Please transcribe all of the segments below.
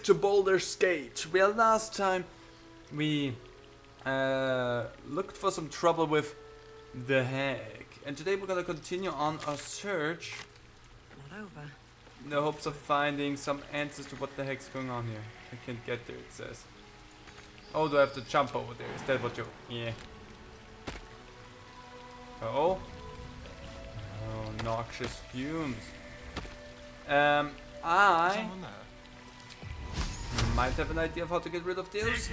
to Baldur's Gate. Well, last time we looked for some trouble with the hag, and today we're gonna continue on our search Not over. in the hopes of finding some answers to what the heck's going on here. I can't get there, it says. Oh, do I have to jump over there? Is that what you... Yeah. Oh. Oh, noxious fumes. I might have an idea of how to get rid of those.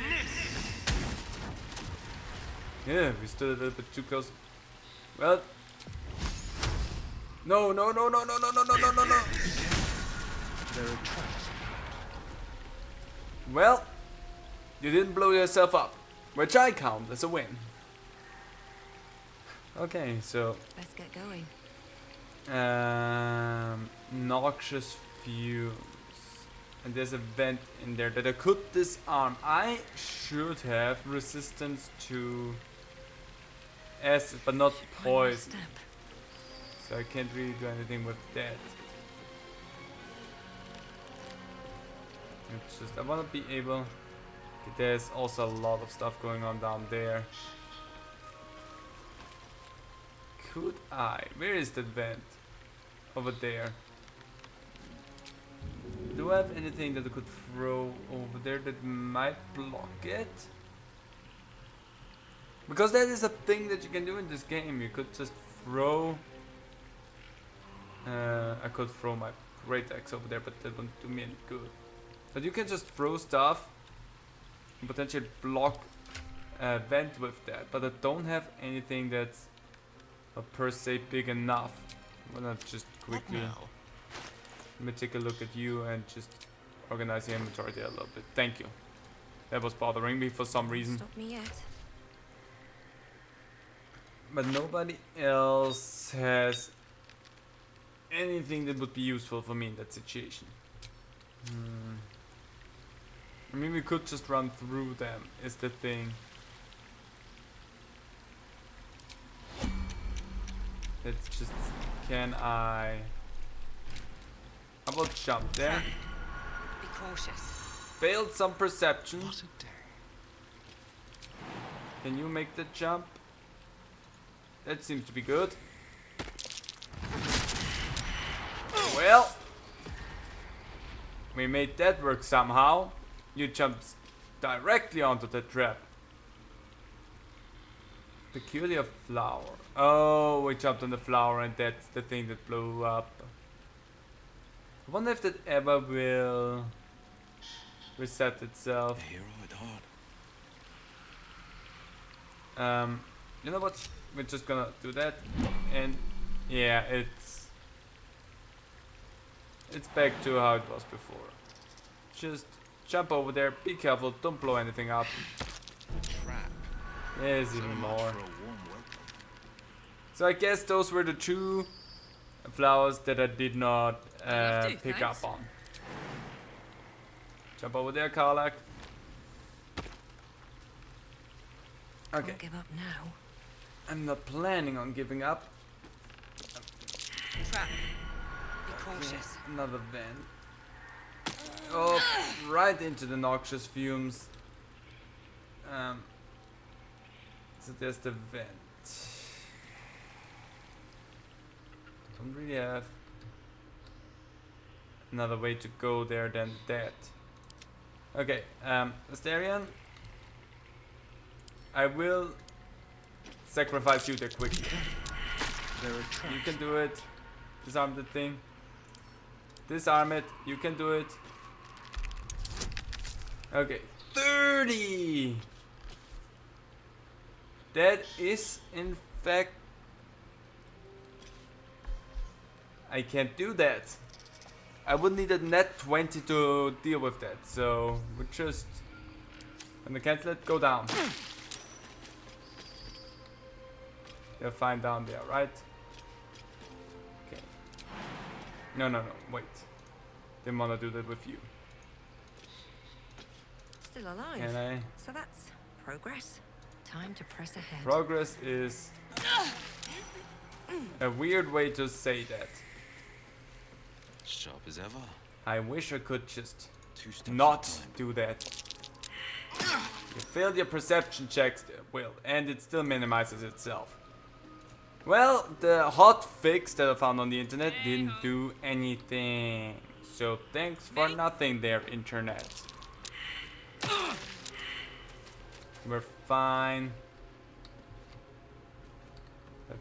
Yeah, we stood a little bit too close. Well. No. There are traps. Well, you didn't blow yourself up, which I count as a win. Okay, so Let's get going. noxious fumes, and there's a vent in there that I could disarm. I should have resistance to acid, but not One more poison, step. so I can't really do anything with that. It's just I want to be able. There's also a lot of stuff going on down there. Could I? Where is that vent? Over there. Do I have anything that I could throw over there that might block it? Because that is a thing that you can do in this game. You could just throw... I could throw my great axe over there, but that wouldn't do me any good. But you can just throw stuff and potentially block a vent with that. But I don't have anything that's per se big enough. I'm gonna just quickly let me take a look at you and just organize the inventory there a little bit. Thank you. That was bothering me for some reason. Stop me yet. But nobody else has anything that would be useful for me in that situation. I mean, we could just run through them, is the thing. Let's just... Can I... How about jump there? Be cautious. Failed some perception. What a day. Can you make the jump? That seems to be good. Well, we made that work somehow. You jumped directly onto the trap. Peculiar flower. Oh, we jumped on the flower and that's the thing that blew up. I wonder if that ever will reset itself. A hero at heart. You know what? We're just gonna do that, and yeah, it's back to how it was before. Just jump over there, be careful, don't blow anything up. Trap. There's even So much more. for a warm welcome. So I guess those were the two flowers that I did not That'll do, pick thanks. up on. Jump over there, Karlak. Okay. Don't give up now. I'm not planning on giving up. Trap. Be cautious. Another vent. Oh, right into the noxious fumes. So there's the vent. Don't really have another way to go there than that. Okay, Asterion, I will sacrifice you there quickly. There are traps. You can do it. Disarm the thing. Disarm it. You can do it. Okay. 30! That is, in fact... I can't do that. I would need a net 20 to deal with that. So, we're just... gonna cancel it. Go down. They're fine down there, right? Okay. No, wait. Didn't wanna do that with you. Still alive. Can I? So that's progress. Time to press ahead. Progress is a weird way to say that. Sharp as ever. I wish I could just 2 steps not at a time. do that. You failed your perception checks, Will, and it still minimizes itself. Well, the hot fix that I found on the internet didn't do anything. So thanks for nothing there, internet. We're fine. I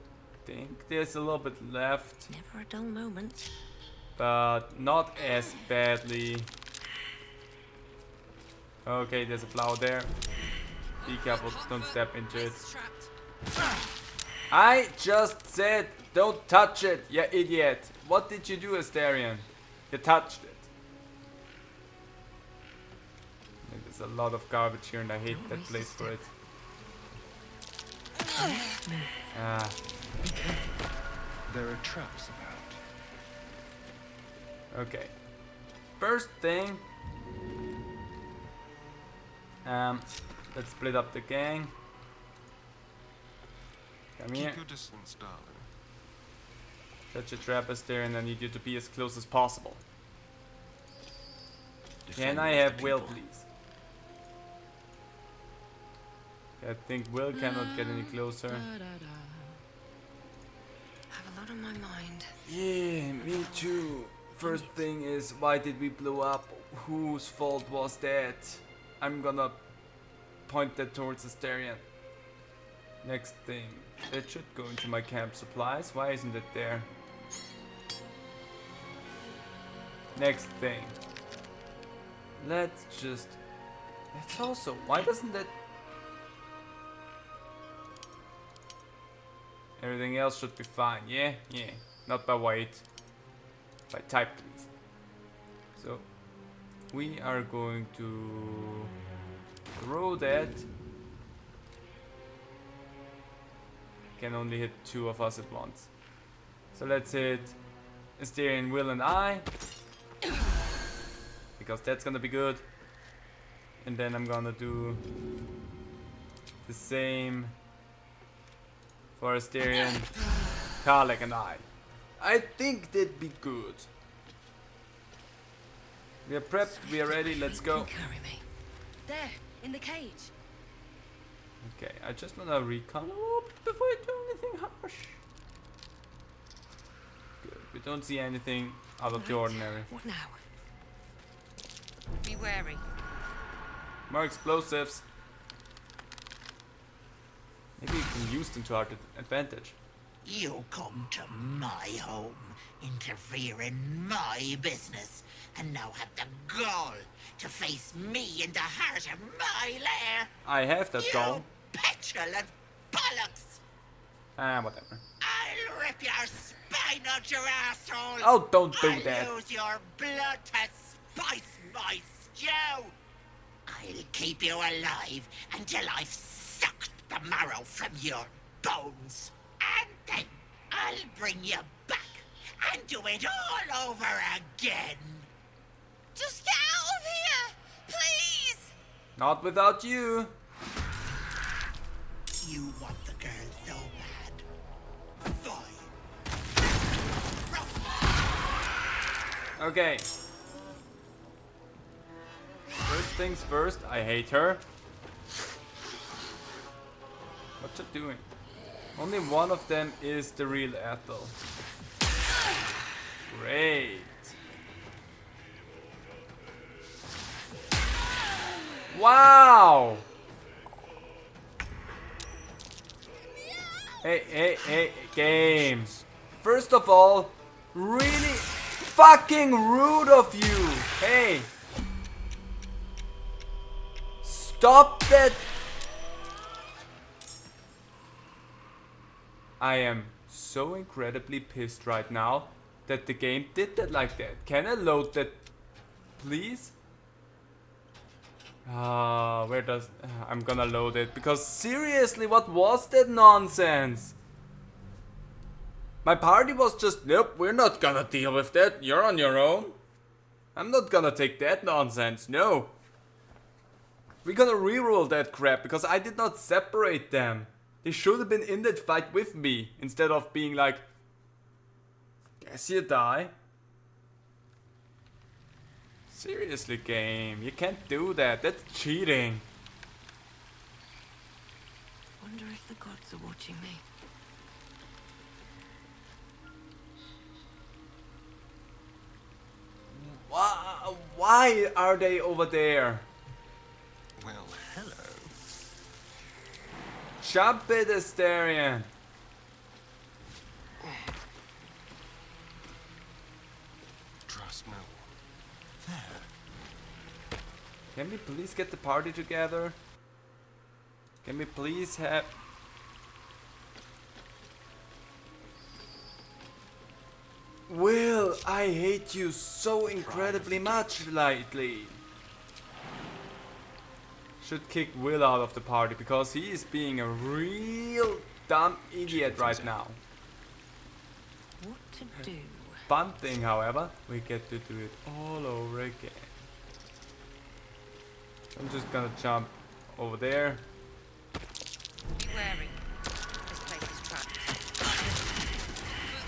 think there's a little bit left, Never a dull moment. but not as badly. Okay, there's a flower there. Be careful, don't step into it. I just said don't touch it, you idiot. What did you do, Astarion? You touched it. And there's a lot of garbage here and I hate that place for it. Ah, There are traps about. okay. First thing, let's split up the gang. Come here. Keep your distance, darling. Such a trap, Astarion. I need you to be as close as possible. Can I have Will, please? I think Will cannot get any closer. Have a lot on my mind. Yeah, me too. First thing is, why did we blow up? Whose fault was that? I'm gonna point that towards Astarion. Next thing, that should go into my camp supplies. Why isn't it there? Next thing. Let's also, why doesn't that... Everything else should be fine, yeah? Yeah, not by weight, by type please. So, we are going to throw that. Can only hit 2 of us at once. So let's hit Astarion, Will and I. Because that's gonna be good. And then I'm gonna do the same for Astarion, Karlek and I. I think that'd be good. We are prepped, we are ready, let's go. Carry me. There, in the cage. Okay, I just wanna recon a little bit before I do anything harsh. Good, we don't see anything out of the Right. ordinary. What now? Be wary. More explosives. Maybe you can use them to our advantage. You come to my home, interfere in my business, and now have the gall to face me in the heart of my lair. I have that You goal. petulant bollocks! Ah, whatever. I'll rip your spine out your asshole! Oh, don't do I'll that. use your blood to spice my stew! I'll keep you alive until I've sucked the marrow from your bones. And then I'll bring you back and do it all over again. Just get out of here! Please! Not without you. You want the girl so bad. Fine. Okay. First things first, I hate her. What's it doing? Only one of them is the real Ethel. Great. Wow! Hey, game. First of all, really fucking rude of you. Hey. Stop that. I am so incredibly pissed right now that the game did that like that. Can I load that, please? Where does... I'm gonna load it, because seriously, what was that nonsense? My party was just, nope, we're not gonna deal with that, you're on your own. I'm not gonna take that nonsense, no. We're gonna reroll that crap, because I did not separate them. They should have been in that fight with me, instead of being like, guess you die. Seriously, game. You can't do that. That's cheating. Wonder if the gods are watching me. Why are they over there? Well, hello. Jump it, Astarion. Trust no one. There. Can we please get the party together? Can we please have... Will, I hate you so incredibly much lately. Should kick Will out of the party because he is being a real dumb idiot right now. What to do? Fun thing, however, we get to do it all over again. I'm just gonna jump over there. Be wary. This place is trapped.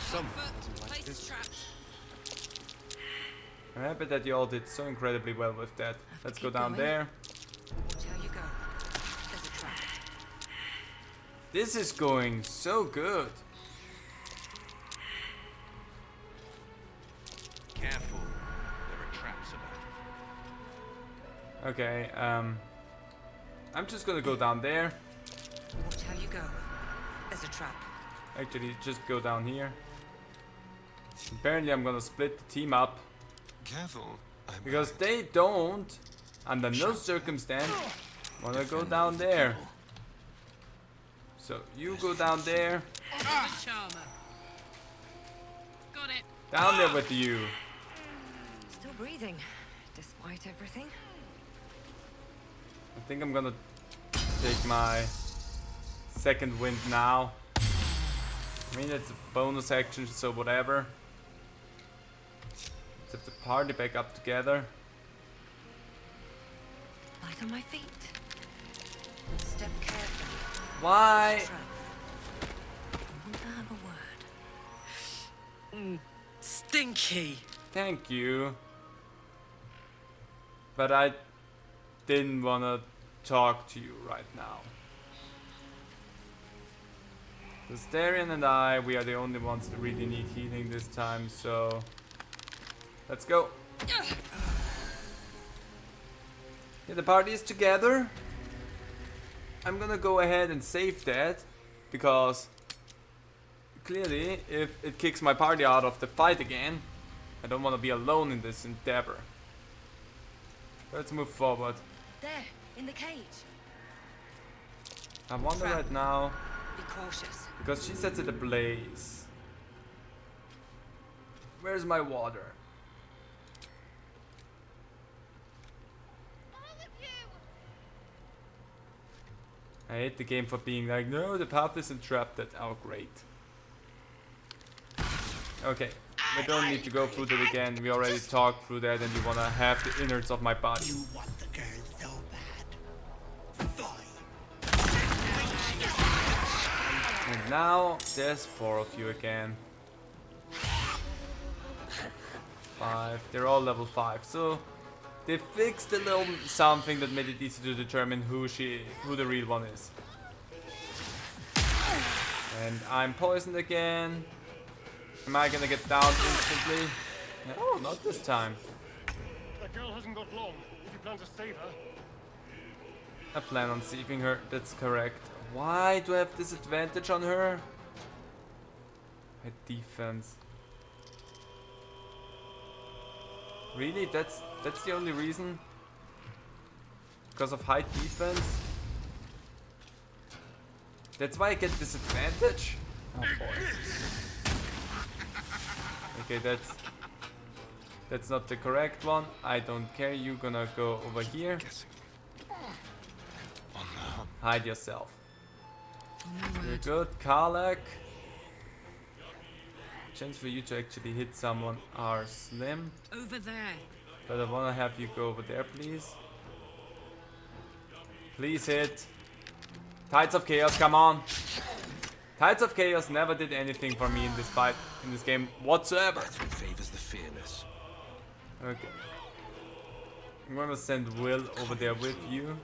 Someone doesn't like this. I'm happy that you all did so incredibly well with that. Let's go keep down going. there. Watch how you go. There's a trap. This is going so good. Careful. There are traps about. Okay, I'm just gonna go down there. Watch how you go. There's a trap. Actually, just go down here. Apparently, I'm gonna split the team up Careful. because they don't, under no circumstance, wanna go down there. So you go down there. Charmer. Got it. Down there with you. Still breathing, despite everything. I think I'm gonna take my second wind now. I mean, it's a bonus action, so whatever. Let's have the party back up together. Light on my feet. Step carefully. Why? Trap. I want to have a word. Stinky. Thank you. But I didn't wanna talk to you right now. Astarion and I, we are the only ones that really need healing this time, so let's go. Yeah, the party is together. I'm gonna go ahead and save that because clearly if it kicks my party out of the fight again, I don't want to be alone in this endeavor. Let's move forward. There, in the cage. I wonder right now, Be cautious. because she sets it ablaze. Where's my water? I hate the game for being like, no, the path isn't trapped. That, oh, great. Okay, we don't need to go through that again. We already talked through that, and you wanna have the innards of my body. You want the girl so bad. Fine. And now there's 4 of you again. 5. They're all level 5. So they fixed a little something that made it easy to determine who the real one is. And I'm poisoned again. Am I gonna get down instantly? Oh, not this time. That girl hasn't got long, if you plan to save her. I plan on saving her, that's correct. Why do I have disadvantage on her? My defense. Really? That's the only reason? Because of high defense? That's why I get disadvantage? Oh boy. Okay, that's not the correct one. I don't care. You gonna go over here. Guessing. On the hunt. Hide yourself. On my You're word. good, Karlak. Chance for you to actually hit someone are slim, Over there. but I wanna have you go over there, please. Please hit. Tides of Chaos, come on. Tides of Chaos never did anything for me in this fight, in this game whatsoever. That's what favors the fearless. Okay. I'm gonna send Will over there with you.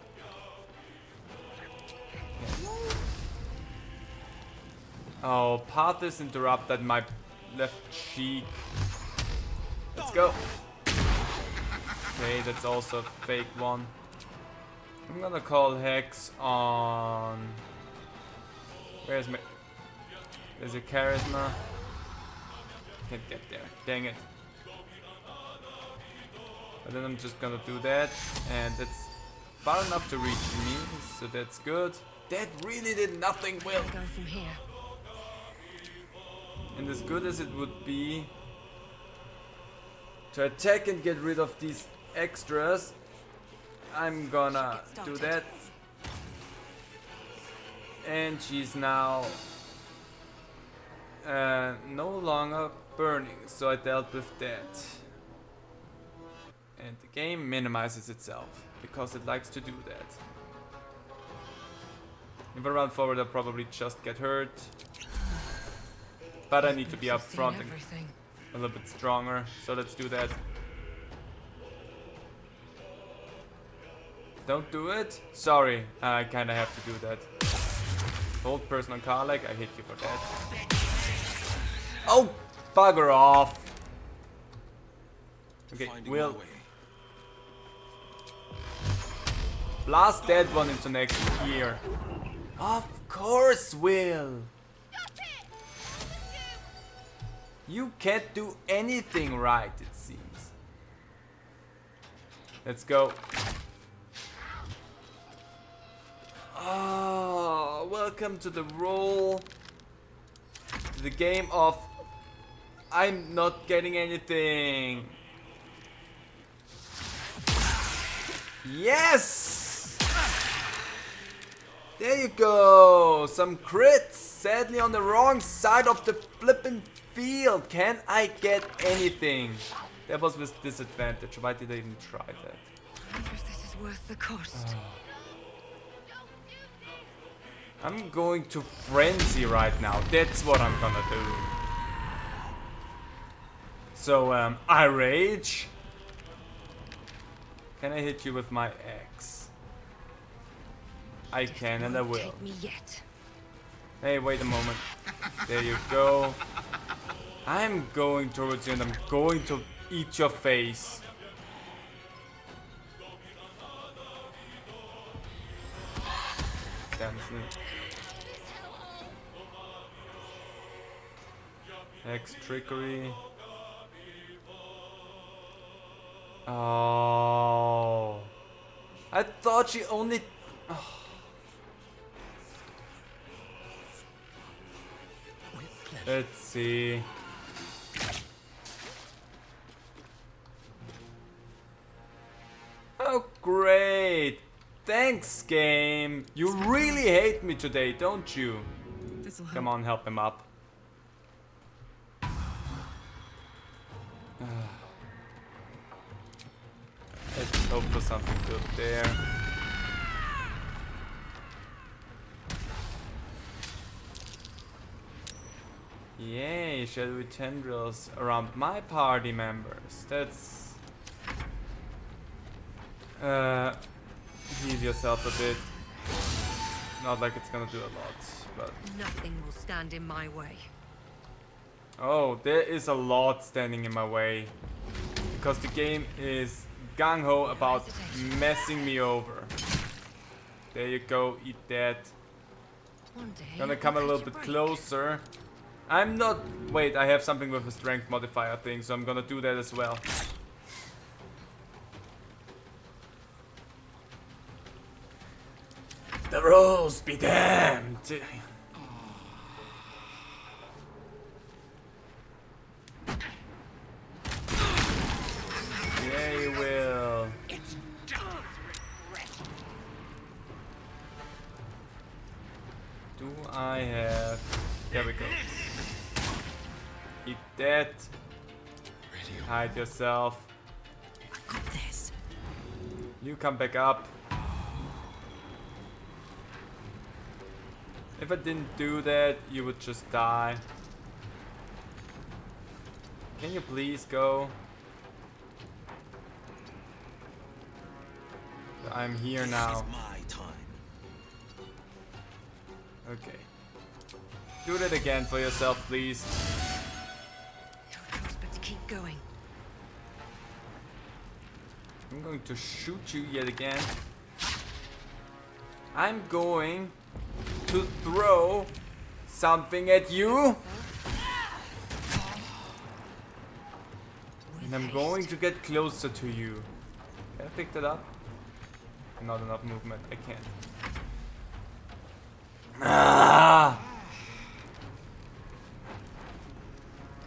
Oh, path is interrupted my left cheek. Let's go. Okay, that's also a fake one. I'm gonna call Hex on... Where's my... There's a charisma. Can't get there. Dang it. But then I'm just gonna do that. And that's far enough to reach me. So that's good. That really did nothing, Will. Go from here. And as good as it would be to attack and get rid of these extras, I'm gonna do that. And she's now no longer burning, so I dealt with that. And the game minimizes itself because it likes to do that. If I run forward, I'll probably just get hurt. But I need to be up front and a little bit stronger, so let's do that. Don't do it? Sorry, I kinda have to do that. Hold person on car leg, I hit you for that. Oh, bugger off! Okay, Will. Blast that one into next year. Of course, Will! You can't do anything right, it seems. Let's go. Oh, welcome to the roll. To the game of I'm not getting anything. Yes! There you go. Some crits. Sadly on the wrong side of the flippin' field. Can I get anything? That was with disadvantage. Why did I even try that? I wonder if this is worth the cost. I'm going to frenzy right now. That's what I'm gonna do. So, I rage. Can I hit you with my axe? I can and I will. Take me yet. Hey, wait a moment. There you go. I'm going towards you and I'm going to eat your face. Damn it. Hex trickery. Oh. I thought she only... Oh. Let's see. Oh, great. Thanks, game. You really hate me today, don't you? Come on, help him up. Let's hope for something good there. Yay, shadowy tendrils around my party members. That's... heal yourself a bit. Not like it's gonna do a lot, but... Nothing will stand in my way. Oh, there is a lot standing in my way. Because the game is gung-ho about messing me over. There you go, eat that. One day Gonna you'll come a catch little bit break. closer. I'm not... Wait, I have something with a strength modifier thing, so I'm gonna do that as well. The rules be damned! Yeah, you will. Do I have... There we go. Eat that. Hide yourself. I got this. You come back up. If I didn't do that, you would just die. Can you please go? I'm here This now. is my time. Okay. Do that again for yourself, please. No choice but to keep going. I'm going to shoot you yet again. I'm going to throw something at you. And I'm going to get closer to you. Can I pick that up? Not enough movement. I can't. Ah!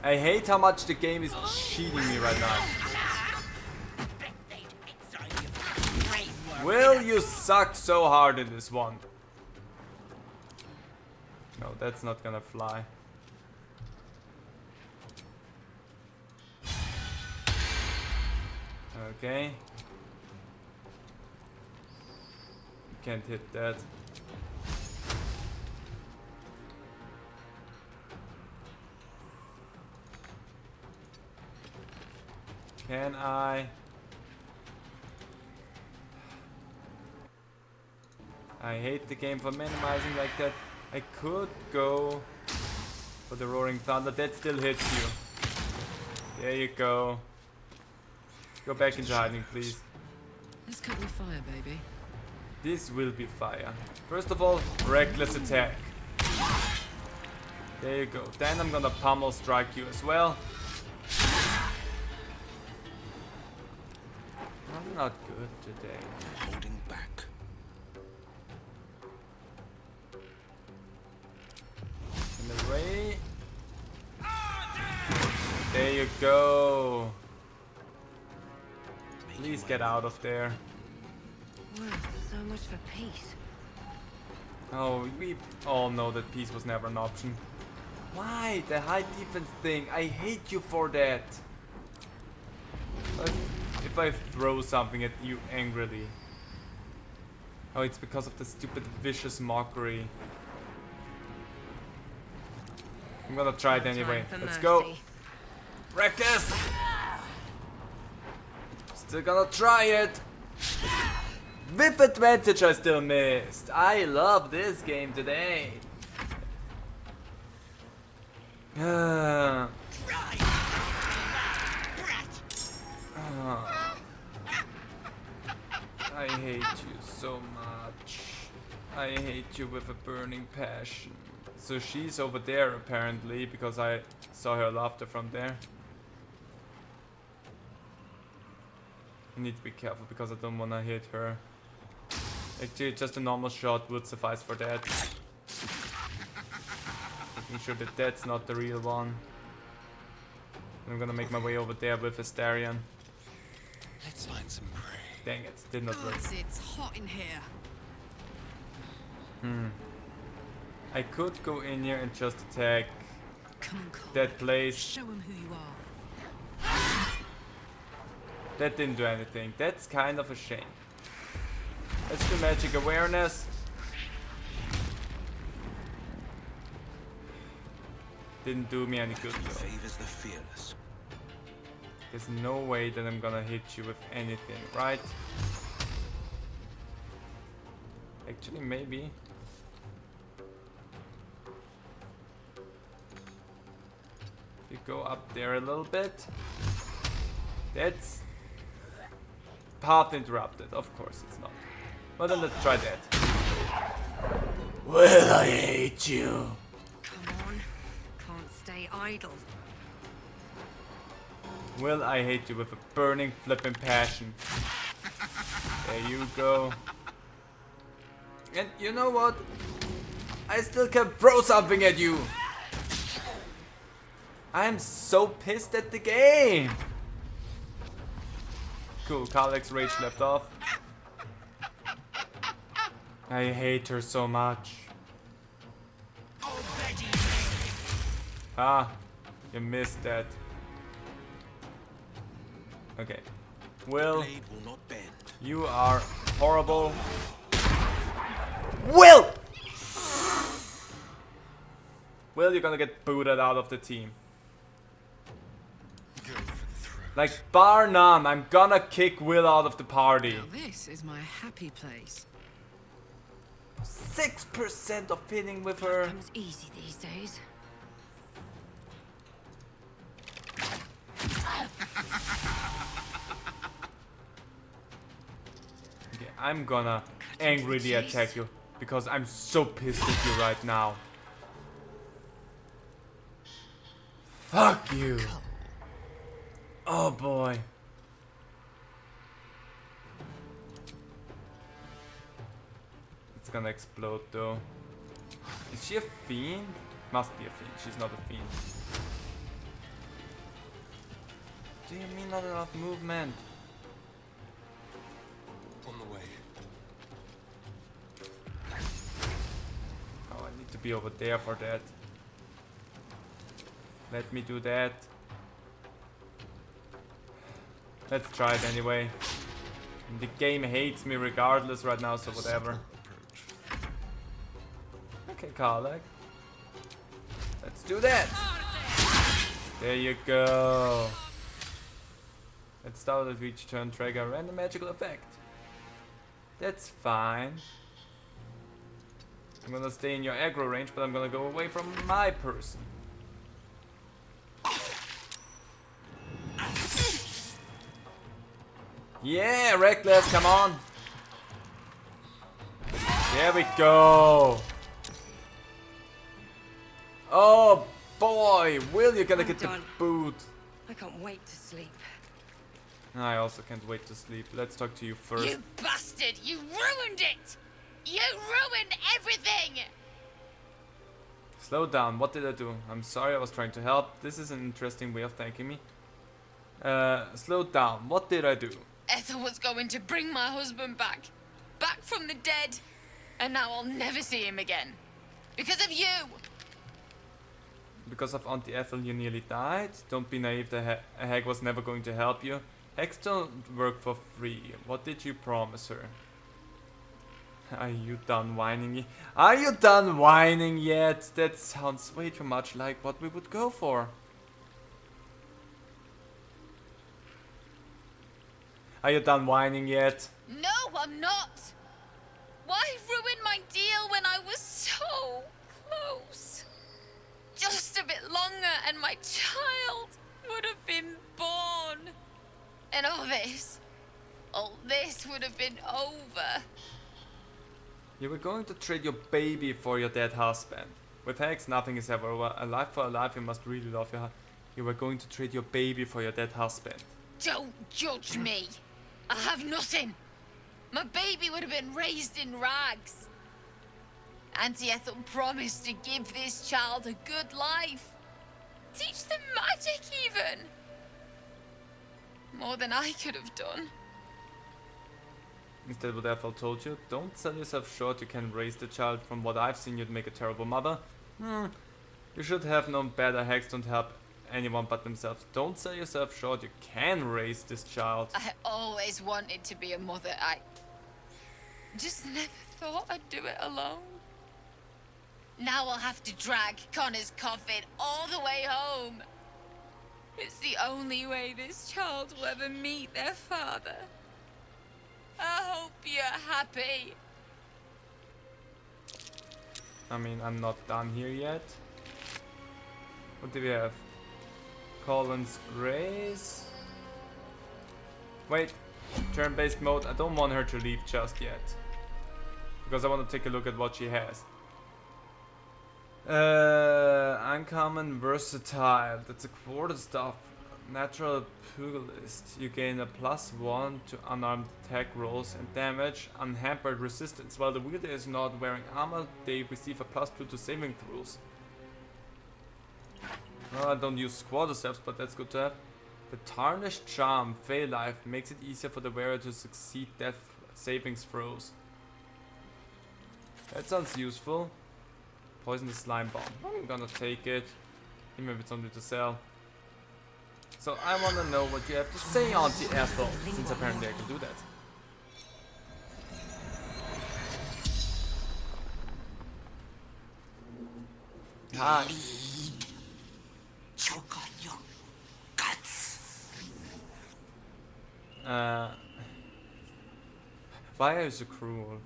I hate how much the game is cheating me right now. Bet they'd exile you from brainwork. Will you suck so hard in this one? No, that's not gonna fly. Okay. You can't hit that. Can I? I hate the game for minimizing like that. I could go for the Roaring Thunder. That still hits you. There you go. Go back into hiding, please. This could be fire, baby. This will be fire. First of all, reckless attack. There you go. Then I'm gonna pummel strike you as well. I'm not good today. Holding back. In the way. There you go. Please get out of there. Wow, so much for peace. Oh, we all know that peace was never an option. Why? The high defense thing. I hate you for that. But if I throw something at you angrily. Oh, it's because of the stupid vicious mockery. I'm gonna try it No anyway. time for Let's go. mercy. Reckless! Still gonna try it. With advantage I still missed. I love this game today. Ah. Ah. I hate you so much. I hate you with a burning passion. So she's over there apparently because I saw her laughter from there. I need to be careful because I don't want to hit her. Actually, just a normal shot would suffice for that. Making sure that that's not the real one. I'm gonna make my way over there with Astarion. Let's find some prey. Dang it, did not work. Gods, it's hot in here. I could go in here and just attack Come on, Cole. that place. Show him who you are. That didn't do anything. That's kind of a shame. Let's do magic awareness. Didn't do me any good though. Favors the fearless. There's no way that I'm gonna hit you with anything, right? Actually, maybe. If you go up there a little bit. That's path interrupted, of course it's not. But then let's try that. Will I hate you? Come on. Can't stay idle. Will I hate you with a burning flippin' passion? There you go. And you know what? I still can throw something at you. I'm so pissed at the game. Cool, Karlach's rage left off. I hate her so much. Ah, you missed that. Okay. Will, Blade will not bend. you are horrible. Will! Will, you're gonna get booted out of the team. Go for the throat. Like, bar none, I'm gonna kick Will out of the party. Now this is my happy place. 6% of hitting with her. Comes easy these days. Okay, I'm gonna angrily attack you because I'm so pissed at you right now. Fuck you. Oh boy. It's gonna explode though. Is she a fiend? Must be a fiend. She's not a fiend. Do you mean not enough movement? On the way. Oh, I need to be over there for that. Let me do that. Let's try it anyway. The game hates me regardless right now, so whatever. Okay, Karlak. Let's do that! There you go. Let's start at each turn, trigger a random magical effect. That's fine. I'm gonna stay in your aggro range, but I'm gonna go away from my person. Yeah, reckless, come on. There we go. Oh boy, Will, you're gonna I'm get the done. boot. I can't wait to sleep. I also can't wait to sleep. Let's talk to you first. You bastard! You ruined it! You ruined everything! Slow down, what did I do? I'm sorry, I was trying to help. This is an interesting way of thanking me. Slow down, what did I do? Ethel was going to bring my husband back. Back from the dead. And now I'll never see him again. Because of you! Because of Auntie Ethel you nearly died? Don't be naive, the hag was never going to help you. Hags don't work for free. What did you promise her? Are you done whining? Are you done whining yet? That sounds way too much like what we would go for. Are you done whining yet? No, I'm not! Why ruin my deal when I was so close? Just a bit longer and my child would have been born. And all this would have been over. You were going to trade your baby for your dead husband. With hags, nothing is ever over. A life for a life, you must really love your husband. You were going to trade your baby for your dead husband. Don't judge me. I have nothing. My baby would have been raised in rags. Auntie Ethel promised to give this child a good life. Teach them magic even. More than I could have done. Is that what Ethel told you? Don't sell yourself short, you can raise the child. From what I've seen, you'd make a terrible mother. You should have known better. Hags don't help anyone but themselves. Don't sell yourself short, you can raise this child. I always wanted to be a mother. I just never thought I'd do it alone. Now I'll have to drag Connor's coffin all the way home. It's the only way this child will ever meet their father. I hope you're happy. I mean, I'm not done here yet. What do we have? Colin's Grace? Wait, turn-based mode. I don't want her to leave just yet. Because I want to take a look at what she has. Uncommon Versatile. That's a quarter stuff. Natural Pugilist. You gain a +1 to unarmed attack rolls and damage. Unhampered resistance. While the wielder is not wearing armor, they receive a +2 to saving throws. Well, I don't use quarter steps, but that's good to have. The Tarnished Charm, Fey Life, makes it easier for the wearer to succeed death savings throws. That sounds useful. Poisonous Slime Bomb. I'm gonna take it, even if it's only to sell. So I wanna know what you have to say, Auntie Ethel, since apparently I can do that. Hi. Choke on your guts. Why are you so cruel?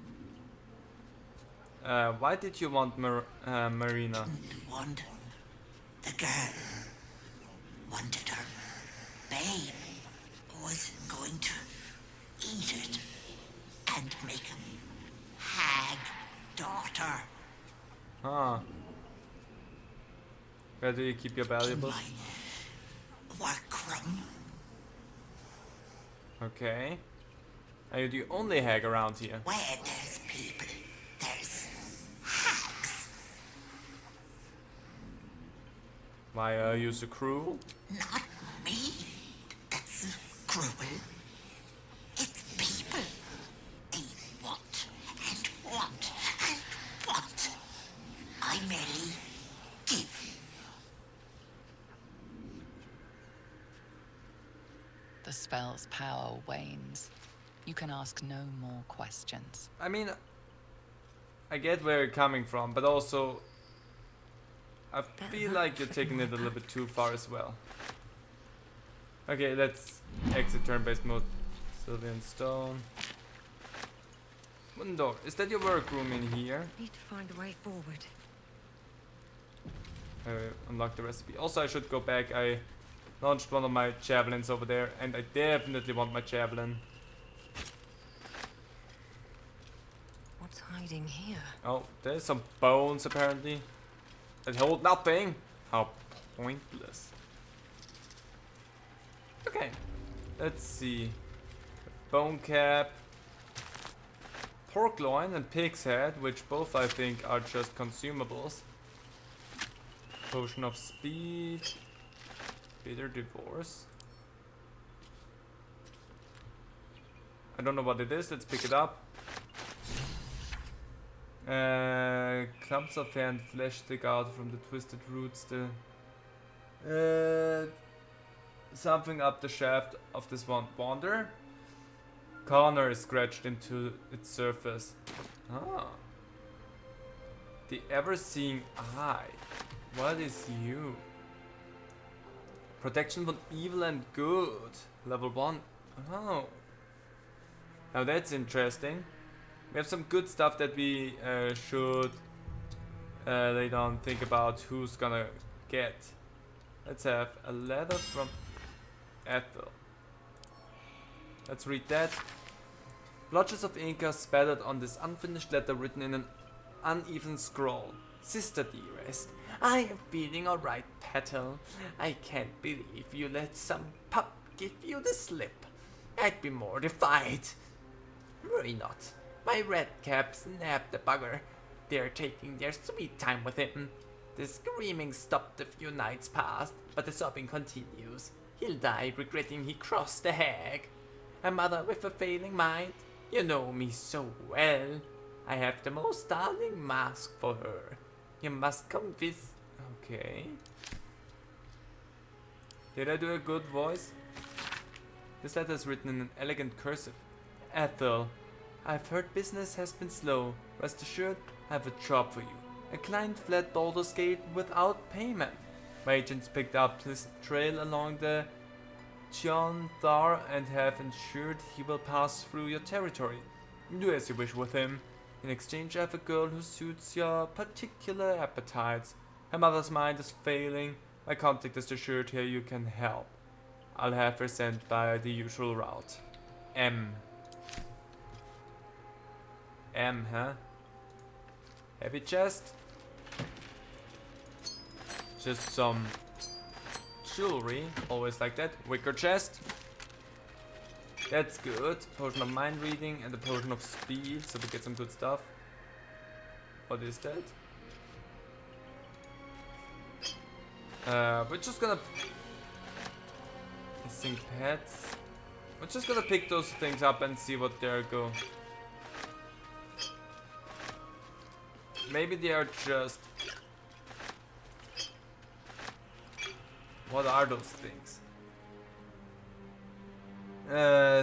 Why did you want Marina? Want the girl. Wanted her. Babe was going to eat it and make a hag daughter. Huh. Where do you keep your valuables? My workroom. Okay. Are you the only hag around here? Where there's people, there's hags. Why are you so cruel? Not me. That's cruel. It's people. They want and want and want. I merely give. The spell's power wanes. You can ask no more questions. I mean, I get where you're coming from, but also I feel like you're taking it a little bit too far as well. Okay, let's exit turn-based mode. Sylvian Stone. Wooden door. Is that your workroom in here? Need to find a way forward. Unlock the recipe. Also, I should go back. I launched one of my javelins over there, and I definitely want my javelin. What's hiding here? Oh, there's some bones apparently. That hold nothing. How pointless. Okay, let's see. Bone cap, pork loin, and pig's head, which both I think are just consumables. Potion of speed, bitter divorce. I don't know what it is. Let's pick it up. Clumps of hair and flesh stick out from the twisted roots. Something up the shaft of this one. Wander. Corner is scratched into its surface. Ah. The ever-seeing eye. What is you? Protection from evil and good. Level 1. Oh. Now that's interesting. We have some good stuff that we should later on think about who's gonna get. Let's have a letter from Ethel. Let's read that. Blotches of ink are spattered on this unfinished letter written in an uneven scroll. Sister dearest, I am feeling alright, Petal. I can't believe you let some pup give you the slip. I'd be mortified. Worry not. My red caps nabbed the bugger. They're taking their sweet time with him. The screaming stopped a few nights past, but the sobbing continues. He'll die regretting he crossed the hag. A mother with a failing mind. You know me so well. I have the most darling mask for her. You must come with... Okay. Did I do a good voice? This letter is written in an elegant cursive. Ethel, I've heard business has been slow. Rest assured, I have a job for you. A client fled Baldur's Gate without payment. My agents picked up his trail along the Tion Thar and have ensured he will pass through your territory. Do as you wish with him. In exchange, I have a girl who suits your particular appetites. Her mother's mind is failing. My contact is assured here you can help. I'll have her sent by the usual route. M, huh? Heavy chest. Just some jewelry, always like that. Wicker chest. That's good. Potion of mind reading and a potion of speed, so we get some good stuff. What is that? We're just gonna... Missing pets. We're just gonna pick those things up and see what they go. Maybe they are just... What are those things?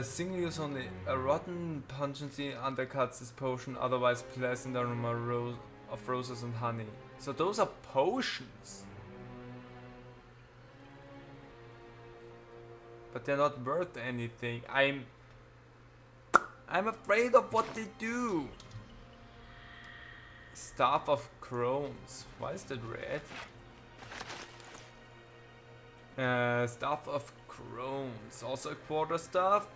Single use only. A rotten pungency undercuts this potion, otherwise pleasant aroma of roses and honey. So those are potions. But they're not worth anything. I'm afraid of what they do. Staff of Crones. Why is that red? Staff of Crones. Also a quarter staff.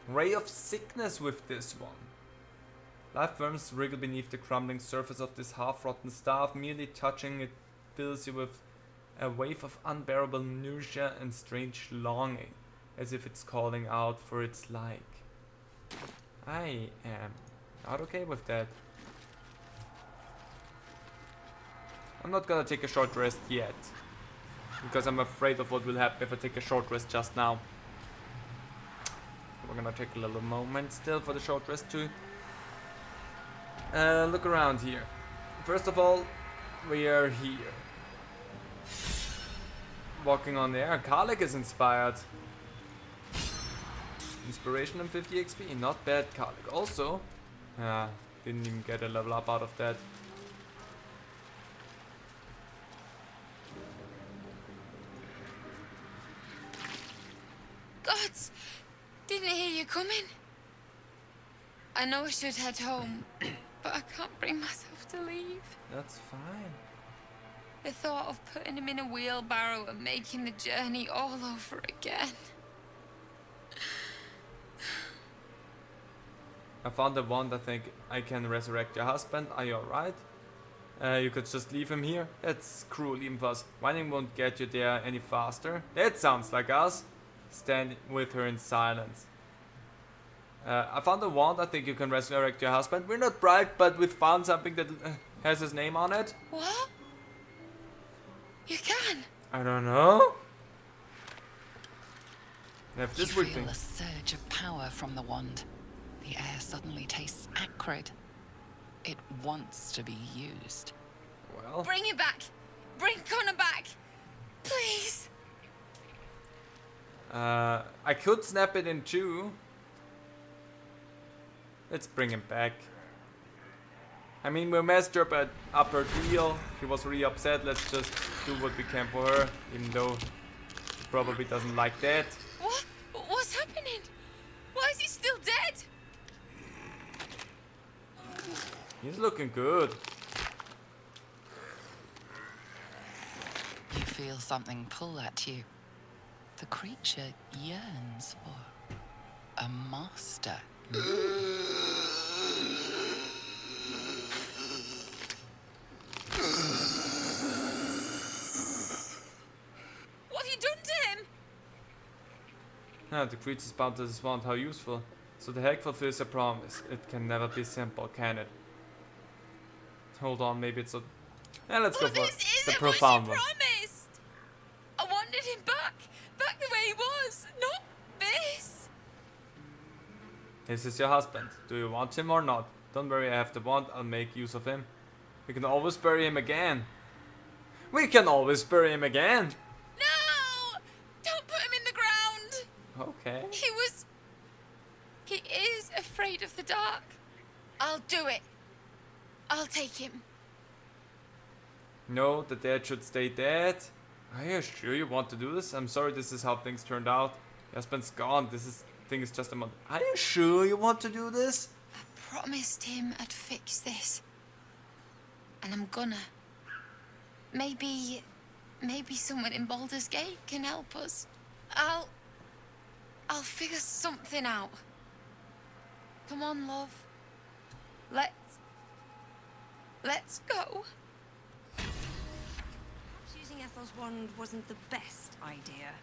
Ray of Sickness with this one. Life worms wriggle beneath the crumbling surface of this half-rotten staff. Merely touching it fills you with a wave of unbearable nausea and strange longing, as if it's calling out for its like. I am not okay with that. I'm not gonna take a short rest yet, because I'm afraid of what will happen if I take a short rest just now. We're gonna take a little moment still for the short rest too. Look around here. First of all, we are here. Walking on the air. Karlek is inspired. Inspiration and 50 XP. Not bad, Karlek. Also, didn't even get a level up out of that. Gods! Didn't hear you coming. I know I should head home, but I can't bring myself to leave. That's fine. The thought of putting him in a wheelbarrow and making the journey all over again. I found a wand. I think I can resurrect your husband. Are you alright? You could just leave him here. That's cruel, even for us. Whining won't get you there any faster. That sounds like us. Stand with her in silence. I found a wand. I think you can resurrect your husband. We're not bright, but we found something that has his name on it. What? You can? I don't know. If You this would feel be. a surge of power from the wand. The air suddenly tastes acrid. It wants to be used. Well. Bring it back! Bring Connor back! Please! I could snap it in two. Let's bring him back. I mean, we messed up her deal. She was really upset. Let's just do what we can for her, even though she probably doesn't like that. What? What's happening? Why is he still dead? He's looking good. You feel something pull at you. The creature yearns for a master. What have you done to him? The creature's bound to this wand. How useful. So the heck fulfills a promise. It can never be simple, can it? Hold on, maybe it's a... Yeah, let's go for This the isn't profound what one. you promised! I wanted him back! Back the way he was! Not this! This is your husband. Do you want him or not? Don't worry, I have the wand. I'll make use of him. We can always bury him again. We can always bury him again. No! Don't put him in the ground! Okay. He is afraid of the dark. I'll do it. I'll take him. No, the dead should stay dead. Are you sure you want to do this? I'm sorry, this is how things turned out. Your husband's gone. Thing is just a month. Are you sure you want to do this? I promised him I'd fix this. And I'm gonna. Maybe someone in Baldur's Gate can help us. I'll figure something out. Come on, love. Let's go. Perhaps using Ethel's wand wasn't the best idea.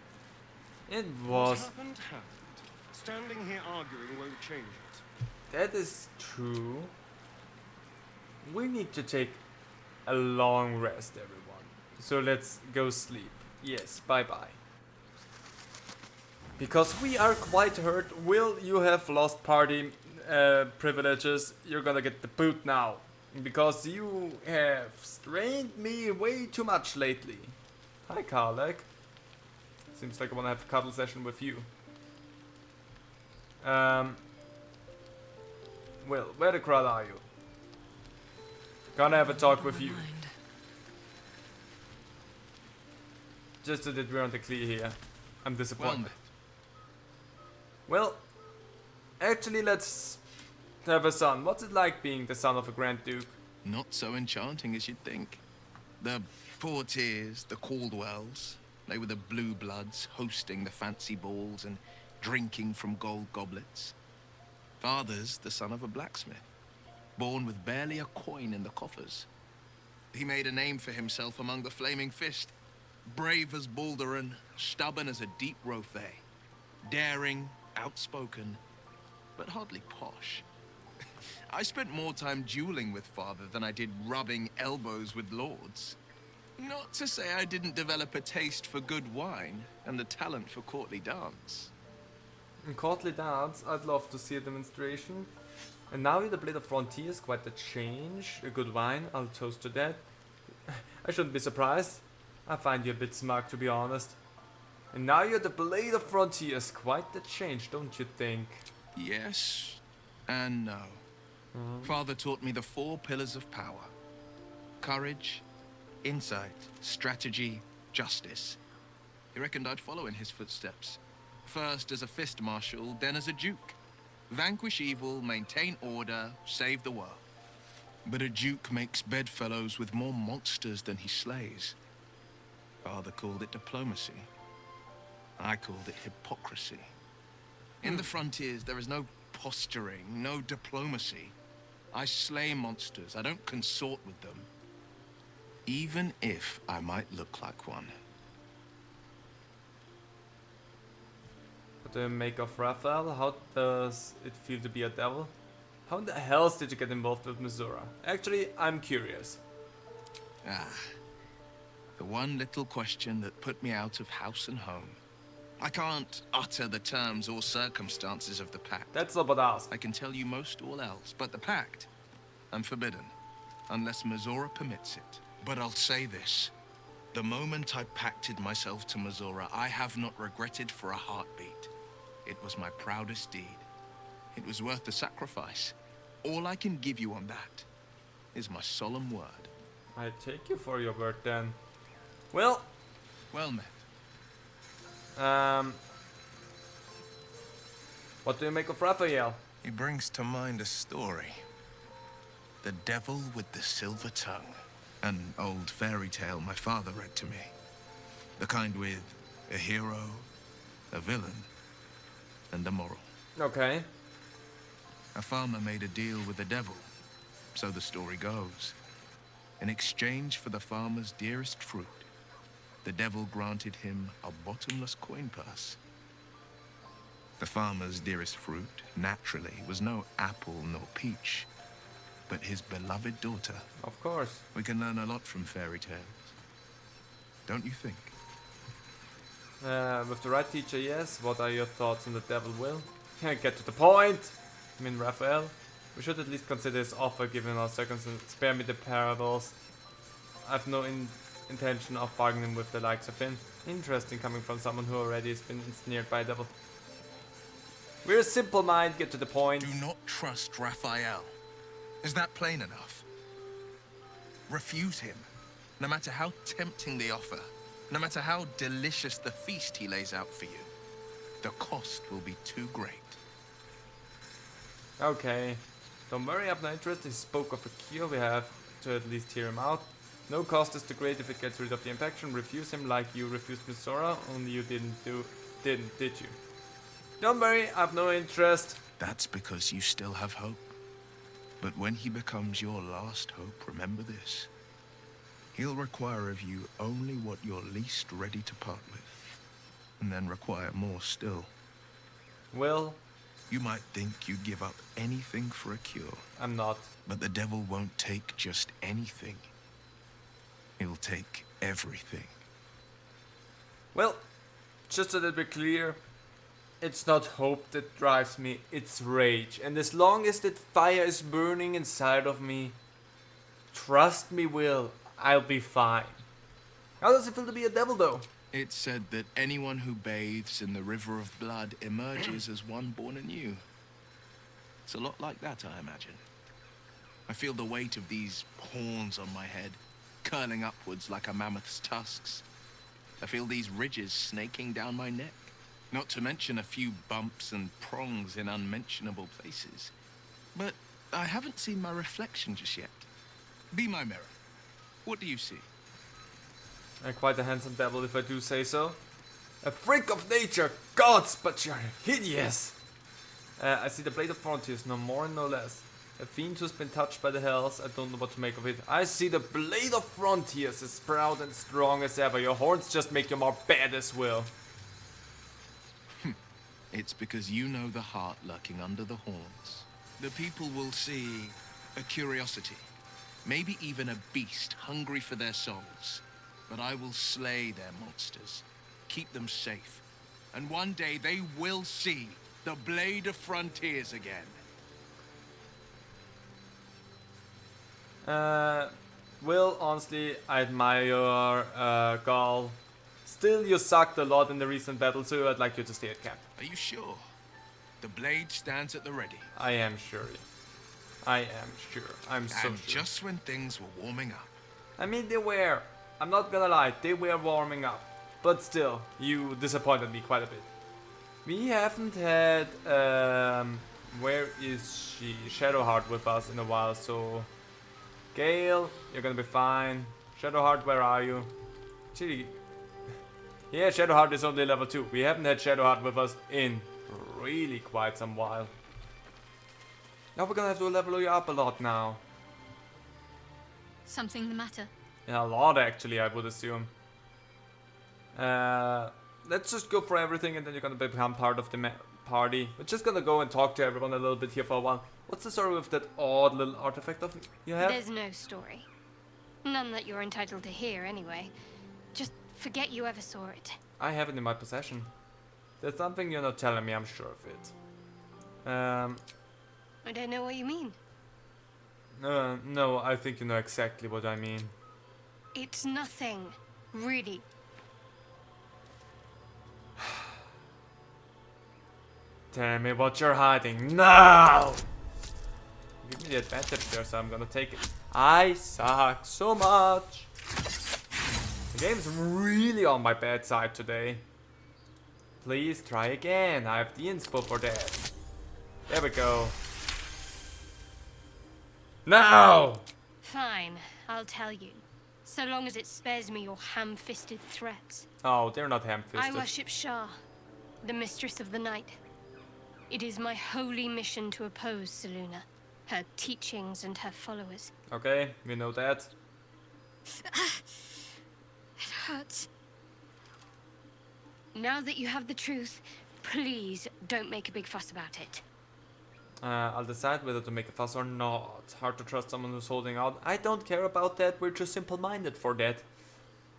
It What was. happened, happened. Standing here arguing won't change it. That is true. We need to take a long rest, everyone. So let's go sleep. Yes, bye-bye. Because we are quite hurt. Will you have lost party privileges? You're gonna get the boot now. Because you have strained me way too much lately. Hi, Karlek. Seems like I wanna have a cuddle session with you. Will, where the crowd are you? Gonna have a talk with you. Mind. Just so that we're on the clear here. I'm Well, disappointed. Well, actually, let's to have a son. What's it like being the son of a Grand Duke? Not so enchanting as you'd think. The Portiers, the Caldwells, they were the blue bloods hosting the fancy balls and drinking from gold goblets. Father's the son of a blacksmith, born with barely a coin in the coffers. He made a name for himself among the Flaming Fist. Brave as Baldur and stubborn as a deep Rothay. Daring, outspoken, but hardly posh. I spent more time dueling with father than I did rubbing elbows with lords. Not to say I didn't develop a taste for good wine and the talent for courtly dance. In courtly dance, I'd love to see a demonstration. And now you're the Blade of Frontiers, quite a change. A good wine, I'll toast to that. I shouldn't be surprised. I find you a bit smug, to be honest. And now you're the Blade of Frontiers, quite the change, don't you think? Yes and no. Father taught me the 4 pillars of power. Courage, insight, strategy, justice. He reckoned I'd follow in his footsteps. First as a fist marshal, then as a duke. Vanquish evil, maintain order, save the world. But a duke makes bedfellows with more monsters than he slays. Father called it diplomacy. I called it hypocrisy. In the frontiers, there is no posturing, no diplomacy. I slay monsters, I don't consort with them. Even if I might look like one. What do you make of Raphael? How does it feel to be a devil? How in the hell did you get involved with Missoura? Actually, I'm curious. The one little question that put me out of house and home. I can't utter the terms or circumstances of the pact. That's not what I asked. I can tell you most all else, but the pact, I'm forbidden, unless Missoura permits it. But I'll say this. The moment I pacted myself to Missoura, I have not regretted for a heartbeat. It was my proudest deed. It was worth the sacrifice. All I can give you on that is my solemn word. I take you for your word then. Well, Well met. what do you make of Raphael? He brings to mind a story. The Devil with the Silver Tongue. An old fairy tale my father read to me. The kind with a hero, a villain, and a moral. Okay. A farmer made a deal with the devil, so the story goes. In exchange for the farmer's dearest fruit, the devil granted him a bottomless coin purse. The farmer's dearest fruit, naturally, was no apple nor peach, but his beloved daughter. Of course. We can learn a lot from fairy tales. Don't you think? With the right teacher, yes. What are your thoughts on the devil will? Get to the point! I mean, Raphael. We should at least consider his offer given our circumstances. Spare me the parables. I've no intention of bargaining with the likes of him. Interesting coming from someone who already has been ensnared by a devil. We're a simple mind, get to the point. Do not trust Raphael. Is that plain enough? Refuse him, no matter how tempting the offer, no matter how delicious the feast he lays out for you. The cost will be too great. Okay. Don't worry, I have no interest. He spoke of a cure. We have to at least hear him out. No cost is too great if it gets rid of the infection. Refuse him like you refused Misora. Only you did you? Don't worry, I have no interest. That's because you still have hope. But when he becomes your last hope, remember this. He'll require of you only what you're least ready to part with. And then require more still. Well, you might think you'd give up anything for a cure. I'm not. But the devil won't take just anything. He'll take everything. Well, just so that we're clear, it's not hope that drives me, it's rage. And as long as that fire is burning inside of me, trust me, Will, I'll be fine. How does it feel to be a devil, though? It's said that anyone who bathes in the river of blood emerges as one born anew. It's a lot like that, I imagine. I feel the weight of these horns on my head, curling upwards like a mammoth's tusks. I feel these ridges snaking down my neck, not to mention a few bumps and prongs in unmentionable places. but I haven't seen my reflection just yet. Be my mirror. What do you see? Quite a handsome devil, if I do say so. A freak of nature, gods, but you're hideous. I see the Blade of Frontiers, no more and no less. A fiend who's been touched by the hells, I don't know what to make of it. I see the Blade of Frontiers, as proud and strong as ever. Your horns just make you more bad as well. It's because you know the heart lurking under the horns. The people will see a curiosity, maybe even a beast hungry for their souls. But I will slay their monsters, keep them safe, and one day they will see the Blade of Frontiers again. Will, honestly, I admire your Gaul. Still, you sucked a lot in the recent battle, so I'd like you to stay at camp. Are you sure? The blade stands at the ready. I am sure. I am sure. I'm so And sure. just when things were warming up. I mean, they were. I'm not gonna lie, they were warming up. But still, you disappointed me quite a bit. We haven't had, where is she? Shadowheart with us in a while, so... Gale, you're gonna be fine. Shadowheart, where are you? Gee. Yeah, Shadowheart is only level 2. We haven't had Shadowheart with us in really quite some while. Now we're gonna have to level you up a lot now. Something the matter? Yeah, a lot actually, I would assume. Let's just go for everything and then you're gonna become part of the party. We're just gonna go and talk to everyone a little bit here for a while. What's the story with that odd little artifact of you have? There's no story. None that you're entitled to hear, anyway. Just forget you ever saw it. I have it in my possession. There's something you're not telling me, I'm sure of it. I don't know what you mean. No, I think you know exactly what I mean. It's nothing, really. Tell me what you're hiding now! Give me the advantage there, so I'm gonna take it. I suck so much! The game's really on my bad side today. Please try again, I have the inspo for that. There we go. Now! Fine, I'll tell you. So long as it spares me your ham-fisted threats. Oh, they're not ham-fisted. I worship Shah, the mistress of the night. It is my holy mission to oppose Selûne, her teachings and her followers. Okay, we know that. It hurts. Now that you have the truth, please don't make a big fuss about it. I'll decide whether to make a fuss or not. Hard to trust someone who's holding out. I don't care about that, we're too simple-minded for that.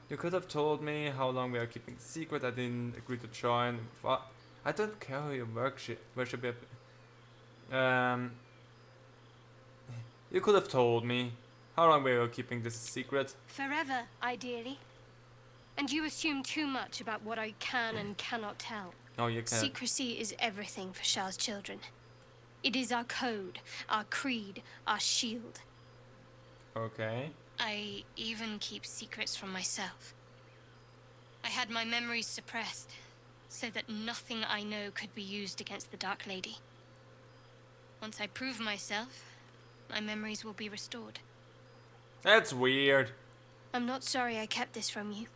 You could have told me how long we are keeping the secret. I didn't agree to join. I don't care who you worship. You could have told me how long we are keeping this secret. Forever, ideally. And you assume too much about what I can and cannot tell. Oh, you can. Secrecy is everything for Shah's children. It is our code, our creed, our shield. Okay. I even keep secrets from myself. I had my memories suppressed, so that nothing I know could be used against the Dark Lady. Once I prove myself, my memories will be restored. That's weird. I'm not sorry I kept this from you.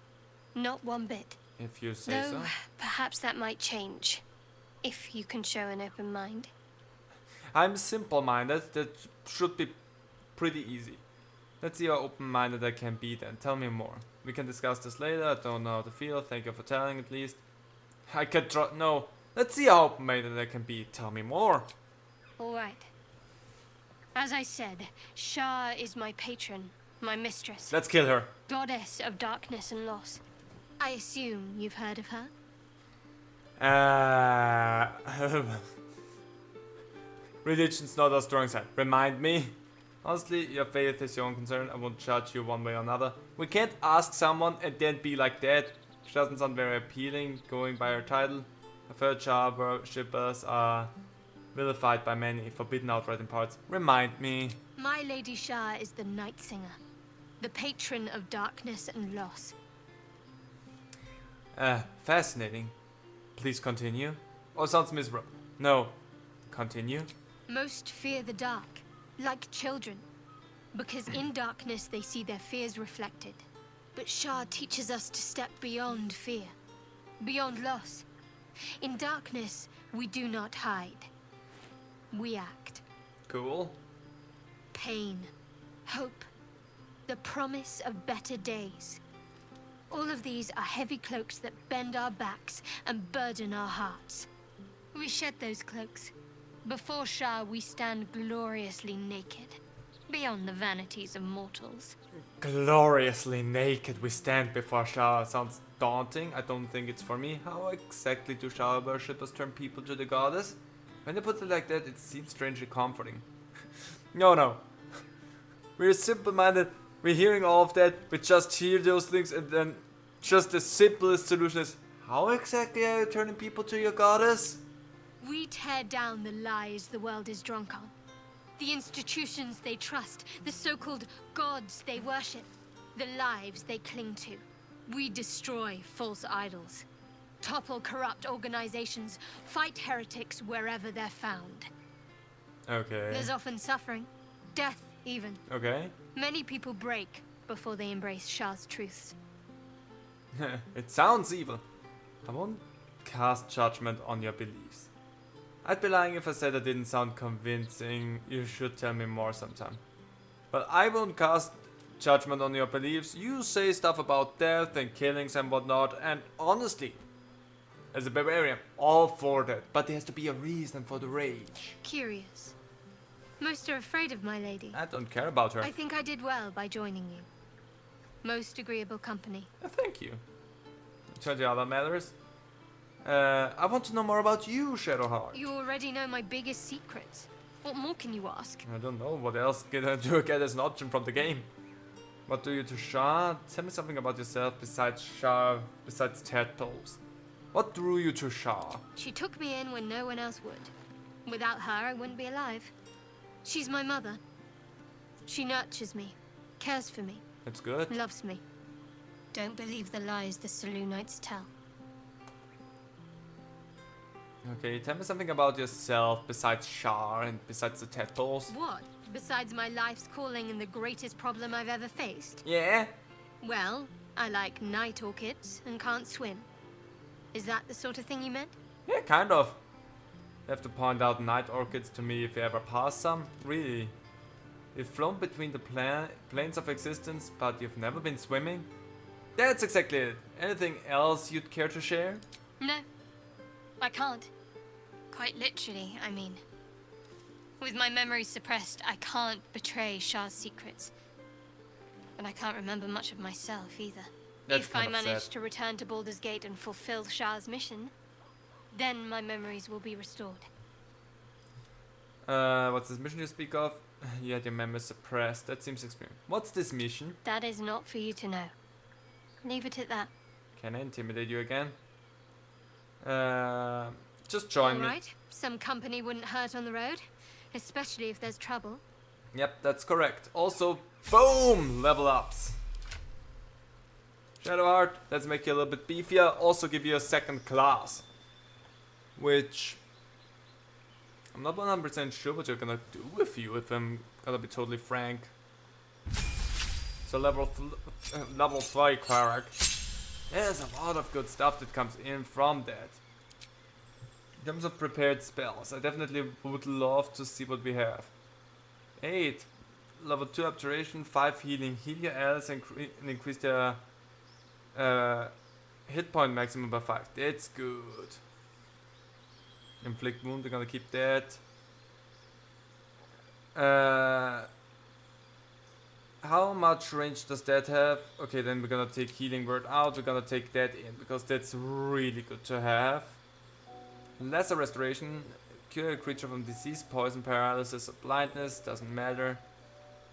Not one bit. If you say Though, so. perhaps that might change, if you can show an open mind. I'm simple-minded. That should be pretty easy. Let's see how open-minded I can be then. Tell me more. We can discuss this later. I don't know how to feel. Thank you for telling at least. I could try. No. Let's see how open-minded I can be. Tell me more. Alright. As I said, Shah is my patron, my mistress. Let's kill her. Goddess of darkness and loss. I assume you've heard of her? Religion's not our strong side. Remind me. Honestly, your faith is your own concern. I won't judge you one way or another. We can't ask someone and then be like that. She doesn't sound very appealing, going by her title. I've heard Shah worshippers are vilified by many, forbidden outright in parts. Remind me. My Lady Shah is the Night Singer, the patron of darkness and loss. Fascinating. Please continue. Oh, sounds miserable. No. Continue. Most fear the dark, like children, because in darkness they see their fears reflected. But Shah teaches us to step beyond fear, beyond loss. In darkness, we do not hide. We act. Cool. Pain, hope, the promise of better days. All of these are heavy cloaks that bend our backs and burden our hearts. We shed those cloaks. Before Shah, we stand gloriously naked, beyond the vanities of mortals. Gloriously naked we stand before Shah. Sounds daunting. I don't think it's for me. How exactly do Shah worshippers turn people to the goddess? When they put it like that, it seems strangely comforting. No. We're simple-minded. We're hearing all of that. We just hear those things, and then just the simplest solution is, how exactly are you turning people to your goddess? We tear down the lies the world is drunk on. The institutions they trust, the so-called gods they worship, the lives they cling to. We destroy false idols, topple corrupt organizations, fight heretics wherever they're found. Okay. There's often suffering, death even. Okay. Many people break before they embrace Shah's truths. It sounds evil. I won't cast judgment on your beliefs. I'd be lying if I said I didn't sound convincing. You should tell me more sometime. But I won't cast judgment on your beliefs. You say stuff about death and killings and whatnot, and honestly, as a barbarian, all for that. But there has to be a reason for the rage. Curious. Most are afraid of my lady. I don't care about her. I think I did well by joining you. Most agreeable company. Thank you. To the other matters. I want to know more about you, Shadowheart. You already know my biggest secrets. What more can you ask? I don't know. What else can I do get as an option from the game? What do you to Shah? Tell me something about yourself besides Shah, besides tadpoles. What drew you to Shah? She took me in when no one else would. Without her, I wouldn't be alive. She's my mother. She nurtures me, cares for me. That's good. Loves me. Don't believe the lies the Selûnites tell. Okay, tell me something about yourself besides Shah and besides the tadpoles. What? Besides my life's calling and the greatest problem I've ever faced? Yeah? Well, I like night orchids and can't swim. Is that the sort of thing you meant? Yeah, kind of. You have to point out night orchids to me if you ever pass some. Really. You've flown between the planes of existence, but you've never been swimming? That's exactly it. Anything else you'd care to share? No, I can't. Quite literally, I mean. With my memories suppressed, I can't betray Shah's secrets. And I can't remember much of myself either. That's If I kind of manage sad. to return to Baldur's Gate and fulfill Shah's mission, then my memories will be restored. What's this mission you speak of? You had your memory suppressed. That seems extreme. What's this mission? That is not for you to know. Leave it at that. Can I intimidate you again? Just join All me. right. Some company wouldn't hurt on the road, especially if there's trouble. Yep, that's correct. Also, boom! Level ups. Shadowheart, let's make you a little bit beefier. Also give you a second class. Which... I'm not 100% sure what you're gonna do with you, if I'm gonna be totally frank. So level 3 cleric. There's a lot of good stuff that comes in from that. In terms of prepared spells, I definitely would love to see what we have. 8. Level 2 abjuration, 5 healing. Heal your allies and increase their hit point maximum by 5. That's good. Inflict wound, we're gonna keep that. How much range does that have? Okay, then we're gonna take healing word out. We're gonna take that in because that's really good to have. Lesser restoration, cure a creature from disease, poison, paralysis, or blindness, doesn't matter.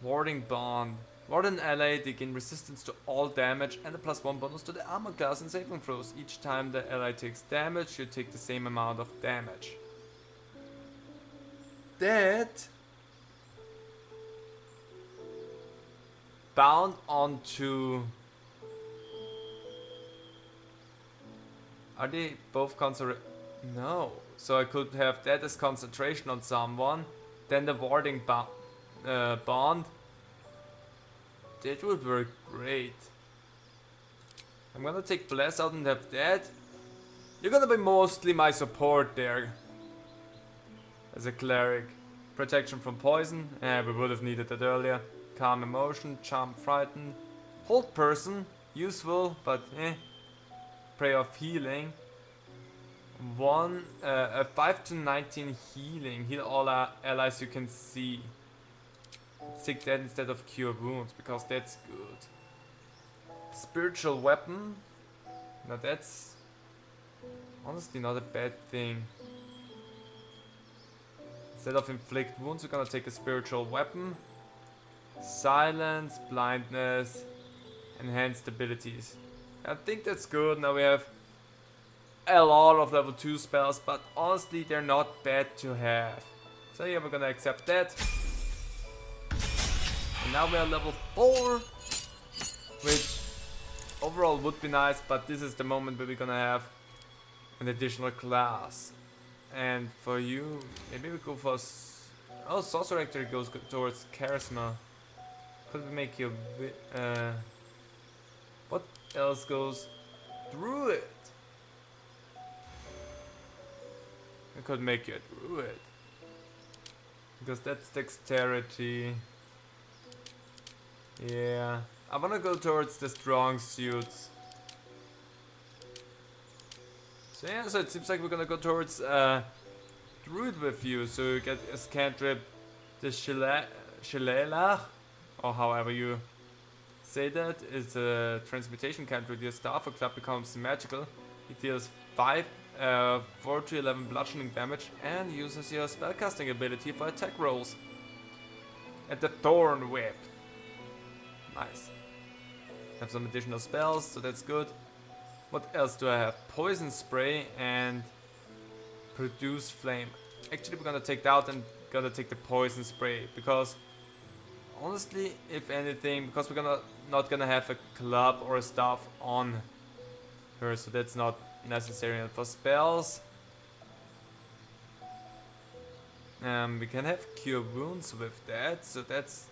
Warding bond. Ward an ally, they gain resistance to all damage and a +1 bonus to the armor class and saving throws. Each time the ally takes damage, you take the same amount of damage. That bound onto... Are they both concentration? No. So I could have that as concentration on someone Then the warding bond. That would work great. I'm gonna take Bless out and have that. You're gonna be mostly my support there. As a cleric. Protection from poison. We would have needed that earlier. Calm emotion, charm frighten. Hold person. Useful, but eh. Prayer of healing. 5 to 19 healing. Heal all our allies you can see. Let's take that instead of cure wounds, because that's good. Spiritual weapon. Now that's honestly not a bad thing. Instead of inflict wounds, we're gonna take a spiritual weapon. Silence, blindness, enhanced abilities. I think that's good. Now we have a lot of level 2 spells, but honestly they're not bad to have. So yeah, we're gonna accept that. And now we are level 4, which overall would be nice, but this is the moment where we're gonna have an additional class. And for you, maybe we go for... Oh, Sorcerer actually goes towards Charisma. Could we make you... what else goes? Druid! I could make you a Druid. Because that's dexterity. Yeah. I wanna go towards the strong suits. So yeah, so it seems like we're gonna go towards Druid with you. So you get a cantrip, the Shillelagh, or however you say that. It's a transmutation cantrip. Your staff or club becomes magical. It deals 4 to 11 bludgeoning damage and uses your spellcasting ability for attack rolls. And the Thorn Whip. Nice. Have some additional spells, so that's good. What else do I have? Poison Spray and Produce Flame. Actually, we're gonna take that out and gonna take the Poison Spray, because honestly, if anything, because we're not gonna have a club or a staff on her, so that's not necessary. And for spells, we can have Cure Wounds with that, so that's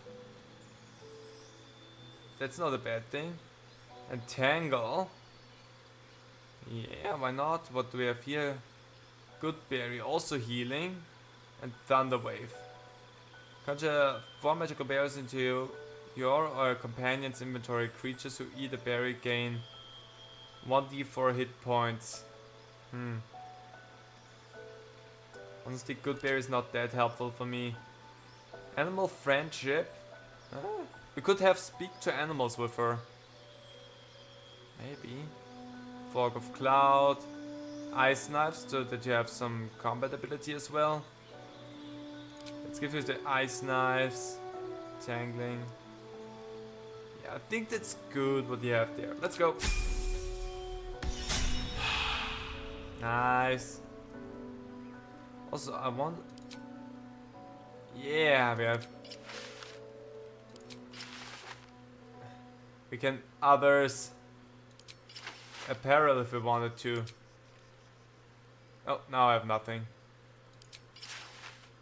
not a bad thing. And Tangle. Yeah, why not? What do we have here? Good Berry, also healing. And Thunder Wave. Conjure 4 magical berries into your or your companion's inventory. Creatures who eat a berry gain 1d4 hit points. Honestly, Good Berry is not that helpful for me. Animal Friendship. We could have Speak to Animals with her. Maybe. Fog of Cloud. Ice Knives, so that you have some combat ability as well. Let's give you the Ice Knives. Tangling. Yeah, I think that's good what you have there. Let's go. Nice. Also, I want... Yeah, we have... We can others apparel if we wanted to. Oh, now I have nothing.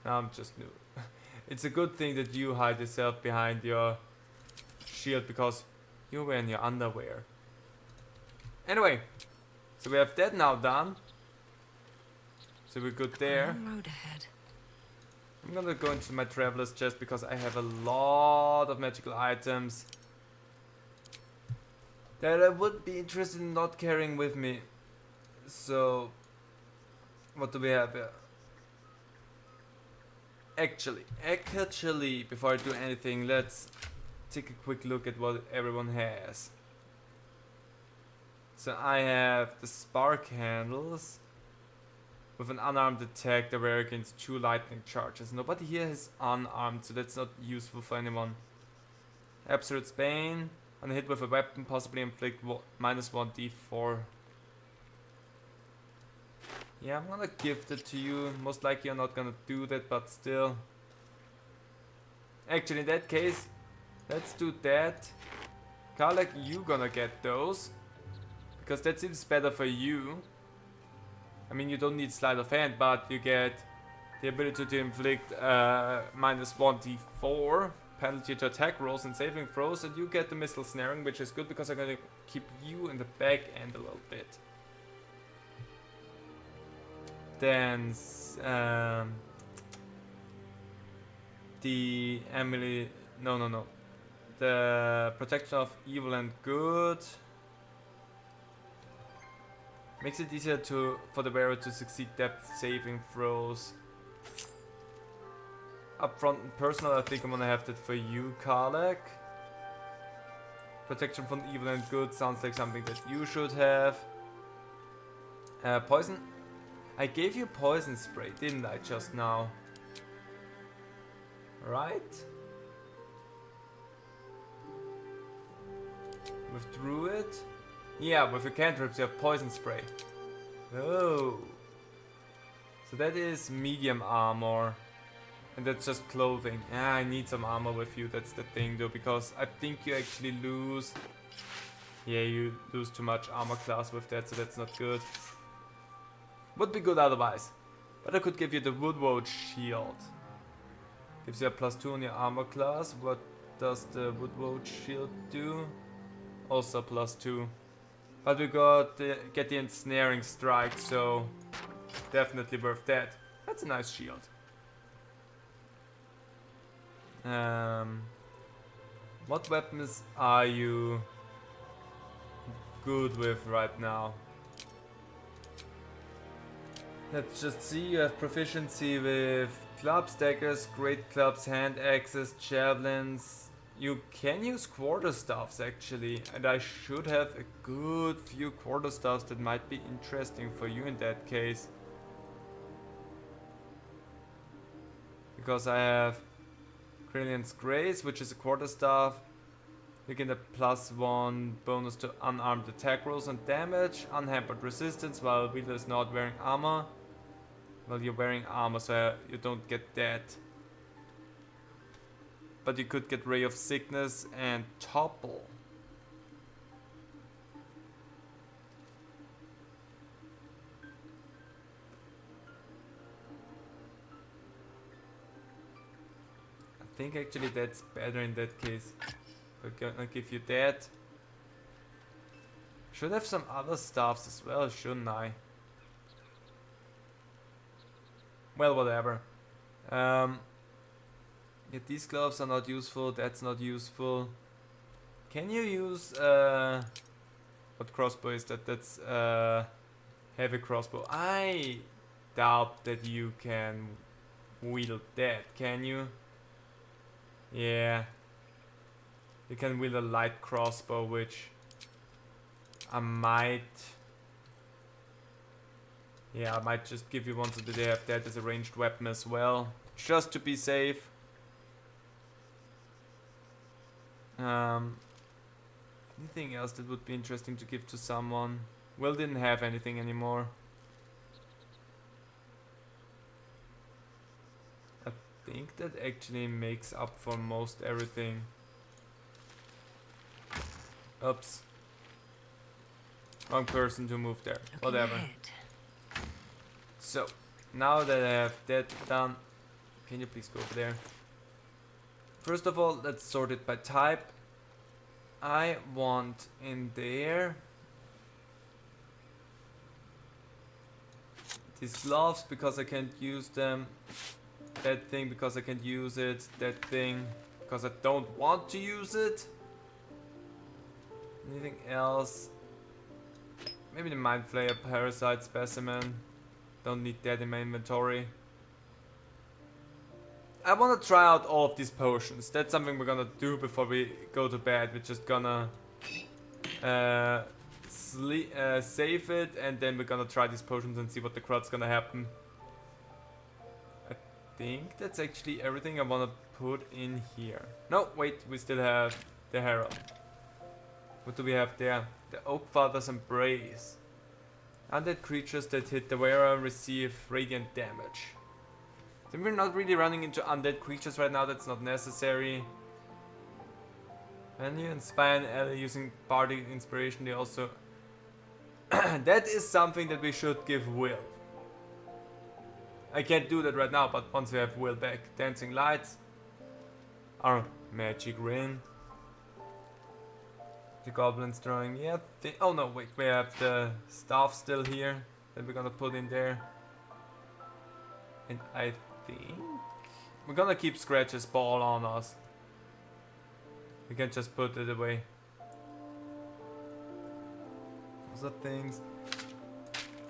Now I'm just new. It's a good thing that you hide yourself behind your shield, because you're wearing your underwear. Anyway, so we have that now done. So we're good there. Road ahead. I'm gonna go into my traveler's chest because I have a lot of magical items that I would be interested in not carrying with me. So, what do we have here? Actually, before I do anything, let's take a quick look at what everyone has. So I have the spark handles with an unarmed attack that were against 2 lightning charges. Nobody here is unarmed, so that's not useful for anyone. Absolute Bane. On a hit with a weapon, possibly inflict minus 1d4. Yeah, I'm gonna give that to you. Most likely you're not gonna do that, but still. Actually, in that case, let's do that. Karlach, you gonna get those. Because that seems better for you. I mean, you don't need sleight of hand, but you get The ability to inflict -1d4 penalty to attack rolls and saving throws, and you get the missile snaring, which is good because I'm gonna keep you in the back end a little bit. Then the Emily, no, the protection of evil and good makes it easier for the wearer to succeed depth saving throws. Upfront and personal, I think I'm gonna have that for you, Karlak. Protection from evil and good sounds like something that you should have. Poison. I gave you poison spray, didn't I, just now? Right? Withdrew it? Yeah, with your cantrips you have poison spray. Oh. So that is medium armor. And that's just clothing. Ah, I need some armor with you, that's the thing though, because I think you actually lose... Yeah, you lose too much armor class with that, so that's not good. Would be good otherwise. But I could give you the Woodwood shield. Gives you a +2 on your armor class. What does the Woodwood shield do? Also +2. But we get the ensnaring strike, so definitely worth that. That's a nice shield. What weapons are you good with right now? Let's just see, you have proficiency with clubs, daggers, great clubs, hand axes, javelins. You can use quarterstaffs actually, and I should have a good few quarterstaffs that might be interesting for you in that case. Because I have Krillion's Grace, which is a quarterstaff. You get a +1 bonus to unarmed attack rolls and damage, unhampered resistance while wielder is not wearing armor. Well, you're wearing armor, so you don't get that. But you could get Ray of Sickness and Topple. I think actually that's better in that case. We're gonna give you that. Should have some other stuffs as well, shouldn't I? Well, whatever. Yeah, these gloves are not useful, that's not useful. Can you use, what crossbow is that? That's heavy crossbow. I doubt that you can wield that, can you? Yeah. You can wield a light crossbow, which I might... Yeah, I might just give you one so that they have that as a ranged weapon as well. Just to be safe. Anything else that would be interesting to give to someone? Will didn't have anything anymore. I think that actually makes up for most everything. Oops. Wrong person to move there. Whatever. So, now that I have that done, can you please go over there? First of all, let's sort it by type. I want in there these gloves because I can't use them. That thing because I can't use it. That thing because I don't want to use it. Anything else? Maybe the Mind Flayer Parasite Specimen. Don't need that in my inventory. I want to try out all of these potions. That's something we're gonna do before we go to bed. We're just gonna save it, and then we're gonna try these potions and see what the crud's gonna happen. I think that's actually everything I want to put in here. No, wait, we still have the Herald. What do we have there? The Oakfather's Embrace. Undead creatures that hit the wearer receive radiant damage. So we're not really running into undead creatures right now, that's not necessary. When you inspire an ally using bardic inspiration, they also... that is something that we should give Will. I can't do that right now, but once we have Will back. Dancing lights. Our magic ring. The goblins drawing. Yeah. Oh no, wait. We have the staff still here that we're gonna put in there. And I think we're gonna keep Scratch's ball on us. We can just put it away. Those are things.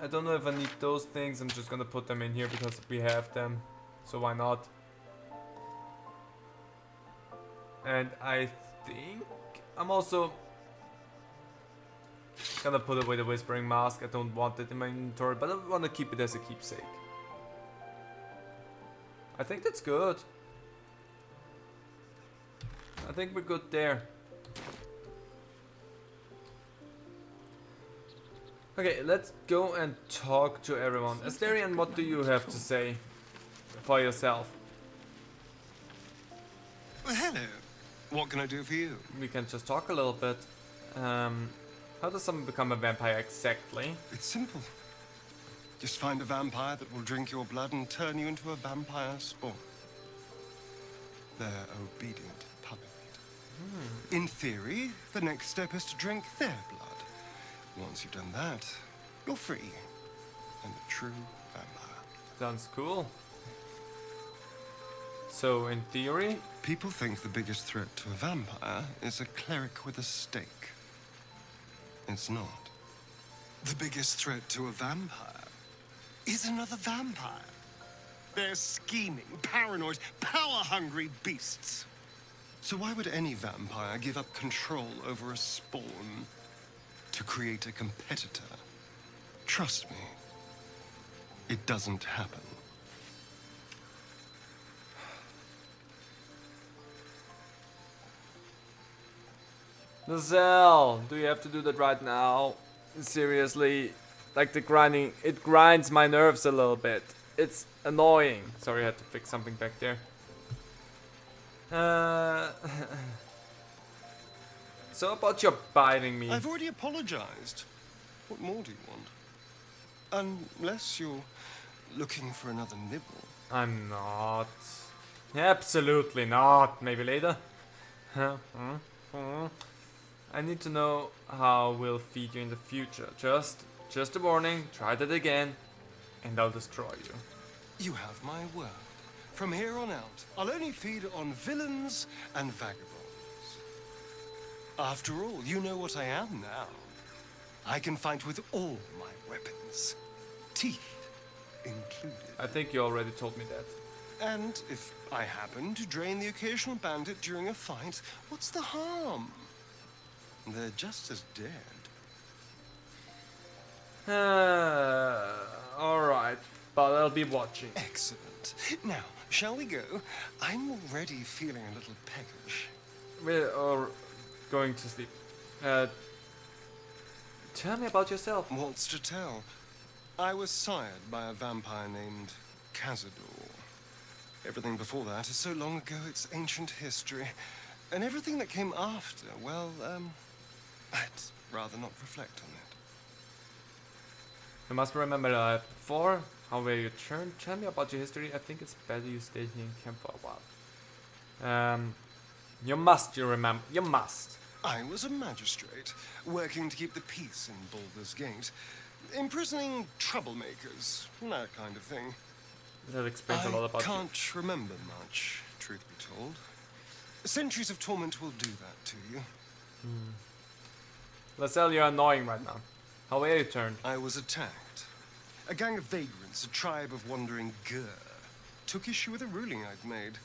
I don't know if I need those things. I'm just gonna put them in here because we have them. So why not? And I think I'm also gonna put away the Whispering Mask. I don't want it in my inventory, but I want to keep it as a keepsake. I think that's good. I think we're good there. Okay, let's go and talk to everyone. Asterion, what do you have to say for yourself? Well, hello. What can I do for you? We can just talk a little bit. How does someone become a vampire exactly? It's simple. Just find a vampire that will drink your blood and turn you into a vampire spawn. Their obedient puppet. In theory, the next step is to drink their blood. Once you've done that, you're free. And a true vampire. Sounds cool. So, in theory... People think the biggest threat to a vampire is a cleric with a stake. It's not. The biggest threat to a vampire is another vampire. They're scheming, paranoid, power-hungry beasts. So why would any vampire give up control over a spawn to create a competitor? Trust me, it doesn't happen. Lae'zel, do you have to do that right now? Seriously, like the grinding, it grinds my nerves a little bit. It's annoying. Sorry, I had to fix something back there. So about your biting me. I've already apologized. What more do you want? Unless you're looking for another nibble. I'm not. Absolutely not. Maybe later. I need to know how we'll feed you in the future. Just a warning. Try that again, and I'll destroy you. You have my word. From here on out, I'll only feed on villains and vagabonds. After all, you know what I am now. I can fight with all my weapons, teeth included. I think you already told me that. And if I happen to drain the occasional bandit during a fight, what's the harm? They're just as dead. Alright, but I'll be watching. Excellent. Now, shall we go? I'm already feeling a little peckish. We're going to sleep. Tell me about yourself. What's to tell? I was sired by a vampire named Cazador. Everything before that is so long ago it's ancient history. And everything that came after, well, I'd rather not reflect on it. You must remember that before, how were you turned? Tell me about your history. I think it's better you stay here in camp for a while. You must I was a magistrate, working to keep the peace in Baldur's Gate. Imprisoning troublemakers, that kind of thing. That explains a lot about I can't remember much, truth be told. Centuries of torment will do that to you. Lae'zel, you're annoying right now. How were you turned? I was attacked. A gang of vagrants, a tribe of wandering Gur, took issue with a ruling I'd made.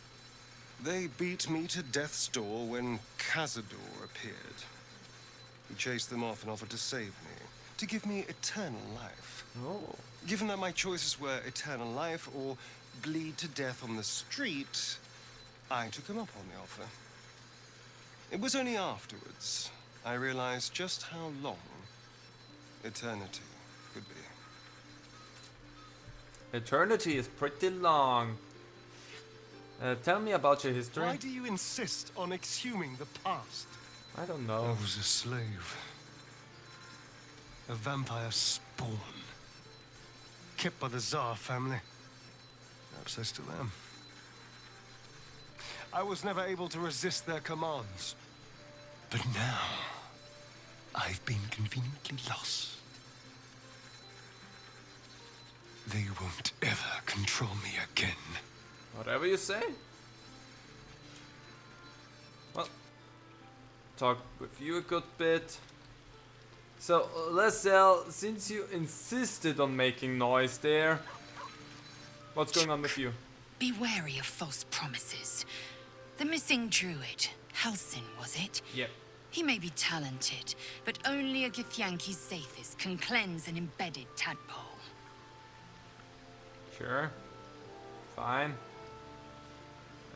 They beat me to death's door when Cazador appeared. He chased them off and offered to save me, to give me eternal life. Oh. Given that my choices were eternal life or bleed to death on the street, I took him up on the offer. It was only afterwards I realized just how long eternity could be. Eternity is pretty long. Tell me about your history. Why do you insist on exhuming the past? I don't know. I was a slave. A vampire spawn. Kept by the Tsar family. Perhaps I still am. I was never able to resist their commands. But now, I've been conveniently lost. They won't ever control me again. Whatever you say. Well, talk with you a good bit. So, Lae'zel, since you insisted on making noise there, what's going on with you? Be wary of false promises. The missing druid, Halsin, was it? Yep. He may be talented, but only a Githyanki's Zathis can cleanse an embedded tadpole. Sure. Fine.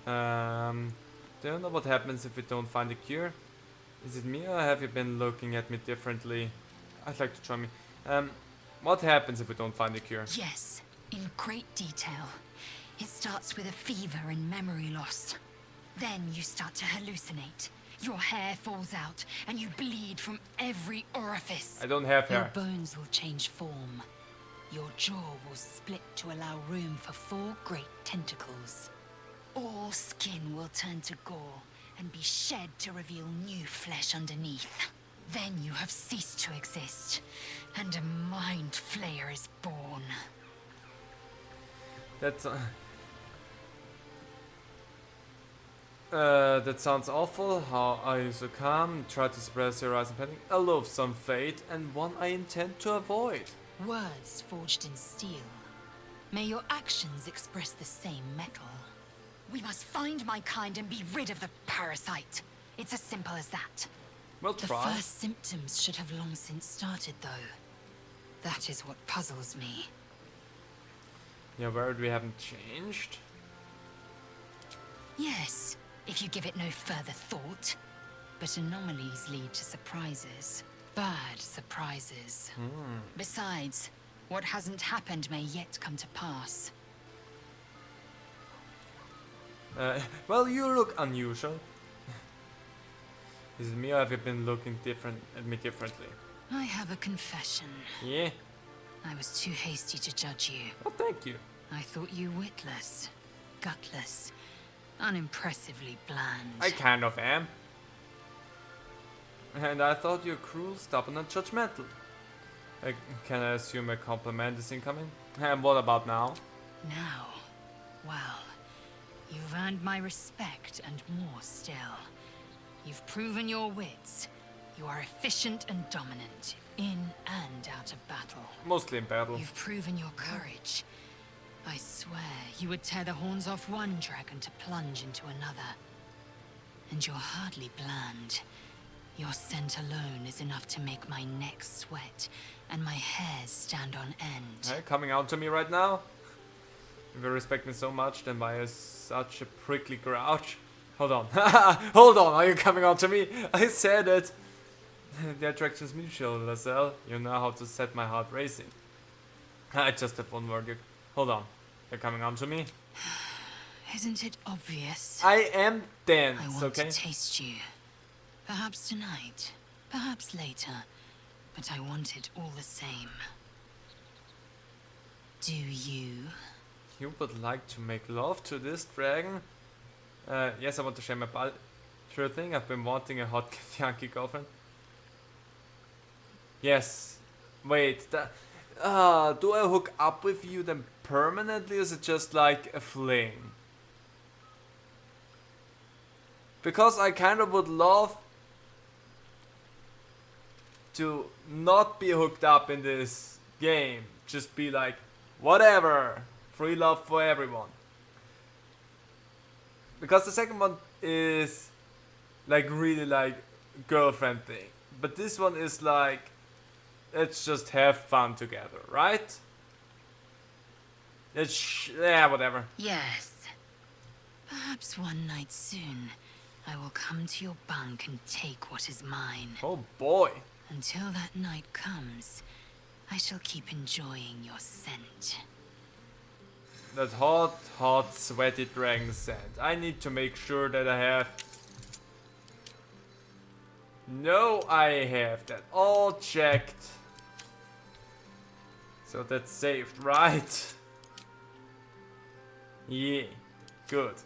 Don't know what happens if we don't find a cure. Is it me or have you been looking at me differently? I'd like to try me. What happens if we don't find a cure? Yes, in great detail. It starts with a fever and memory loss. Then you start to hallucinate. Your hair falls out, and you bleed from every orifice. I don't have Your hair. bones will change form. Your jaw will split to allow room for 4 great tentacles. All skin will turn to gore and be shed to reveal new flesh underneath. Then you have ceased to exist, and a mind flayer is born. That's that sounds awful. How are you so calm? Try to suppress your rising panic. A loathsome fate, and one I intend to avoid. Words forged in steel. May your actions express the same metal. We must find my kind and be rid of the parasite. It's as simple as that. We'll The try. first symptoms should have long since started, though. That is what puzzles me. Yeah, where we haven't changed. Yes, if you give it no further thought. But anomalies lead to surprises. Bad surprises. Besides, what hasn't happened may yet come to pass. Well, you look unusual. Is it me or have you been looking at me differently? I have a confession. Yeah? I was too hasty to judge you. Oh, thank you. I thought you witless, gutless, unimpressively bland. I kind of am. And I thought you were cruel, stubborn and judgmental. Can I assume a compliment is incoming? And what about now? Now, well, you've earned my respect and more still. You've proven your wits. You are efficient and dominant, in and out of battle. Mostly in battle. You've proven your courage. I swear you would tear the horns off one dragon to plunge into another. And you're hardly bland. Your scent alone is enough to make my neck sweat and my hairs stand on end. Hey, coming out to me right now? If you respect me so much, then why are you such a prickly grouch? Hold on. Hold on, are you coming on to me? I said it. The attraction's mutual, Lae'zel. You know how to set my heart racing. I just have one word. Hold on. You're coming on to me? Isn't it obvious? I am dense, I want okay? to taste you. Perhaps tonight, perhaps later, but I want it all the same. Do you? You would like to make love to this dragon? Yes, I want to share my body. Sure thing, I've been wanting a hot Yankee girlfriend. Yes. Wait, do I hook up with you then permanently or is it just like a fling? Because I kind of would love to not be hooked up in this game. Just be like, whatever. Free love for everyone. Because the second one is like really like girlfriend thing. But this one is like, let's just have fun together, right? Yeah, whatever. Yes. Perhaps one night soon, I will come to your bunk and take what is mine. Oh boy. Until that night comes, I shall keep enjoying your scent. That hot, sweaty dragon scent. I need to make sure that I have... No, I have that all checked. So that's saved, right? Yeah, good.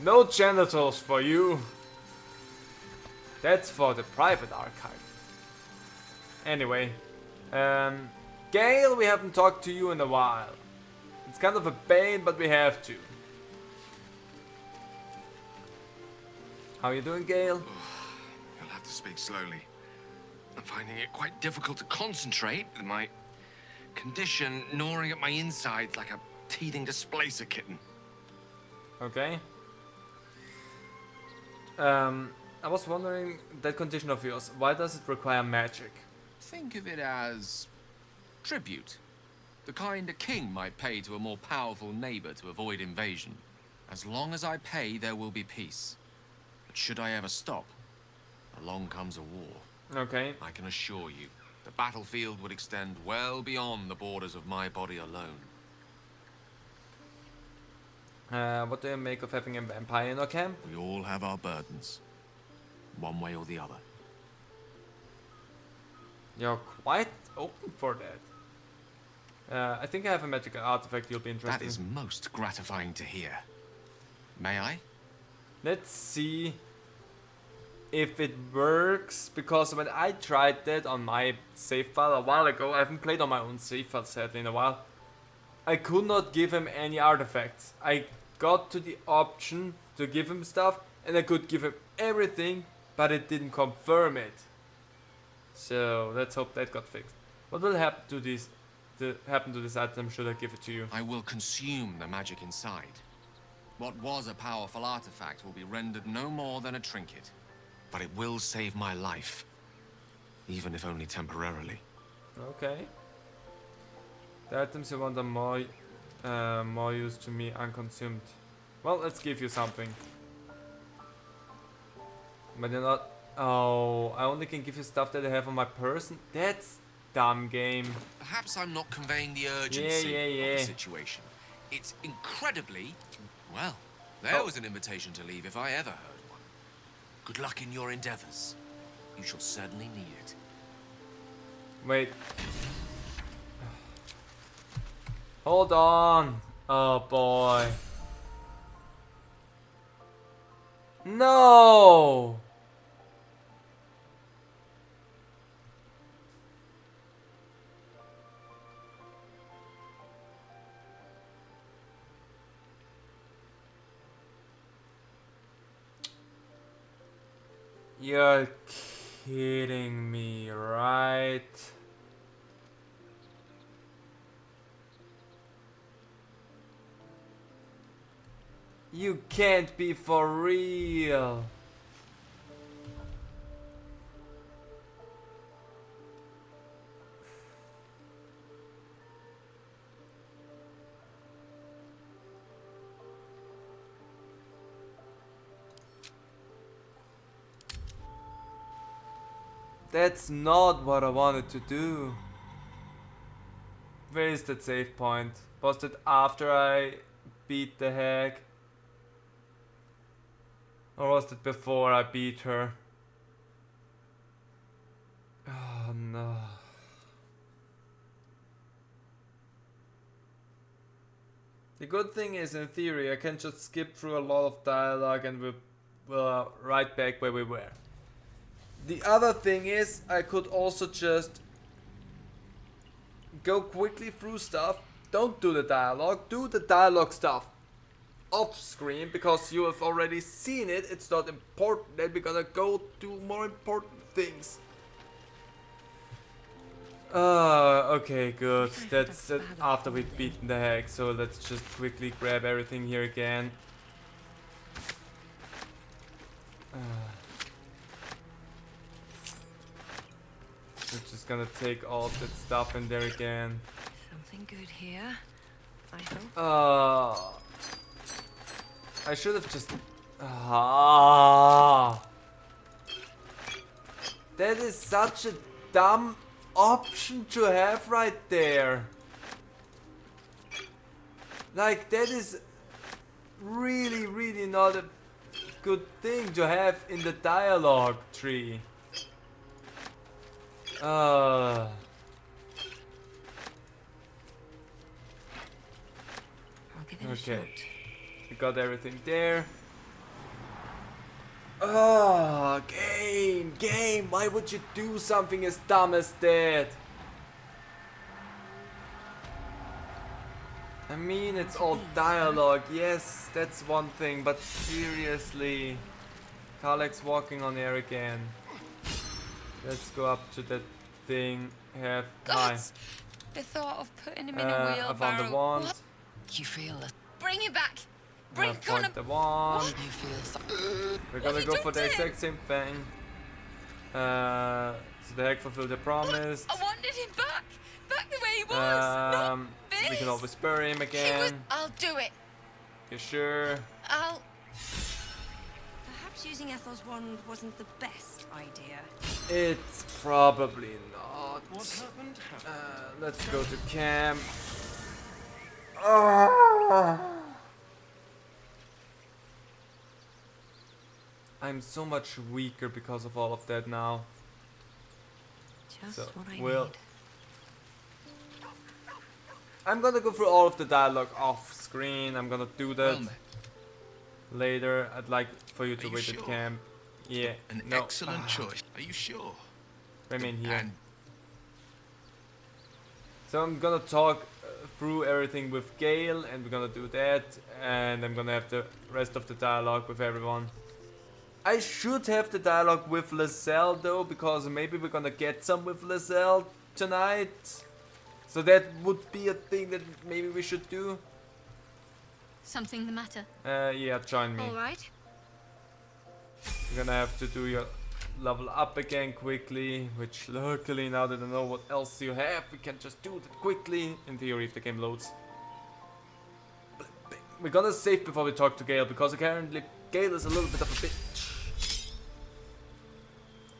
No genitals for you. That's for the private archive. Anyway, Gale, we haven't talked to you in a while. It's kind of a pain, but we have to. How you doing, Gale? You'll have to speak slowly. I'm finding it quite difficult to concentrate with my condition gnawing at my insides like a teething displacer kitten. Okay. I was wondering, that condition of yours, why does it require magic? Think of it as tribute. The kind a king might pay to a more powerful neighbor to avoid invasion. As long as I pay, there will be peace. But should I ever stop, along comes a war. Okay. I can assure you, the battlefield would extend well beyond the borders of my body alone. What do you make of having a vampire in our camp? We all have our burdens, one way or the other. You're quite open for that. I think I have a magical artifact you'll be interested in. That is most gratifying to hear. May I? Let's see if it works, because when I tried that on my save file a while ago, I haven't played on my own save file sadly in a while, I could not give him any artifacts. I got to the option to give him stuff and I could give him everything, but it didn't confirm it. So let's hope that got fixed. What will happen to this item should I give it to you? I will consume the magic inside. What was a powerful artifact will be rendered no more than a trinket. But it will save my life, even if only temporarily. Okay. The items you want are more use to me unconsumed. Well, let's give you something. But you're not... Oh, I only can give you stuff that I have on my person? That's dumb game. Perhaps I'm not conveying the urgency Yeah. of the situation. It's incredibly... Well, there was an invitation to leave if I ever heard one. Good luck in your endeavors. You shall certainly need it. Wait. Hold on. Oh boy. No! You're kidding me, right? You can't be for real. That's not what I wanted to do. Where is that save point? Was it after I beat the hag? Or was it before I beat her? Oh no. The good thing is, in theory, I can just skip through a lot of dialogue and we're right back where we were. The other thing is, I could also just go quickly through stuff. Don't do the dialogue, do the dialogue stuff off screen, because you have already seen it. It's not important that we're gonna go do more important things. Okay, good. That's it after we've beaten the hag, so let's just quickly grab everything here again. We're just gonna take all of that stuff in there again. Something good here, I hope. I should have just... That is such a dumb option to have right there. Like, that is really, really not a good thing to have in the dialogue tree. I'll give Give it a Okay. shot. We got everything there. Oh, game, why would you do something as dumb as that? I mean, it's all dialogue, yes, that's one thing, but seriously. Khalek's walking on air again. Let's go up to that thing. Hi. Gods! The thought of putting him in a I wheelbarrow. found the wand. What? You feel it. Bring him back! I Bring Connor. found the wand. What? You feel We're What gonna have go you for done the to him? exact same thing. So the heck fulfilled the promise. I wanted him back! Back the way he was! Not We can this. always bury him He was. again. I'll do it. You sure? I'll. Perhaps using Ethel's wand wasn't the best idea. It's probably not. What happened? Let's go to camp. Ah. I'm so much weaker because of all of that now. Just So, what I well, need. I'm gonna go through all of the dialogue off screen. I'm gonna do that Well met. later. I'd like for you Are to you wait at sure? camp. Yeah. An no. excellent choice. Are you sure? Remain here. And So I'm gonna talk through everything with Gale, and we're gonna do that, and I'm gonna have the rest of the dialogue with everyone. I should have the dialogue with Lae'zel though, because maybe we're gonna get some with Lae'zel tonight. So that would be a thing that maybe we should do. Something the matter? Yeah, join me. All right. You're gonna have to do your level up again quickly, which luckily now that I know what else you have, we can just do that quickly, in theory if the game loads. We're gonna save before we talk to Gale, because apparently Gale is a little bit of a bitch.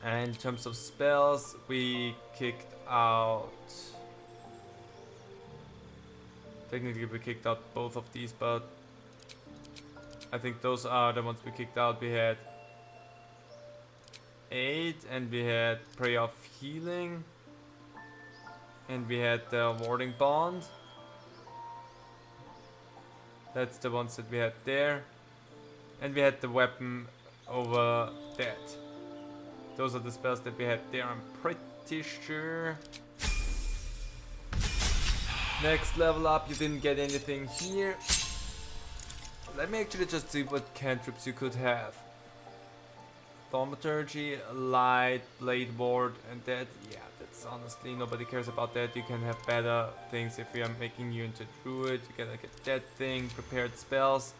And in terms of spells, we kicked out... Technically we kicked out both of these, but I think those are the ones we kicked out. We had 8, and we had Prayer of Healing, and we had the Warding Bond. That's the ones that we had there, and we had the weapon over that. Those are the spells that we had there, I'm pretty sure. Next level up, you didn't get anything here. Let me actually just see what cantrips you could have. Thaumaturgy, Light, Blade Ward, and that. Yeah, that's honestly, nobody cares about that. You can have better things if we are making you into Druid. You gotta get that thing, prepared spells.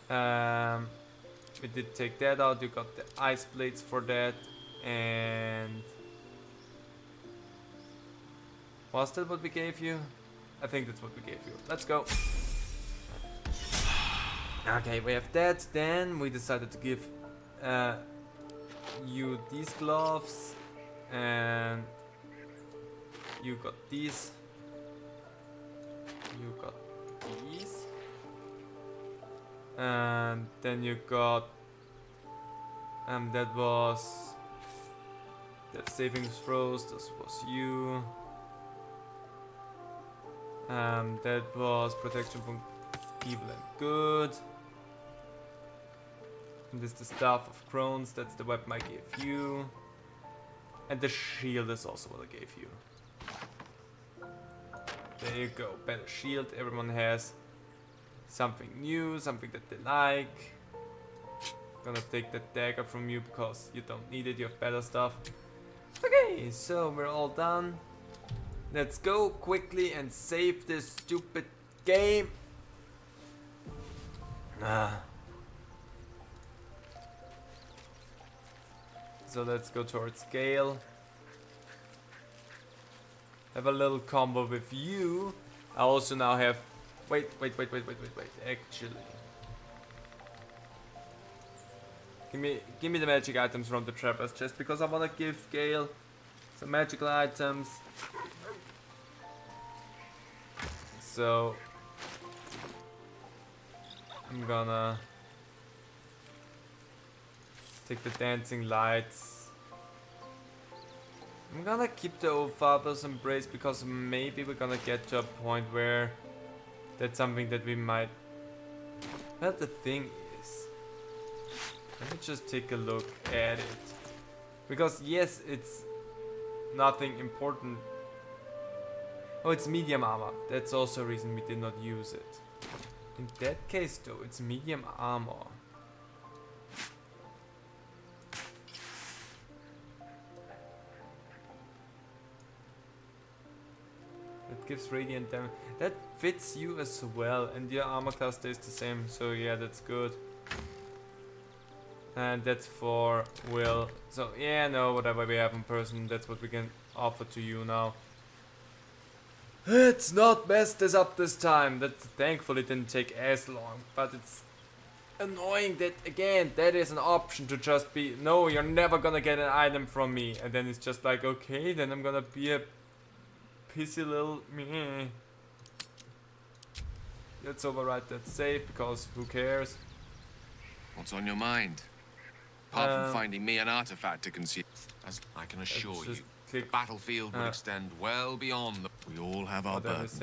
We did take that out. You got the Ice Blades for that. And... was that what we gave you? I think that's what we gave you. Let's go. Okay, we have that. Then we decided to give you these gloves, and you got these. You got these, and then you got that was that saving throws. This was you. That was protection from evil and good. And this is the Staff of Crones, that's the weapon I gave you. And the shield is also what I gave you. There you go, better shield. Everyone has something new, something that they like. I'm gonna take the dagger from you because you don't need it, you have better stuff. Okay, so we're all done. Let's go quickly and save this stupid game. So let's go towards Gale. Have a little combo with you. I also now have... Wait. Actually. Give me the magic items from the Trapper's chest, because I wanna give Gale some magical items. So I'm gonna take the dancing lights. I'm gonna keep the old father's embrace, because maybe we're gonna get to a point where That's something that we might... But the thing is... Let me just take a look at it. Because yes, it's nothing important. Oh, it's medium armor. That's also a reason we did not use it. In that case though, it's medium armor. That gives radiant damage. That fits you as well, and your armor class stays the same, so yeah, that's good. And that's for Will. So yeah, no, whatever we have in person, that's what we can offer to you now. It's not messed us up this time. That thankfully didn't take as long, but it's annoying that again that is an option to just be no, you're never gonna get an item from me, and then it's just like okay, then I'm gonna be a pissy little meh. Let's override that save because who cares? What's on your mind? Apart from finding me an artifact to consume, as I can assure you, the battlefield will extend well beyond the... We all have our burdens.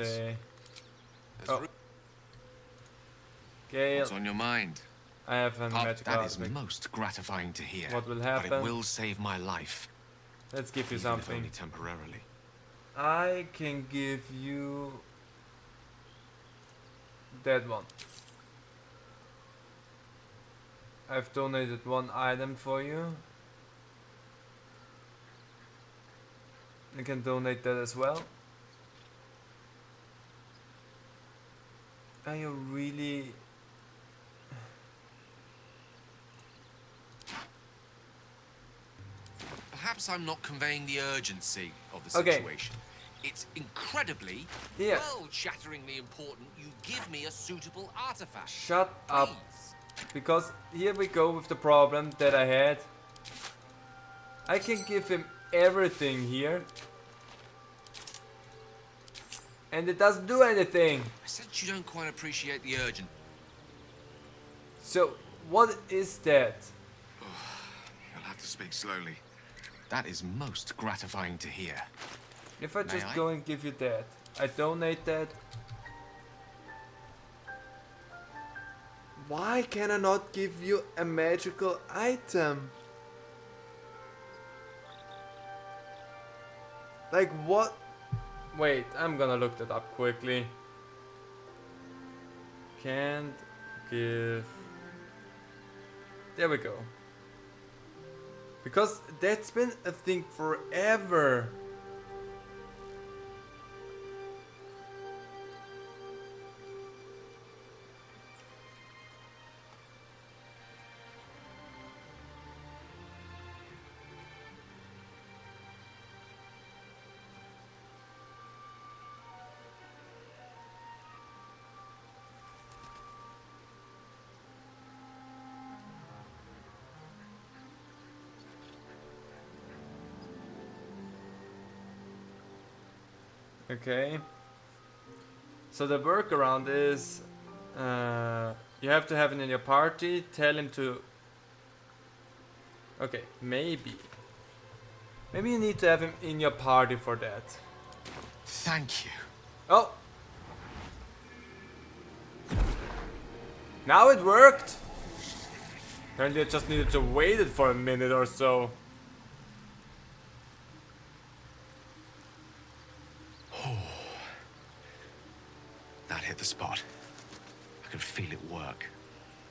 Oh. Gale. What's on your mind? I have a magic That is aspect. most gratifying to hear. What will happen? But it will save my life. Let's give you even if something. only temporarily. I can give you that one. I've donated one item for you. You can donate that as well. Are you really... Perhaps I'm not conveying the urgency of the Okay. situation. It's incredibly, Yeah. world-shatteringly important you give me a suitable artifact. Shut up. Please. Because here we go with the problem that I had. I can give him everything here. And it doesn't do anything. I sense you don't quite appreciate the urgent. So, what is that? You'll have to speak slowly. That is most gratifying to hear. If I May just I? go and give you that, I donate that. Why can I not give you a magical item? Like what? Wait, I'm gonna look that up quickly. Can't give... There we go. Because that's been a thing forever. Okay. So the workaround is you have to have him in your party, tell him to... Okay, maybe. Maybe you need to have him in your party for that. Thank you. Oh! Now it worked! Apparently I just needed to wait it for a minute or so. That hit the spot. I can feel it work.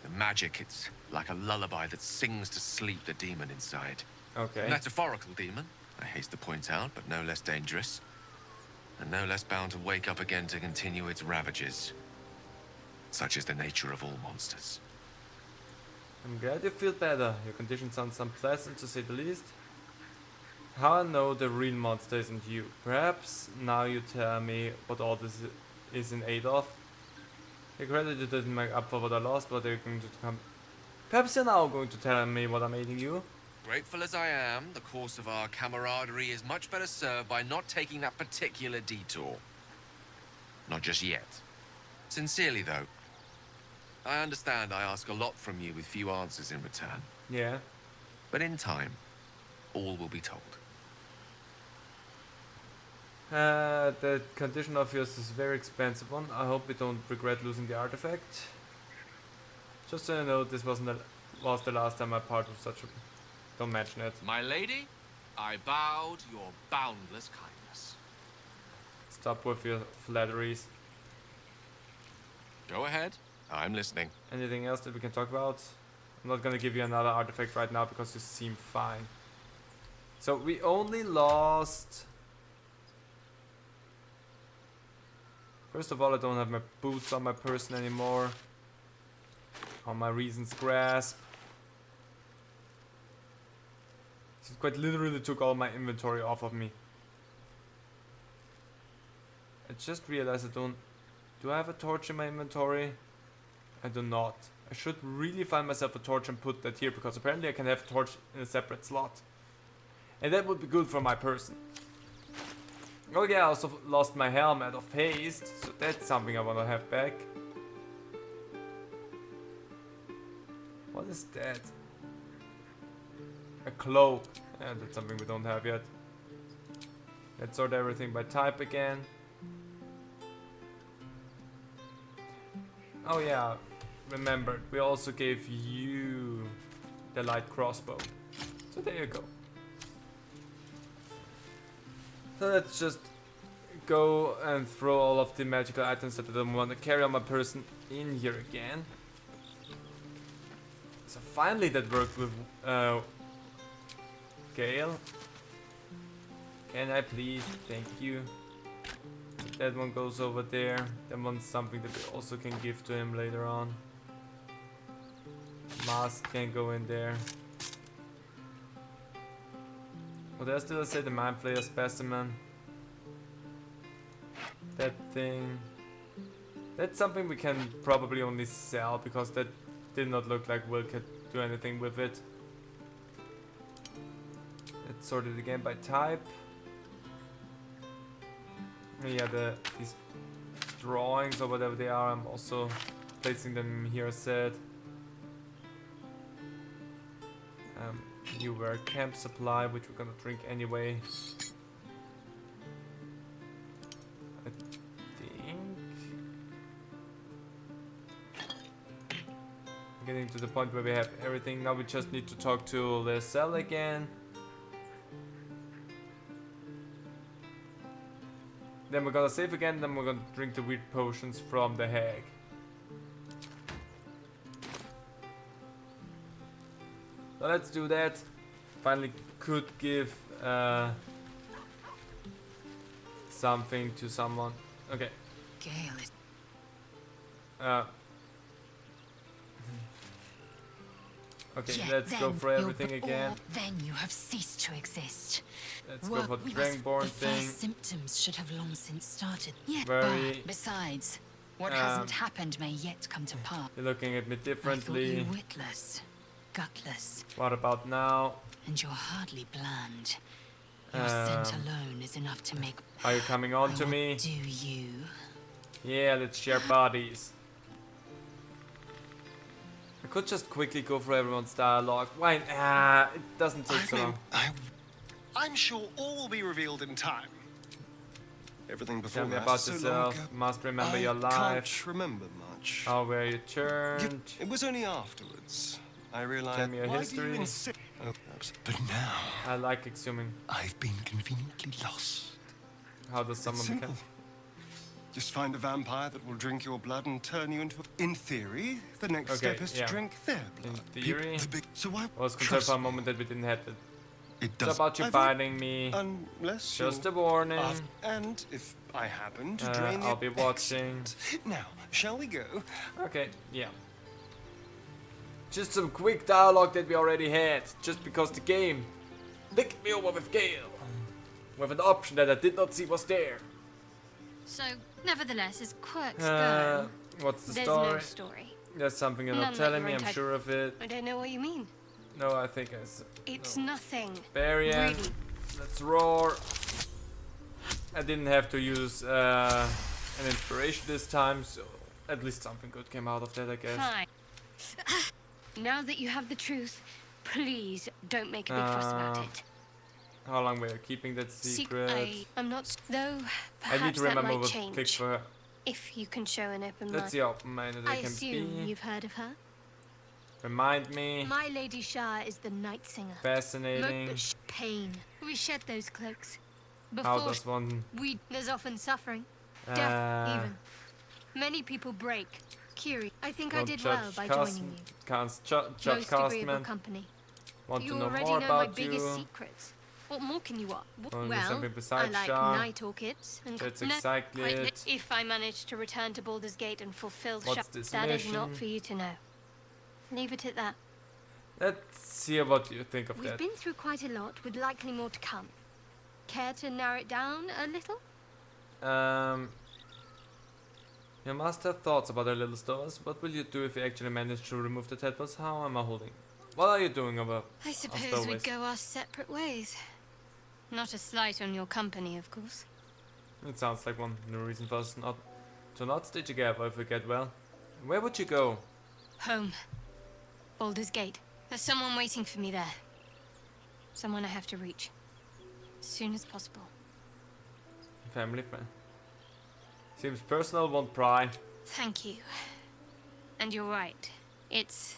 The magic, it's like a lullaby that sings to sleep the demon inside. Okay. A metaphorical demon, I haste to point out, but no less dangerous. And no less bound to wake up again to continue its ravages. Such is the nature of all monsters. I'm glad you feel better. Your condition sounds unpleasant to say the least. How I know the real monster isn't you. Perhaps now you tell me what all this is in aid of. The credit you didn't make up for what I lost, but they're going to come. Perhaps you're now going to tell me what I'm aiding you. Grateful as I am, the course of our camaraderie is much better served by not taking that particular detour. Not just yet. Sincerely, though. I understand I ask a lot from you with few answers in return. Yeah. But in time, all will be told. The condition of yours is a very expensive one. I hope we don't regret losing the artifact. Just so you know, this was the last time I part with such a... Don't mention it. My lady, I bow to your boundless kindness. Stop with your flatteries. Go ahead. I'm listening. Anything else that we can talk about? I'm not gonna give you another artifact right now because you seem fine. So we only lost... First of all, I don't have my boots on my person anymore. On my Reason's Grasp. It quite literally took all my inventory off of me. I just realized I don't... Do I have a torch in my inventory? I do not. I should really find myself a torch and put that here, because apparently I can have a torch in a separate slot. And that would be good for my person. Oh yeah, I also lost my helmet of haste, so that's something I want to have back. What is that? A cloak. Yeah, that's something we don't have yet. Let's sort everything by type again. Oh yeah, remember, we also gave you the light crossbow. So there you go. So let's just go and throw all of the magical items that I don't want to carry on my person in here again. So finally that worked with Gale. Can I please? Thank you. That one goes over there. That one's something that we also can give to him later on. Mask can go in there. What else did I say? The Mind Flayer specimen. That thing. That's something we can probably only sell, because that did not look like Will could do anything with it. Let's sort it again by type. Yeah, these drawings or whatever they are, I'm also placing them here as said. New wear camp supply, which we're gonna drink anyway. I think getting to the point where we have everything. Now we just need to talk to Lae'zel again. Then we're gonna save again, then we're gonna drink the weird potions from the hag. So let's do that. Finally could give something to someone. Okay. Gale is... Okay, Yet let's go then for everything again. Then you have ceased to exist. Let's go for the Dragonborn The thing. first symptoms should have long since started. Yet, Very, besides, what hasn't happened may yet come to pass. You're looking at me I thought differently. you witless, gutless, What about now? and you're hardly bland. Your scent alone is enough to make... Are you coming on to What me? do you? Yeah, let's share bodies. I could just quickly go for everyone's dialogue. Why? It doesn't take so long. I'm sure all will be revealed in time. Everything before Tell me that about is so long yourself. ago. Must remember I your life. can't remember much. How were you turned? It was only afterwards I realized. Tell me your why do history. you insist? Oh, but now I like exhuming. I've been conveniently lost. How does someone Simple. become? Just find a vampire that will drink your blood and turn you into. In theory, the next Okay, step is yeah. to drink their In blood. theory, So why? I was concerned trust for a me, moment that we didn't have it. It It's does. about you biting me. Unless Just you a warning. And if I happen to drain I'll it. be watching. Excellent. Now, shall we go? Okay, yeah. Just some quick dialogue that we already had, just because the game licked me over with Gale. With an option that I did not see was there. So, nevertheless, as quirks go, What's the there's story? no story. There's something you're not None that telling you're me, I'm entitled- sure of it. I don't know what you mean. No, I think It's nothing. Barian, Really. let's roar. I didn't have to use an inspiration this time, so at least something good came out of that, I guess. Fine. Now that you have the truth, please don't make a big fuss about it. how long we're keeping that secret. I'm not. Though I perhaps need to that remember might what click change for her. if you can show an open Let's mind. see how open-minded I I can assume be. you've heard of her. Remind me. My Lady Shah is the night singer. Fascinating. Pain. We shed those cloaks. How Before does one... there's often suffering, death even. Many people break. Curie, I think I did well by joining you. Judge Most agreeable Castman. company. Want You to know already more know my about biggest you. secrets. What more can you want? Only Well, something I besides like Shah. night orchids and That's exactly it. If I manage to return to Baldur's Gate and fulfill What's Shah, this that is not mission? for you to know. Leave it at that. Let's hear what you think of We've that. been through quite a lot, with likely more to come. Care to narrow it down a little? You must have thoughts about our little stores. What will you do if you actually manage to remove the tadpoles? How am I holding? What are you doing about I our suppose stowaways? we'd go our separate ways. Not a slight on your company, of course. It sounds like one no reason for us not to stay together if we get well. Where would you go? Home. Baldur's Gate. There's someone waiting for me there. Someone I have to reach. As soon as possible. Family friend. Seems personal, won't pry. Thank you. And you're right. It's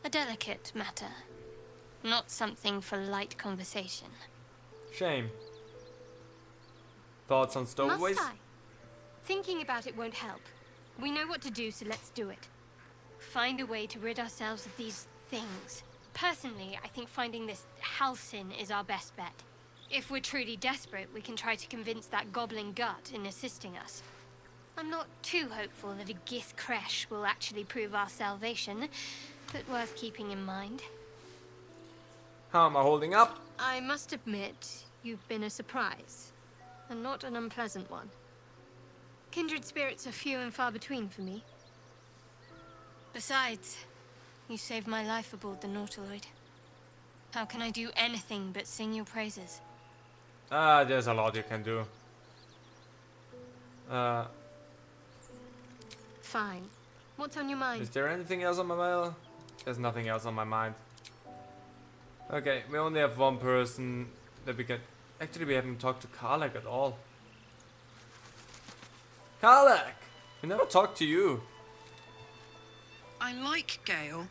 a delicate matter. Not something for light conversation. Shame. Thoughts on stowaways? Must I? Thinking about it won't help. We know what to do, so let's do it. Find a way to rid ourselves of these things. Personally, I think finding this Halcyon is our best bet. If we're truly desperate, we can try to convince that goblin gut in assisting us. I'm not too hopeful that a Gith Kresh will actually prove our salvation, but worth keeping in mind. How am I holding up? I must admit, you've been a surprise, and not an unpleasant one. Kindred spirits are few and far between for me. Besides, you saved my life aboard the Nautiloid. How can I do anything but sing your praises? There's a lot you can do. Fine. What's on your mind? Is there anything else on my mind? There's nothing else on my mind. Okay, we only have one person that we can... Actually, we haven't talked to Karlak at all. Karlak! We never talked to you. I like Gale,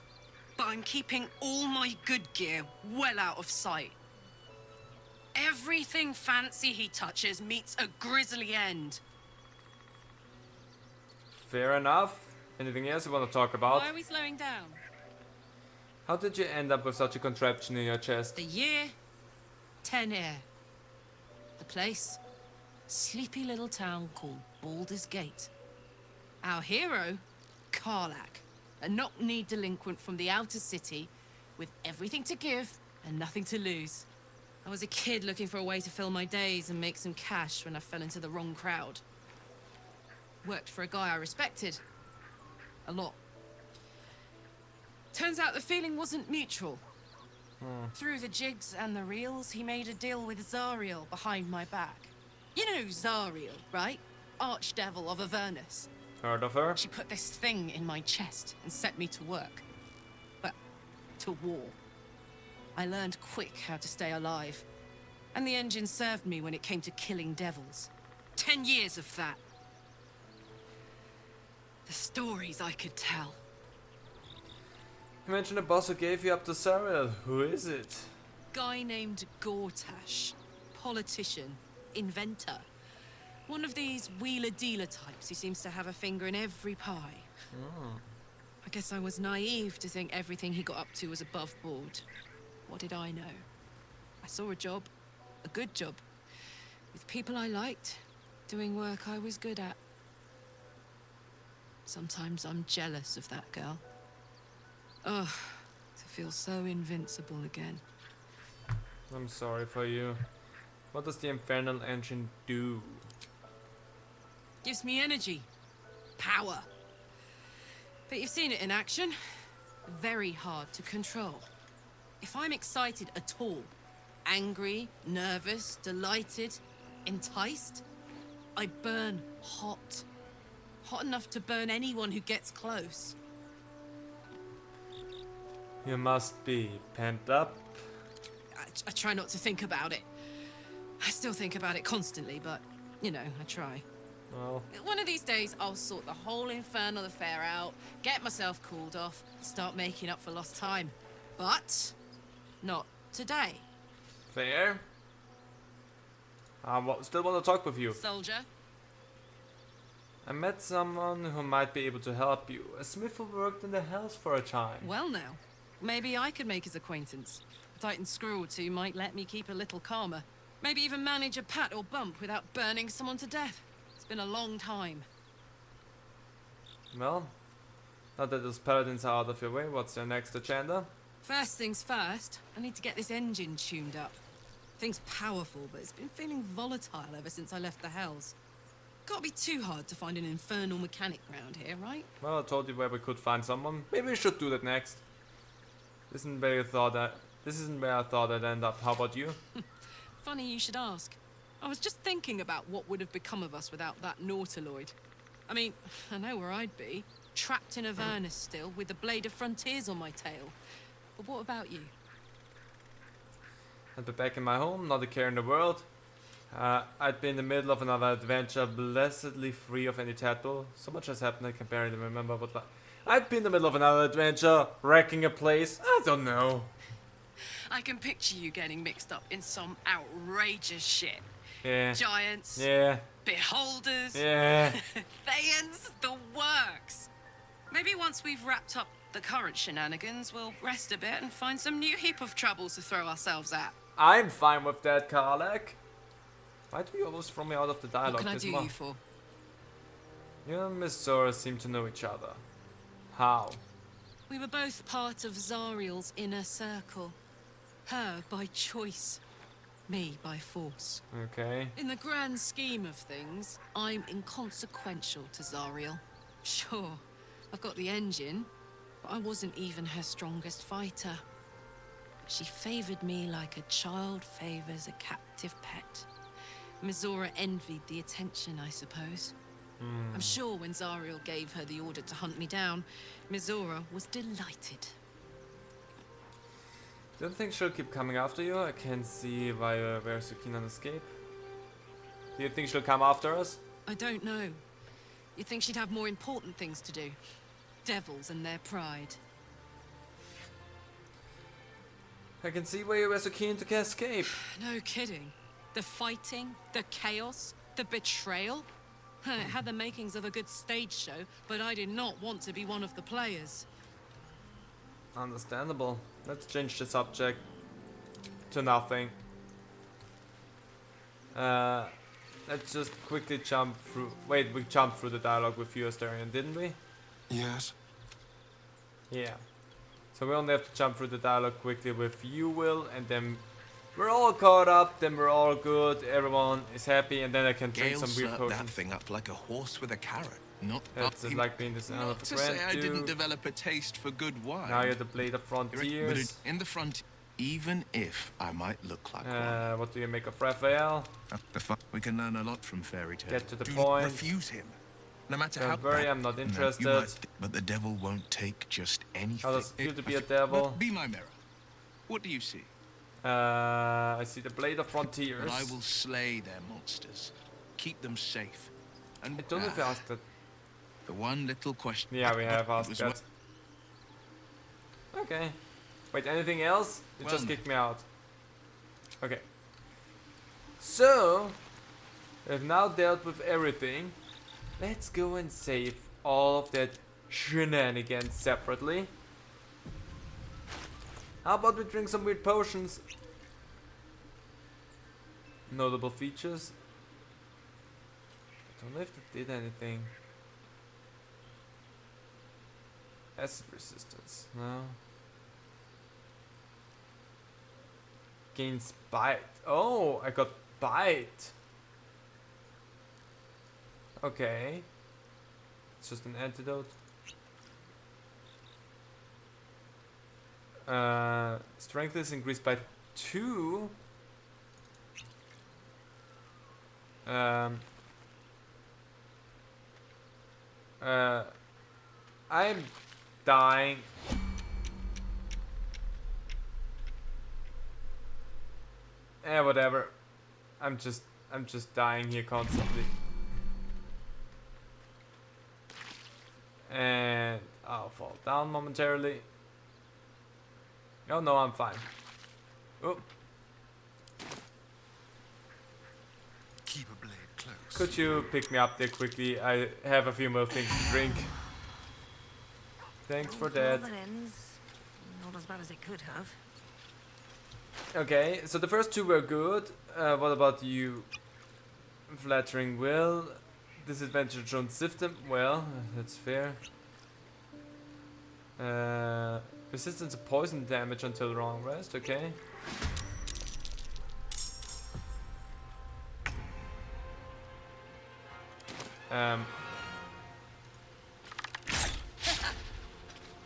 but I'm keeping all my good gear well out of sight. Everything fancy he touches meets a grisly end. Fair enough. Anything else you want to talk about? Why are we slowing down? How did you end up with such a contraption in your chest? The year, 10 air. The place, sleepy little town called Baldur's Gate. Our hero, Karlak, a knock-kneed delinquent from the outer city with everything to give and nothing to lose. I was a kid looking for a way to fill my days and make some cash when I fell into the wrong crowd. Worked for a guy I respected. A lot. Turns out the feeling wasn't mutual. Through the jigs and the reels, he made a deal with Zariel behind my back. You know Zariel, right? Archdevil of Avernus. Heard of her? She put this thing in my chest and set me to work. Well, to war. I learned quick how to stay alive. And the engine served me when it came to killing devils. 10 years of that. The stories I could tell. You mentioned a boss who gave you up to Zariel. Who is it? Guy named Gortash. Politician. Inventor. One of these wheeler-dealer types who seems to have a finger in every pie. I guess I was naive to think everything he got up to was above board. What did I know? I saw a job. A good job. With people I liked. Doing work I was good at. Sometimes I'm jealous of that girl. Ugh, to feel so invincible again. I'm sorry for you. What does the Infernal Engine do? Gives me energy. Power. But you've seen it in action. Very hard to control. If I'm excited at all, angry, nervous, delighted, enticed, I burn hot. Hot enough to burn anyone who gets close. You must be pent up. I try not to think about it. I still think about it constantly, but, you know, I try. Well, One of these days, I'll sort the whole infernal affair out, get myself cooled off, start making up for lost time. But not today. fair. Still want to talk with you. Soldier? I met someone who might be able to help you. A smith who worked in the hells for a time. Well now, maybe I could make his acquaintance. A Titan screw or two might let me keep a little calmer. Maybe even manage a pat or bump without burning someone to death. It's been a long time. Well, now that those paladins are out of your way, what's your next agenda? First things first, I need to get this engine tuned up. Thing's powerful, but it's been feeling volatile ever since I left the Hells. Can't be too hard to find an infernal mechanic round here, right? Well, I told you where we could find someone. Maybe we should do that next. This isn't where I thought I'd end up. How about you? Funny you should ask. I was just thinking about what would have become of us without that Nautiloid. I mean, I know where I'd be. Trapped in Avernus still, with the Blade of Frontiers on my tail. But what about you? I'd be back in my home, not a care in the world. I'd be in the middle of another adventure, blessedly free of any tattoo. So much has happened I can barely remember what. I'd be in the middle of another adventure, wrecking a place. I don't know. I can picture you getting mixed up in some outrageous shit. Yeah. Giants. Yeah. Beholders. Yeah. Thayans, the works. Maybe once we've wrapped up the current shenanigans, we'll rest a bit and find some new heap of troubles to throw ourselves at. I'm fine with that, Karlak. Why do you always throw me out of the dialogue? What can I do you for? You and Miss Zora seem to know each other. How? We were both part of Zariel's inner circle. Her by choice, me by force. Okay. In the grand scheme of things, I'm inconsequential to Zariel. Sure, I've got the engine, but I wasn't even her strongest fighter. She favored me like a child favors a captive pet. Mizora envied the attention, I suppose. I'm sure when Zariel gave her the order to hunt me down, Mizora was delighted. Do you think she'll keep coming after you? I can't see why we're so keen on escape. Do you think she'll come after us? I don't know. You'd think she'd have more important things to do. Devils and their pride. I can see why you were so keen to escape. No kidding. The fighting, the chaos, the betrayal. It had the makings of a good stage show, but I did not want to be one of the players. Understandable. Let's change the subject to nothing. Let's just quickly jump through. Wait, we jumped through the dialogue with you, Astarion, didn't we? Yes. Yeah. So we only have to jump through the dialogue quickly with you, Will, and then we're all caught up, then we're all good, everyone is happy, and then I can drink Gale some weird slurped that potions. thing up like a horse with a carrot. Not That's it, like being the son of a to grand say I didn't duke. develop a taste for good wine. Now you're the Blade of Frontiers. But in the front, even if I might look like one. What do you make of Raphael? We can learn a lot from fairy tales. Get to the Do point. refuse him. No matter Don't how worry, bad- I'm not No, you interested. might, but the devil won't take just anything. How does it feel to be a devil? Be my mirror. What do you see? I see the Blade of Frontiers. But I will slay their monsters, keep them safe, and I don't know if I asked that. The one little question. Yeah, we have It asked was that. Okay. Wait, anything else? It Well, just kicked me out. Okay. So, we've now dealt with everything. Let's go and save all of that shenanigans separately. How about we drink some weird potions? Notable features. I don't know if that did anything. Acid resistance, no. Gains bite. Oh, I got bite. Okay. It's just an antidote. Strength is increased by 2. I'm dying. Whatever. I'm just dying here constantly. And I'll fall down momentarily. Oh no, I'm fine. Oh. Keep a blade close. Could you pick me up there quickly? I have a few more things to drink. Thanks for that. Not as bad as it could have. Okay, so the first two were good. What about you? Flattering will. Disadvantage on system. Well, that's fair. Resistance to poison damage until long rest. Okay.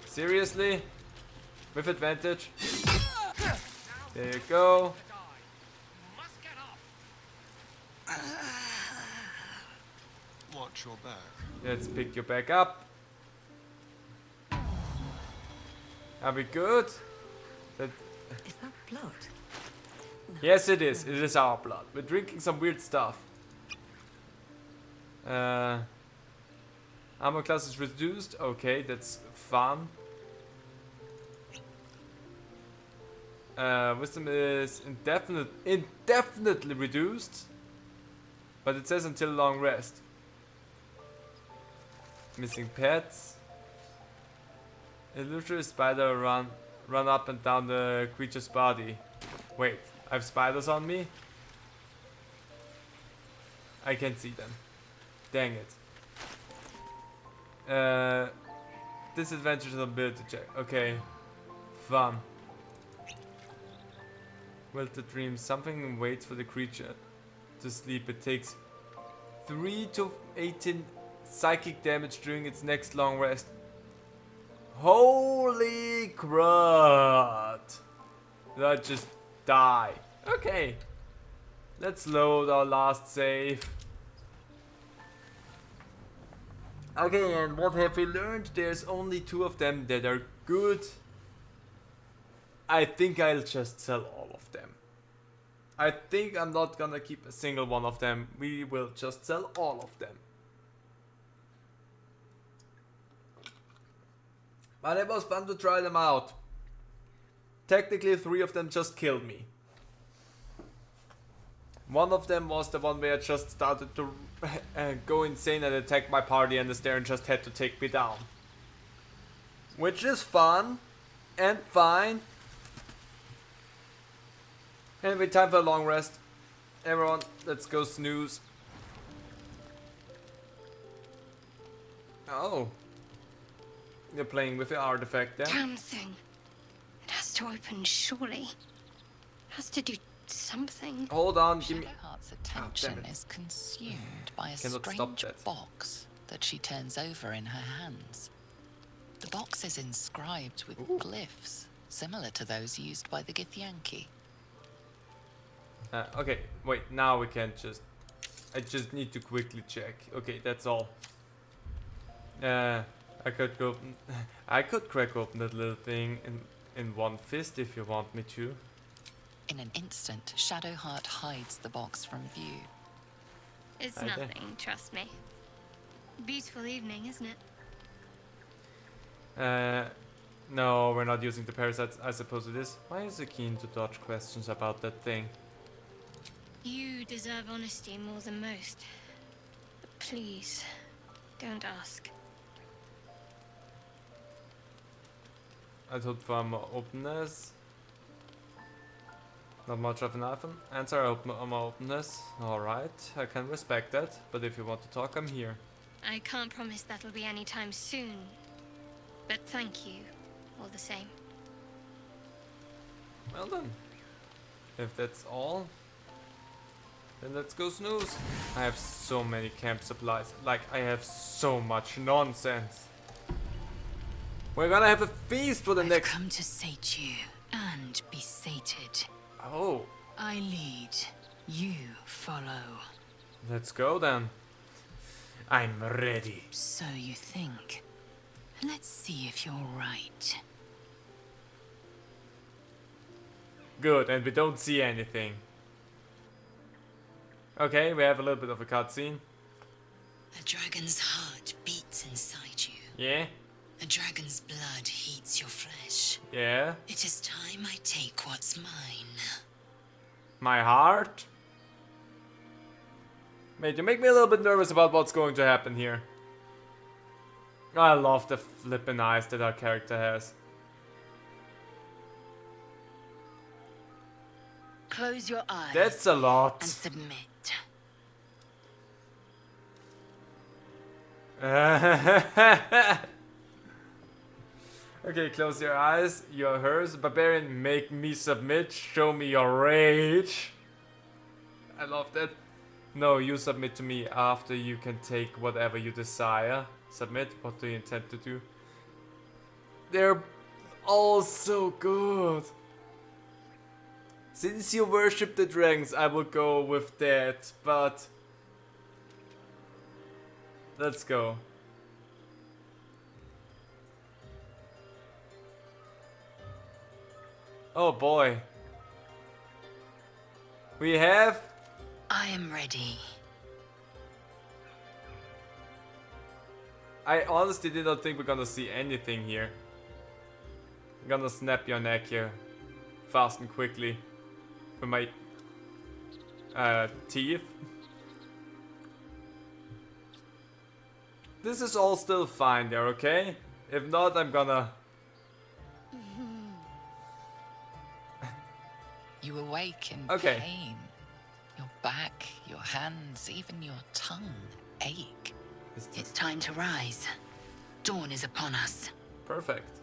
Seriously? With advantage? There you go. Watch your back. Let's pick you back up. Are we good? That Is that blood? yes, it is. It is our blood. We're drinking some weird stuff. Armor class is reduced. Okay, that's fun. Wisdom is indefinitely reduced, but it says until long rest. Missing pets. Illusory spider run up and down the creature's body. Wait, I have spiders on me? I can't see them. Dang it. Disadvantage on ability check. Okay. Fun. Will the dream something waits for the creature to sleep. It takes 3 to 18 psychic damage during its next long rest. Holy crud! Did I just die? Okay. Let's load our last save. Okay, and what have we learned? There's only 2 of them that are good. I think I'll just sell all of them. I think I'm not gonna keep a single one of them. We will just sell all of them. But it was fun to try them out. Technically 3 of them just killed me. One of them was the one where I just started to go insane and attack my party, and the Staren just had to take me down. Which is fun and fine. Anyway, time for a long rest. Everyone, let's go snooze. Oh. You're playing with the artifact there. Damn thing. It has to open, surely. It has to do something. Hold on, give me... Shadowheart's attention is consumed by a Cannot stop strange that. box that she turns over in her hands. The box is inscribed with glyphs, similar to those used by the Githyanki. Okay, wait, now we can just... I just need to quickly check. Okay, that's all. I could go... I could crack open that little thing in one fist if you want me to. In an instant, Shadowheart hides the box from view. It's Okay. nothing, trust me. Beautiful evening, isn't it? No, we're not using the parasites. I suppose it is. Why is he keen to dodge questions about that thing? You deserve honesty more than most. But please, don't ask. I'd hope for more openness. Not much of an answer. I hope more openness. Alright, I can respect that. But if you want to talk, I'm here. I can't promise that'll be anytime soon. But thank you, all the same. Well then. If that's all, then let's go snooze. I have so many camp supplies. Like, I have so much nonsense. We're gonna have a feast for the I've next... come to sate you and be sated. Oh, I lead, you follow. let's go then. I'm ready. So you think. Let's see if you're right. Good, and we don't see anything. Okay, we have a little bit of a cutscene. A dragon's heart beats inside you. Yeah? A dragon's blood heats your flesh. Yeah? It is time I take what's mine. My heart? Mate, you make me a little bit nervous about what's going to happen here. I love the flippin' eyes that our character has. Close your eyes. That's a lot. And submit. Okay, close your eyes. You're hers. Barbarian, make me submit. Show me your rage. I love that. No, you submit to me. After you can take whatever you desire. Submit. What do you intend to do? They're all so good. Since you worship the dragons, I will go with that. But let's go. Oh boy. We have... I am ready. I honestly did not think we're gonna see anything here. I'm gonna snap your neck here. Fast and quickly. With my... teeth. This is all still fine there, okay? If not, I'm gonna... You awake in Okay. pain. Your back, your hands, even your tongue ache. It's time to rise. Dawn is upon us. Perfect.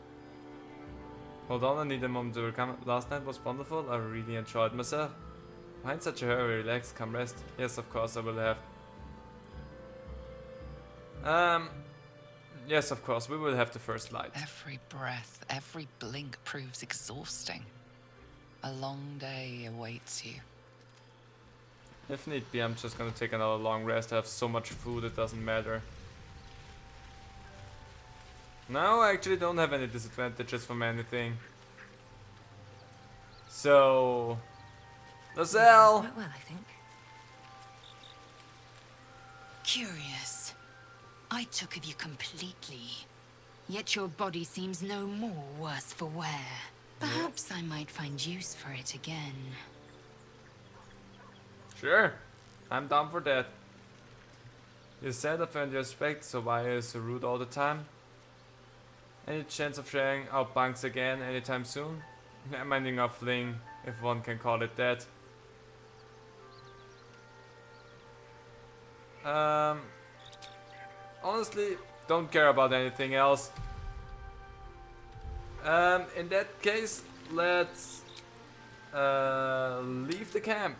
Hold on, I need a moment to recover. Last night was wonderful. I really enjoyed myself. Why in such a hurry? Relax, come rest. Yes, of course I will have. Yes, of course, we will have the first light. Every breath, every blink proves exhausting. A long day awaits you. If need be, I'm just gonna take another long rest. I have so much food, it doesn't matter. No, I actually don't have any disadvantages from anything. So... Lae'zel! Quite well, I think. Curious. I took of you completely. Yet your body seems no more worse for wear. Perhaps I might find use for it again. Sure, I'm down for that. You said I've earned your respect, so why are you so rude all the time? Any chance of sharing out bunks again anytime soon? I'm ending a fling, if one can call it that. Honestly, don't care about anything else. In that case, let's leave the camp.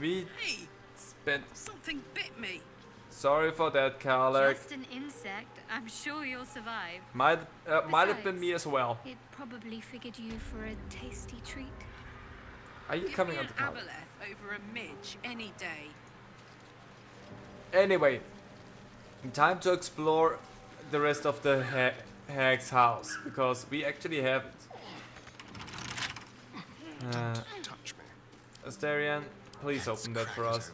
We Hey, spent... something bit me. Sorry for that, Karlak. Just an insect. I'm sure you'll survive. Might have been Besides, me as well. It probably figured you for a tasty treat. Are you Give coming me on an the tower? aboleth over a midge any day. Anyway, time to explore the rest of the hag's house, because we actually have it. Touch me. Astarion, please open that for us.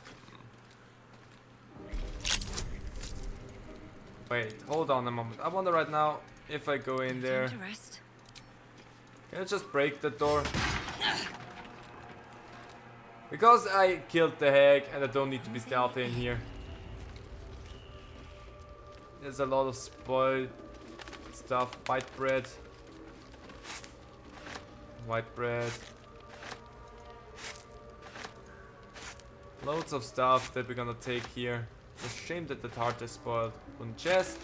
Wait, hold on a moment. I wonder right now if I go in there. Time to rest. Can I just break the door? Because I killed the hag and I don't need to be stealthy in here. There's a lot of spoiled stuff. White bread. White bread. Loads of stuff that we're gonna take here. It's a shame that the tart is spoiled. One chest.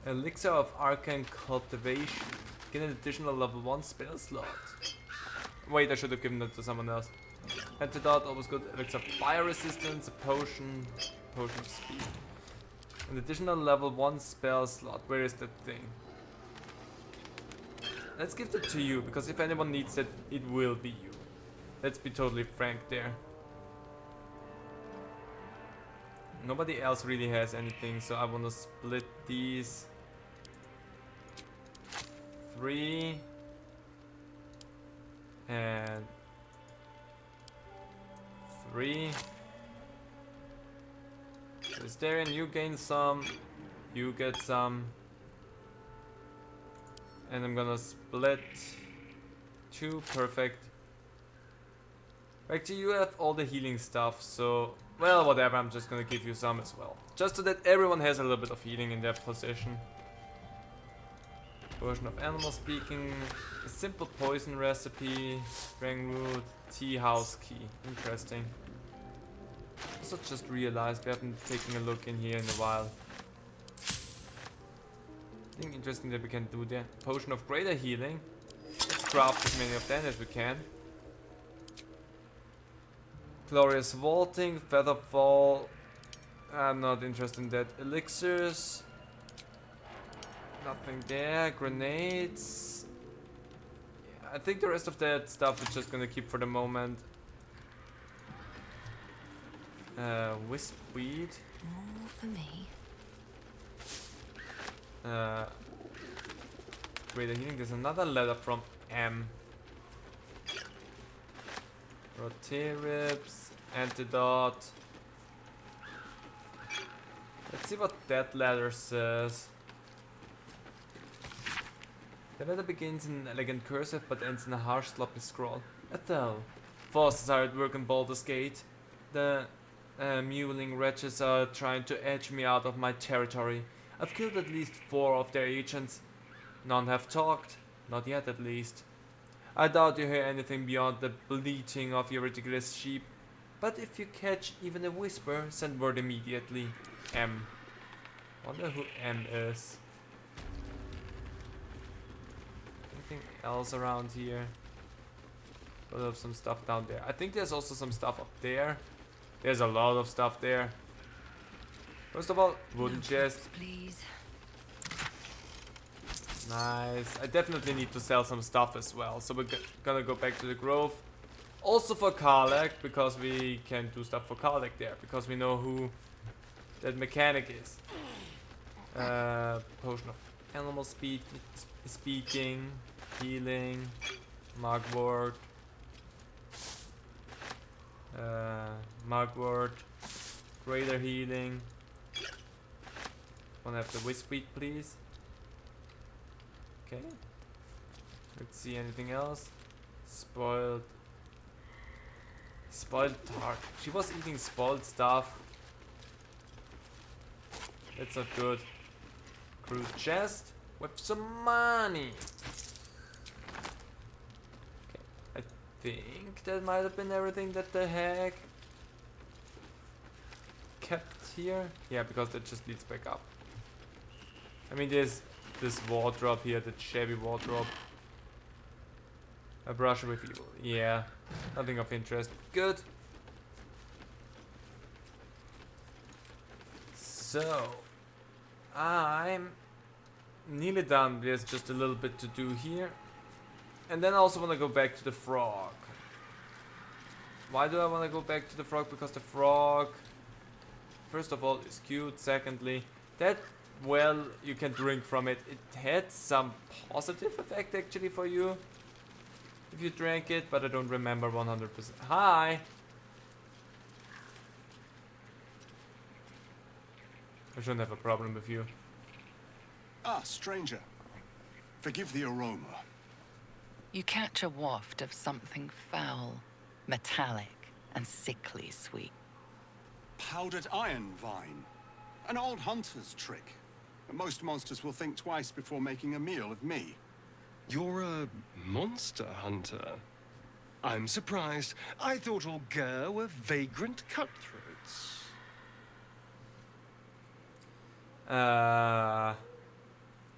Elixir of Arcane Cultivation. Get an additional level 1 spell slot. Wait, I should have given that to someone else. Antidote, always good. Elixir of Fire Resistance. A potion. Potion of Speed. An additional level 1 spell slot. Where is that thing? Let's give that to you, because if anyone needs it, it will be you. Let's be totally frank there. Nobody else really has anything, so I want to split these. 3 and 3 Astarion, you gain some, you get some. And I'm gonna split 2, perfect. Actually, you have all the healing stuff, so... Well, whatever, I'm just gonna give you some as well. Just so that everyone has a little bit of healing in their possession. Version of animal speaking, a simple poison recipe, dragon root, tea house key. Interesting. Also just realized we haven't taken a look in here in a while. I think interesting that we can do the potion of greater healing. Let's craft as many of them as we can. Glorious vaulting, feather fall. I'm not interested in that. Elixirs. Nothing there. Grenades. Yeah, I think the rest of that stuff we're just gonna keep for the moment. Wisp weed. More for me. Greater healing. There's another letter from M. Rotaribs. Antidote. Let's see what that letter says. The letter begins in elegant cursive but ends in a harsh sloppy scrawl. Ethel. Forces are at work in Baldur's Gate. The mewling wretches are trying to edge me out of my territory. I've killed at least 4 of their agents. None have talked. Not yet, at least. I doubt you hear anything beyond the bleating of your ridiculous sheep. But if you catch even a whisper, send word immediately. M. Wonder who M is. Anything else around here? We'll have some stuff down there. I think there's also some stuff up there. There's a lot of stuff there. First of all, wooden chest. Please. Nice. I definitely need to sell some stuff as well. So we're gonna go back to the grove. Also for Karlach, because we can do stuff for Karlach there. Because we know who that mechanic is. Potion of animal speaking, healing, mugwort. Mugwort. Greater healing. Wanna have the Wisp-Weed, please? Okay. Let's see, anything else? Spoiled tart. She was eating spoiled stuff. That's not good. Cruise chest with some money. Okay, I think that might have been everything that the heck kept here. Yeah, because that just leads back up. I mean, there's this wardrobe here, the shabby wardrobe. A brush with evil. Yeah, nothing of interest. Good. So, I'm nearly done. There's just a little bit to do here. And then I also want to go back to the frog. Why do I want to go back to the frog? Because the frog, first of all, is cute. Secondly, that well you can drink from it. It had some positive effect actually for you if you drank it, but I don't remember 100%. Hi! I shouldn't have a problem with you. Ah, stranger. Forgive the aroma. You catch a waft of something foul, metallic, and sickly sweet. Powdered iron vine. An old hunter's trick. Most monsters will think twice before making a meal of me. You're a monster hunter? I'm surprised. I thought all Ger were vagrant cutthroats.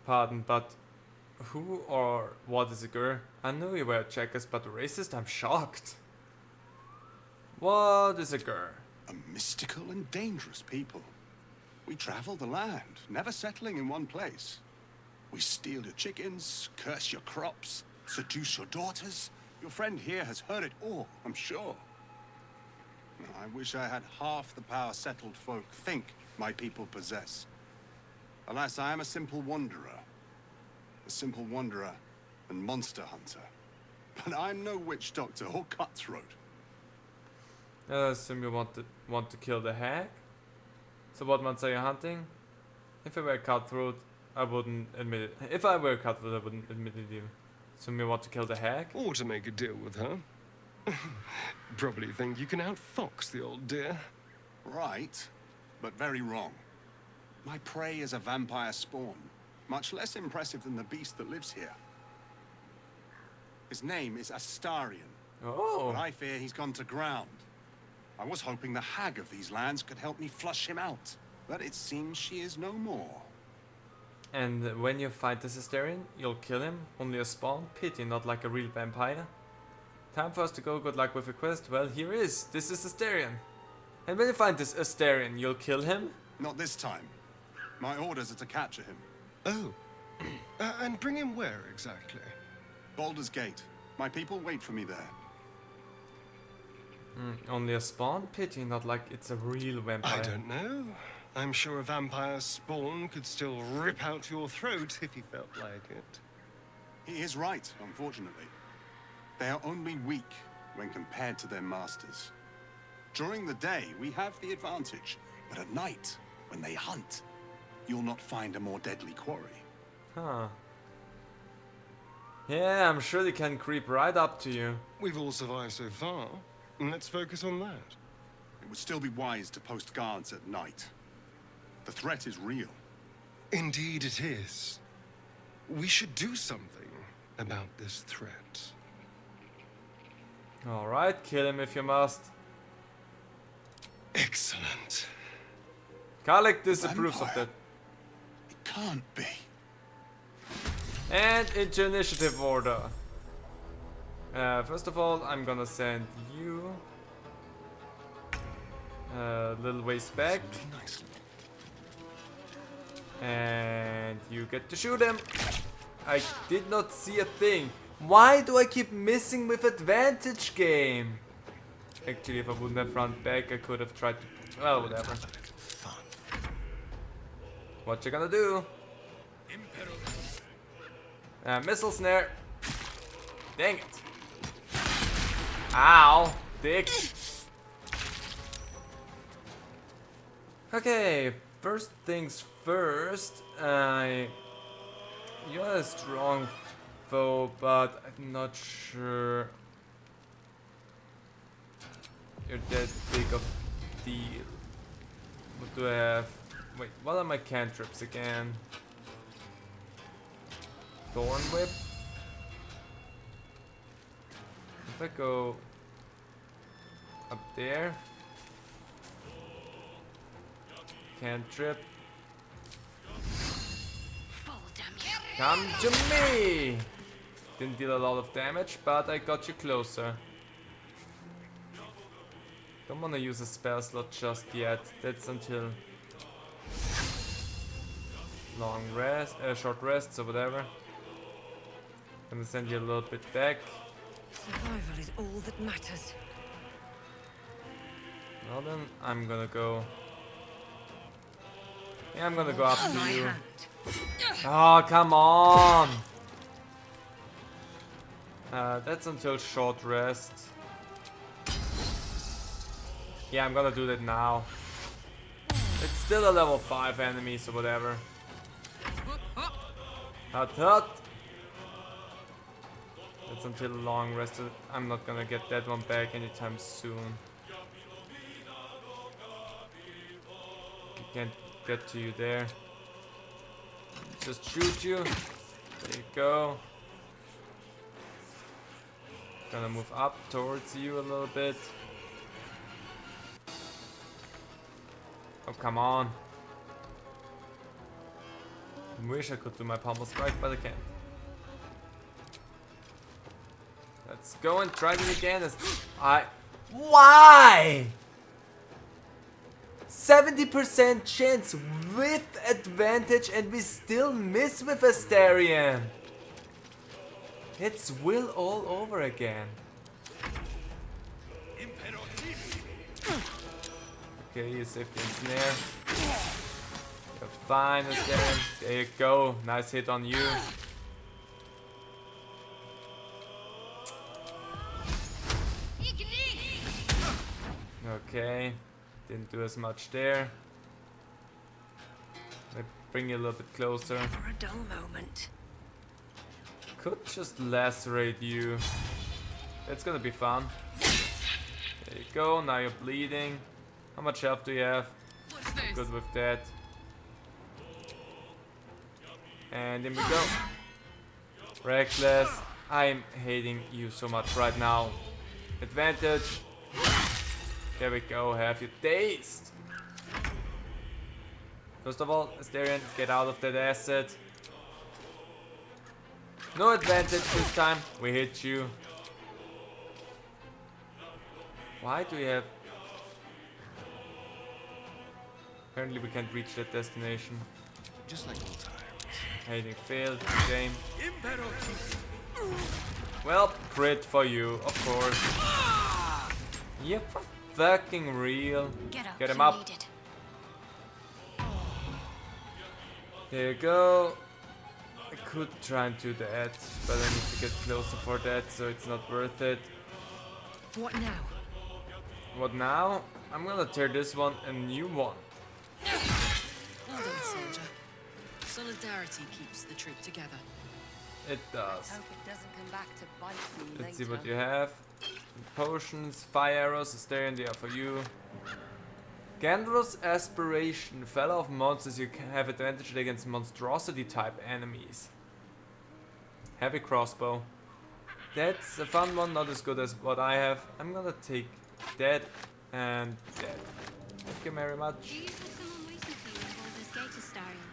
Pardon, but who or what is a Ger? I knew you were checkers, but racist? I'm shocked. What is a Ger? A mystical and dangerous people. We travel the land, never settling in one place. We steal your chickens, curse your crops, seduce your daughters. Your friend here has heard it all, I'm sure. I wish I had half the power settled folk think my people possess. Alas, I am a simple wanderer. A simple wanderer and monster hunter. But I'm no witch doctor or cutthroat. I assume you want to kill the hag? So what months are you hunting? If I were a cutthroat, I wouldn't admit it. If I were a cutthroat, I wouldn't admit it either. So you want to kill the hag? Or to make a deal with her. Probably think you can outfox the old dear. Right, but very wrong. My prey is a vampire spawn, much less impressive than the beast that lives here. His name is Astarion. Oh. But I fear he's gone to ground. I was hoping the hag of these lands could help me flush him out, but it seems she is no more. And when you fight this Astarion, you'll kill him, only a spawn? Pity, not like a real vampire. Time for us to go, good luck with the quest. Well, here is. This is Astarion. And when you find this Astarion, you'll kill him? Not this time. My orders are to capture him. Oh. And bring him where exactly? Baldur's Gate. My people wait for me there. Only a spawn? Pity, not like it's a real vampire. I don't know. I'm sure a vampire spawn could still rip out your throat if he felt like it. He is right, unfortunately. They are only weak when compared to their masters. During the day, we have the advantage, but at night, when they hunt, you'll not find a more deadly quarry. Huh. Yeah, I'm sure they can creep right up to you. We've all survived so far. Let's focus on that. It would still be wise to post guards at night. The threat is real. Indeed it is. We should do something about this threat. Alright, kill him if you must. Excellent. Karlach disapproves of that. It can't be. And into initiative order. First of all, I'm gonna send you a little ways back. And you get to shoot him. I did not see a thing. Why do I keep missing with advantage, game? Actually, if I wouldn't have run back, I could have tried to... Well, whatever. What you gonna do? Missile snare. Dang it. Ow, dick. Okay, first things first. You're a strong foe, but I'm not sure you're that big of a deal. What do I have? Wait, what are my cantrips again? Thorn Whip. If I go up there, cantrip. Come to me! Didn't deal a lot of damage, but I got you closer. Don't wanna use a spell slot just yet. That's until long rest, short rests or whatever. Gonna send you a little bit back. Survival is all that matters. Well then, I'm gonna go. Yeah, I'm gonna go up to you. Oh, come on! That's until short rest. Yeah, I'm gonna do that now. It's still a level 5 enemy, so whatever. Hut hut! That's until long rest. I'm not gonna get that one back anytime soon. Can't get to you there. Just shoot you. There you go. Gonna move up towards you a little bit. Oh, come on. I wish I could do my pommel strike, but I can't. Let's go and try it again. Why? 70% chance with advantage and we still miss with Astarion. It's will all over again. Okay, you saved the snare. You're fine, Astarion. There you go. Nice hit on you. Okay. Didn't do as much there. bring you a little bit closer. For a dull moment. Could just lacerate you. That's gonna be fun. There you go, now you're bleeding. How much health do you have? Good with that. And in we go. Reckless. I'm hating you so much right now. Advantage. There we go, have you dazed. First of all, Asterion, get out of that asset. No advantage this time, we hit you. Why do we have... Apparently we can't reach that destination. Just like old times. Hating failed, game. Well, crit for you, of course. Yep, for fucking real. Get him up. There you go. I could try and do that, but I need to get closer for that, so it's not worth it. What now? What now? I'm gonna tear this one a new one. Well done, soldier. Solidarity keeps the troop together. It does. Hope it doesn't come back to bite me Let's later. see what you have. Potions, fire arrows, Asterion, they are for you. Gandros Aspiration. Fellow of monsters, you can have advantage against monstrosity type enemies. Heavy crossbow. That's a fun one, not as good as what I have. I'm gonna take that and that. Thank you very much. Do you have someone waiting for you in Baldur's Gate, Astarion?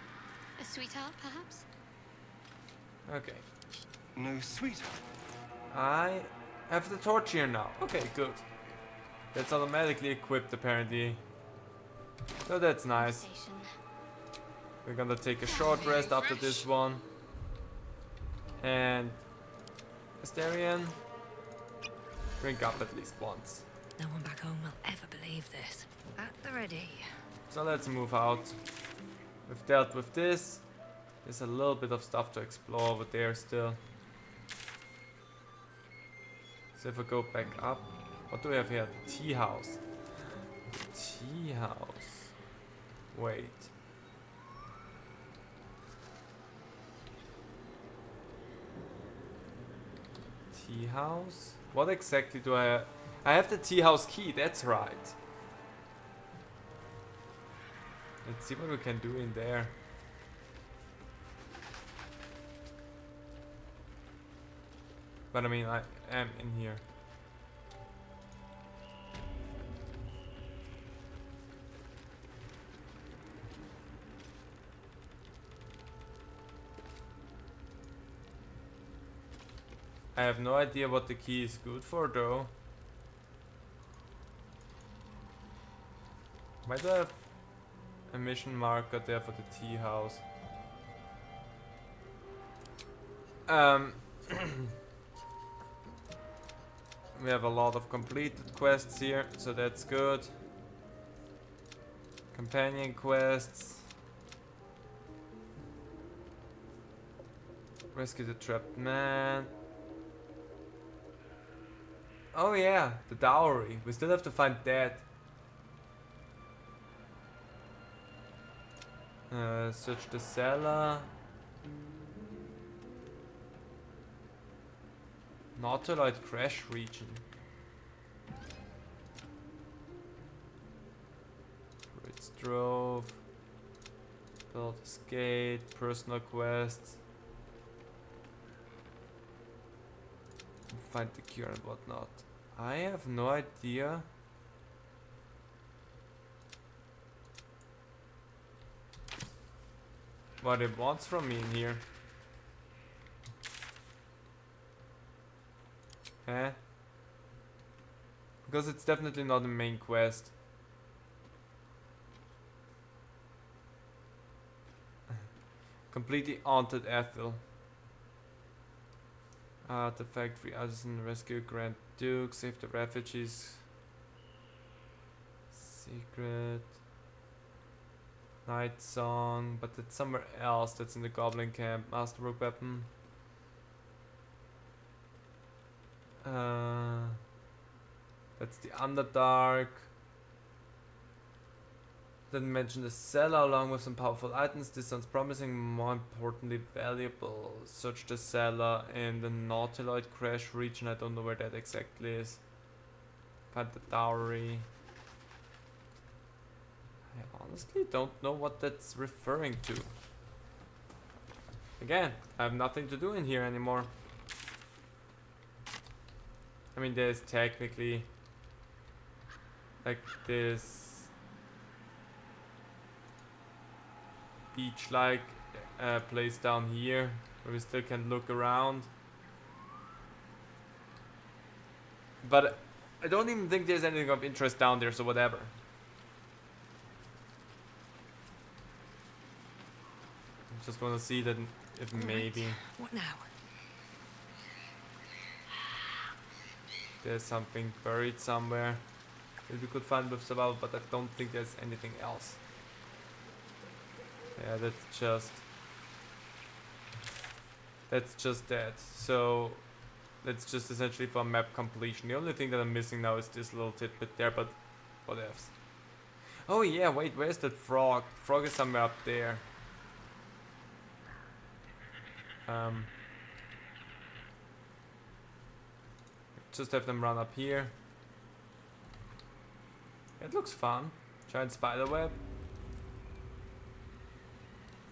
A sweetheart, perhaps? Okay. No sweetheart. I have the torch here now. Okay, good. That's automatically equipped apparently. So that's nice. We're gonna take a short rest after this one. And Asterion, drink up at least once. No one back home will ever believe this. At the ready. So let's move out. We've dealt with this. There's a little bit of stuff to explore over there still. So if I go back up, what do we have here? The tea house. The tea house. Wait. Tea house? What exactly do I have? I have the tea house key, that's right. Let's see what we can do in there. But I mean, I am in here. I have no idea what the key is good for though. Why do I have a mission marker there for the tea house? We have a lot of completed quests here, so that's good. Companion quests. Rescue the trapped man. Oh yeah, the dowry. We still have to find that. Search the cellar. Nautiloid crash region. Ritz Drove. Baldur's Gate. Personal quests. Find the cure and whatnot. I have no idea. What it wants from me in here. Eh? Because it's definitely not the main quest. Completely haunted Ethel. Artifact, free artisan, rescue Grand Duke, save the refugees. Secret. Night Song, but that's somewhere else. That's in the Goblin Camp. Masterwork weapon. That's the Underdark. Didn't mention the cellar along with some powerful items. This sounds promising, more importantly valuable. Search the cellar in the Nautiloid crash region. I don't know where that exactly is. Find the dowry. I honestly don't know what that's referring to. Again, I have nothing to do in here anymore. I mean, there's technically like this beach-like place down here where we still can look around, but I don't even think there's anything of interest down there, so whatever. I just want to see that if maybe What now? there's something buried somewhere that we could find with survival, but I don't think there's anything else. Yeah, that's just that. So that's just essentially for map completion. The only thing that I'm missing now is this little tidbit there, but what else? Oh yeah, wait, where's that frog? Frog is somewhere up there. Just have them run up here. It looks fun. Giant spider web.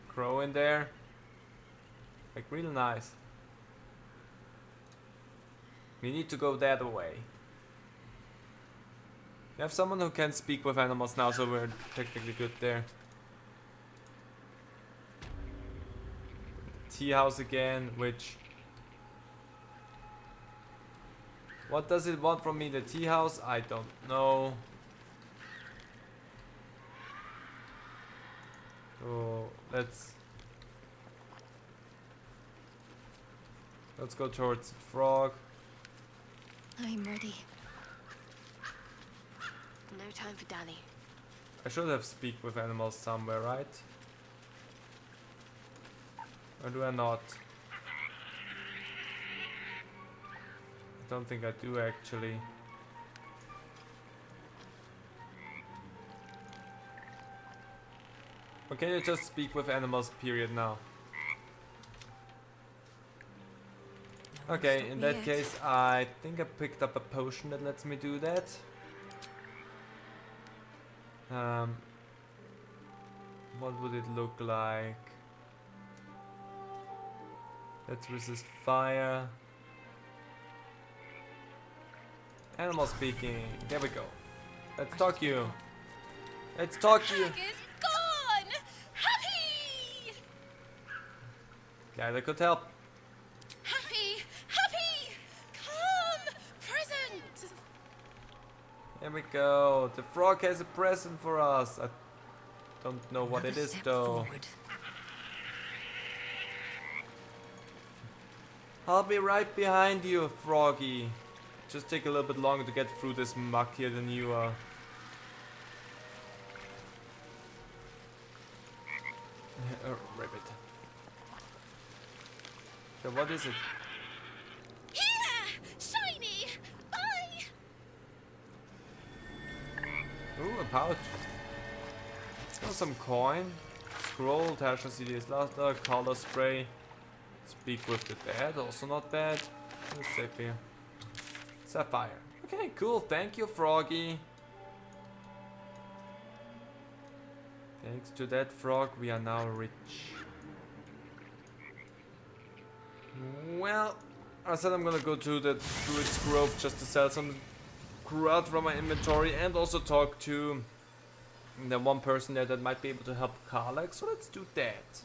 Crow in there. Like real nice. We need to go that way. We have someone who can speak with animals now, so we're technically good there. Tea house again, which... What does it want from me, the tea house? I don't know. So let's go towards the frog. I'm ready. No time for dally. I should have speak with animals somewhere, right? Or do I not? I don't think I do actually. Or can you just speak with animals, period, now? Okay, in that case, I think I picked up a potion that lets me do that. What would it look like? Let's resist fire. Animal speaking. There we go. Let's talk you. Let's talk you. Gone! Happy! Glad I could help. Happy! Happy! Come! Present! There we go. The frog has a present for us. I don't know what it is though. I'll be right behind you, Froggy. Just take a little bit longer to get through this muck here than you are. Rabbit. So what is it? Here! Shiny! Bye! Ooh, a pouch. Oh, some coin. Scroll, Tasha CDS Luster, color spray. Speak with the dead, also not bad. Let's save here. Sapphire. Okay, cool. Thank you, Froggy. Thanks to that frog, we are now rich. Well, I said I'm gonna go to the Druid's Grove just to sell some crud from my inventory and also talk to the one person there that might be able to help Karlach, so let's do that.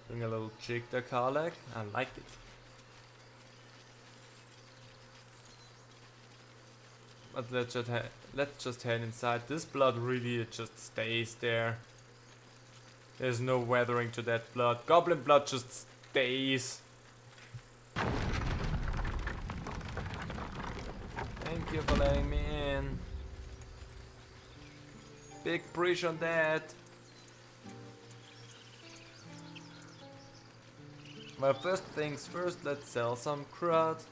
Bring a little chick there, Karlach. I like it. But let's just head inside. This blood really just stays there. There's no weathering to that blood. Goblin blood just stays. Thank you for letting me in. Big push on that. Well, first things first, let's sell some crud.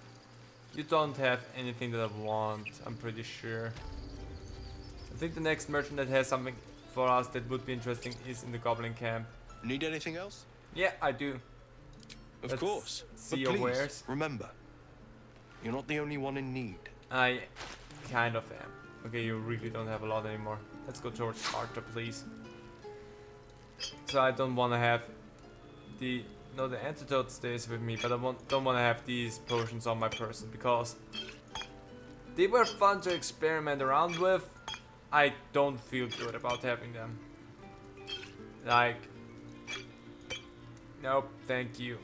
You don't have anything that I want, I'm pretty sure. I think the next merchant that has something for us that would be interesting is in the goblin camp. Need anything else? Yeah, I do. Of Let's course. see But your please, wares. remember, you're not the only one in need. I kind of am. Okay, you really don't have a lot anymore. Let's go towards Arthur, please. So I don't want to have the... No, the antidote stays with me, but I don't want to have these potions on my person because they were fun to experiment around with. I don't feel good about having them. Like... Nope, thank you.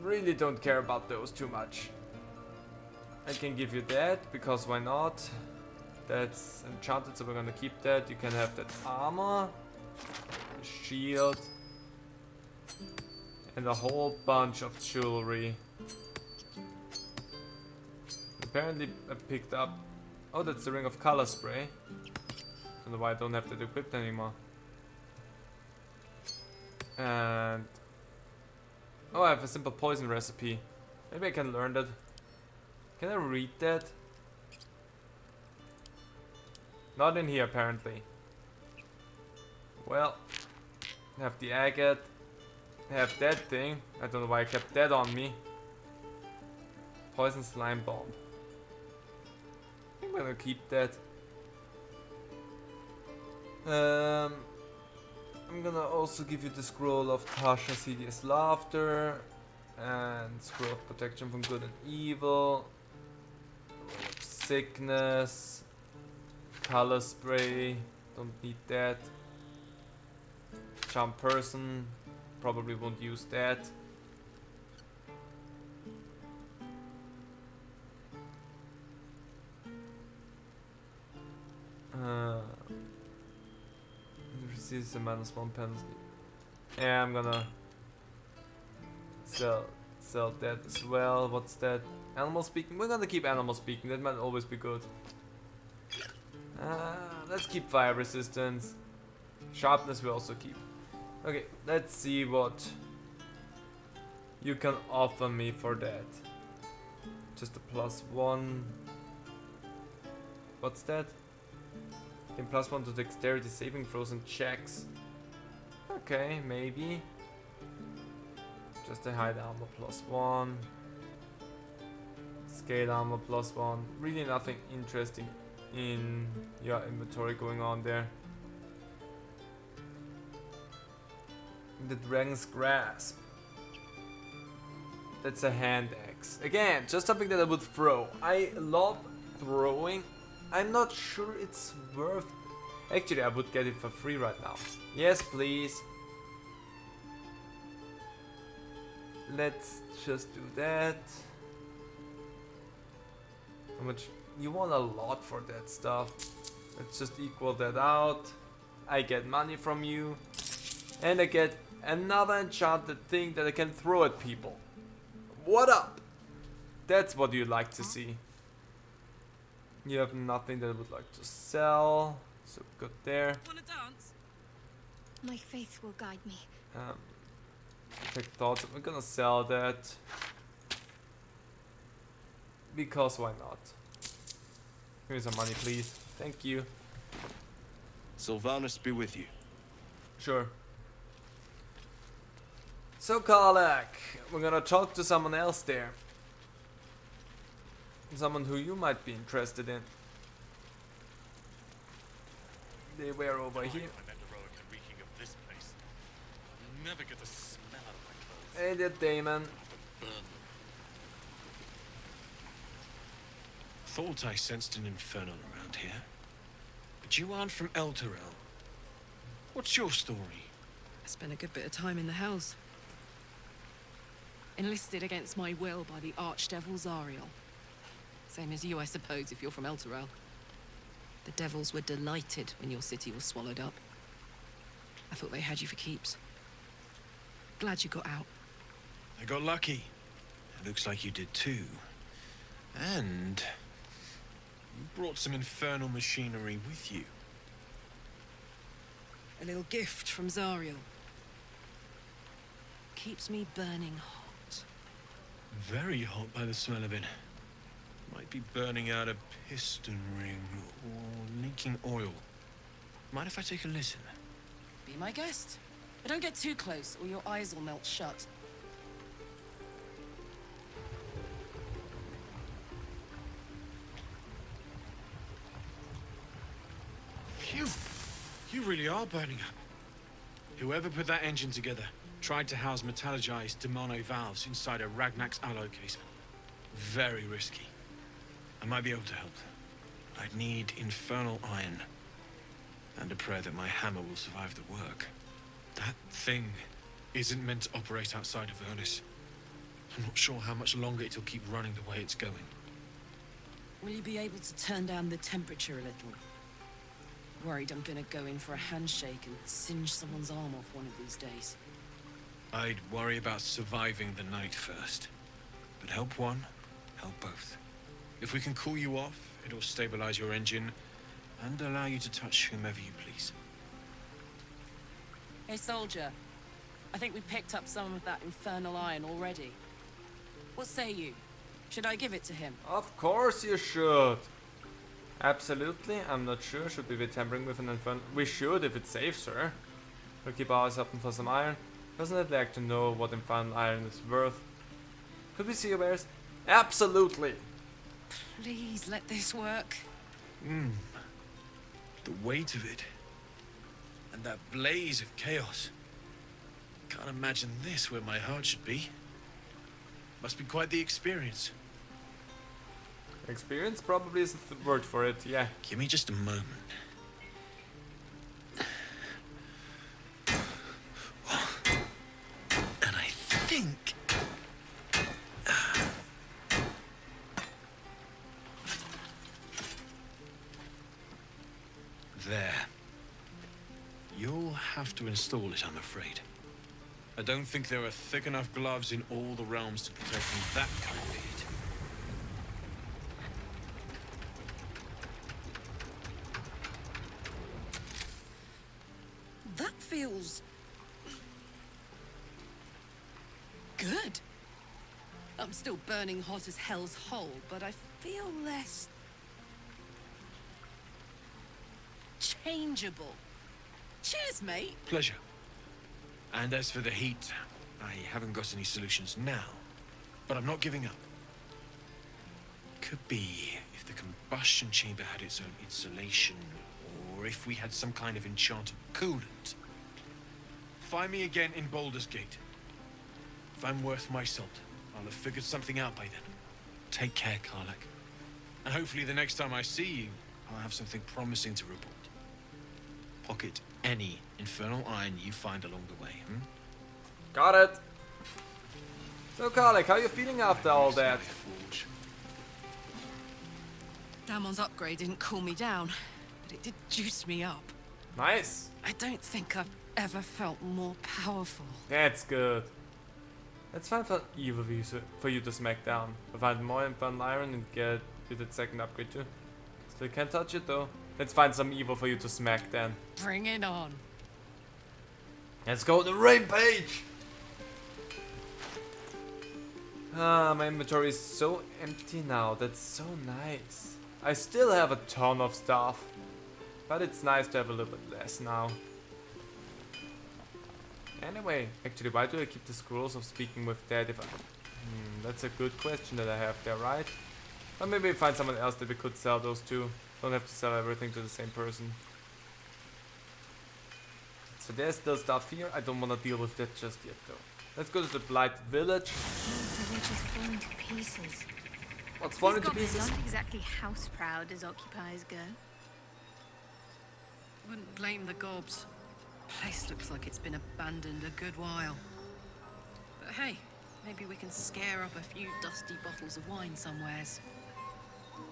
Really don't care about those too much. I can give you that, because why not? That's enchanted, so we're gonna keep that. You can have that armor, shield, and a whole bunch of jewelry. Apparently I picked up... Oh, that's the Ring of Color Spray. Don't know why I don't have that equipped anymore. And... Oh, I have a simple poison recipe. Maybe I can learn that. Can I read that? Not in here, apparently. Well, have the agate. Have that thing. I don't know why I kept that on me. Poison slime bomb. I think I'm gonna keep that. I'm gonna also give you the scroll of Tasha's hideous laughter. And scroll of protection from good and evil. Sickness. Color spray. Don't need that. Charm person. Probably won't use that. Receives a -1 penalty. Yeah, I'm gonna sell that as well. What's that? Animal speaking? We're gonna keep animal speaking. That might always be good. Let's keep fire resistance. Sharpness we also keep. Okay, let's see what you can offer me for that. Just a +1. What's that? Gain +1 to dexterity saving throws and checks. Okay, maybe. Just a hide armor +1. Scale armor +1. Really nothing interesting in your inventory going on there. The Dragon's Grasp. That's a hand axe. Again, just something that I would throw. I love throwing. I'm not sure it's worth... Actually, I would get it for free right now. Yes, please. Let's just do that. How much? You want a lot for that stuff. Let's just equal that out. I get money from you. And I get another enchanted thing that I can throw at people. What up? That's what you like to see. You have nothing that I would like to sell. So good there. Wanna dance? My faith will guide me. Take thoughts. I'm gonna sell that. Because why not? Here's some money, please. Thank you. Sylvanus be with you. Sure. So, Karlak, we're gonna talk to someone else there. Someone who you might be interested in. They were over here. Never get the smell out of my clothes. Hey there, Damon. Thought I sensed an infernal around here. But you aren't from Elturel. What's your story? I spent a good bit of time in the Hells. Enlisted against my will by the Archdevil Zariel. Same as you, I suppose, if you're from Elturel. The devils were delighted when your city was swallowed up. I thought they had you for keeps. Glad you got out. I got lucky. It looks like you did too. And you brought some infernal machinery with you. A little gift from Zariel. Keeps me burning hot. Very hot by the smell of it. Might be burning out a piston ring or leaking oil. Mind if I take a listen? Be my guest. But don't get too close, or your eyes will melt shut. Phew! You really are burning up. Whoever put that engine together tried to house metallurgized Demono valves inside a Ragnak's alloy casement. Very risky. I might be able to help. I'd need infernal iron. And a prayer that my hammer will survive the work. That thing isn't meant to operate outside of Vernus. I'm not sure how much longer it'll keep running the way it's going. Will you be able to turn down the temperature a little? Worried I'm gonna go in for a handshake and singe someone's arm off one of these days. I'd worry about surviving the night first. But help one, help both. If we can cool you off, it'll stabilize your engine and allow you to touch whomever you please. Hey, soldier. I think we picked up some of that infernal iron already. What say you? Should I give it to him? Of course you should. Absolutely. I'm not sure. Should we be tampering with an infernal? We should if it's safe, sir. We'll keep our eyes open for some iron. Doesn't it like to know what infernal iron is worth? Could we see your wares? Absolutely. Please let this work. The weight of it. And that blaze of chaos. Can't imagine this where my heart should be. Must be quite the experience. Experience probably is the word for it, yeah. Give me just a moment. And I think... There. You'll have to install it, I'm afraid. I don't think there are thick enough gloves in all the realms to protect from that kind of heat. That feels... good. I'm still burning hot as hell's hole, but I feel less... changeable. Cheers, mate. Pleasure. And as for the heat, I haven't got any solutions now, but I'm not giving up. Could be if the combustion chamber had its own insulation, or if we had some kind of enchanted coolant. Find me again in Baldur's Gate. If I'm worth my salt, I'll have figured something out by then. Take care, Karlak. And hopefully the next time I see you, I'll have something promising to report. Pocket any infernal iron you find along the way, Got it. So, Karlak, how are you feeling after all that? Damon's upgrade didn't cool me down, but it did juice me up. Nice. I don't think I've ever felt more powerful. That's good. That's fine for either of you, for you to smack down. I'll find more infernal iron and get you that second upgrade too. Still can't touch it though. Let's find some evil for you to smack then. Bring it on. Let's go to Rampage! Ah, my inventory is so empty now. That's so nice. I still have a ton of stuff. But it's nice to have a little bit less now. Anyway, actually, why do I keep the scrolls of speaking with dead if I... that's a good question that I have there, right? Or maybe find someone else that we could sell those to. Don't have to sell everything to the same person. So there's still stuff here. I don't want to deal with that just yet though. Let's go to the Blighted Village. The village is falling to pieces. What's falling to These pieces? goblins aren't exactly house proud as occupiers go. Wouldn't blame the gobs. Place looks like it's been abandoned a good while. But hey, maybe we can scare up a few dusty bottles of wine somewheres.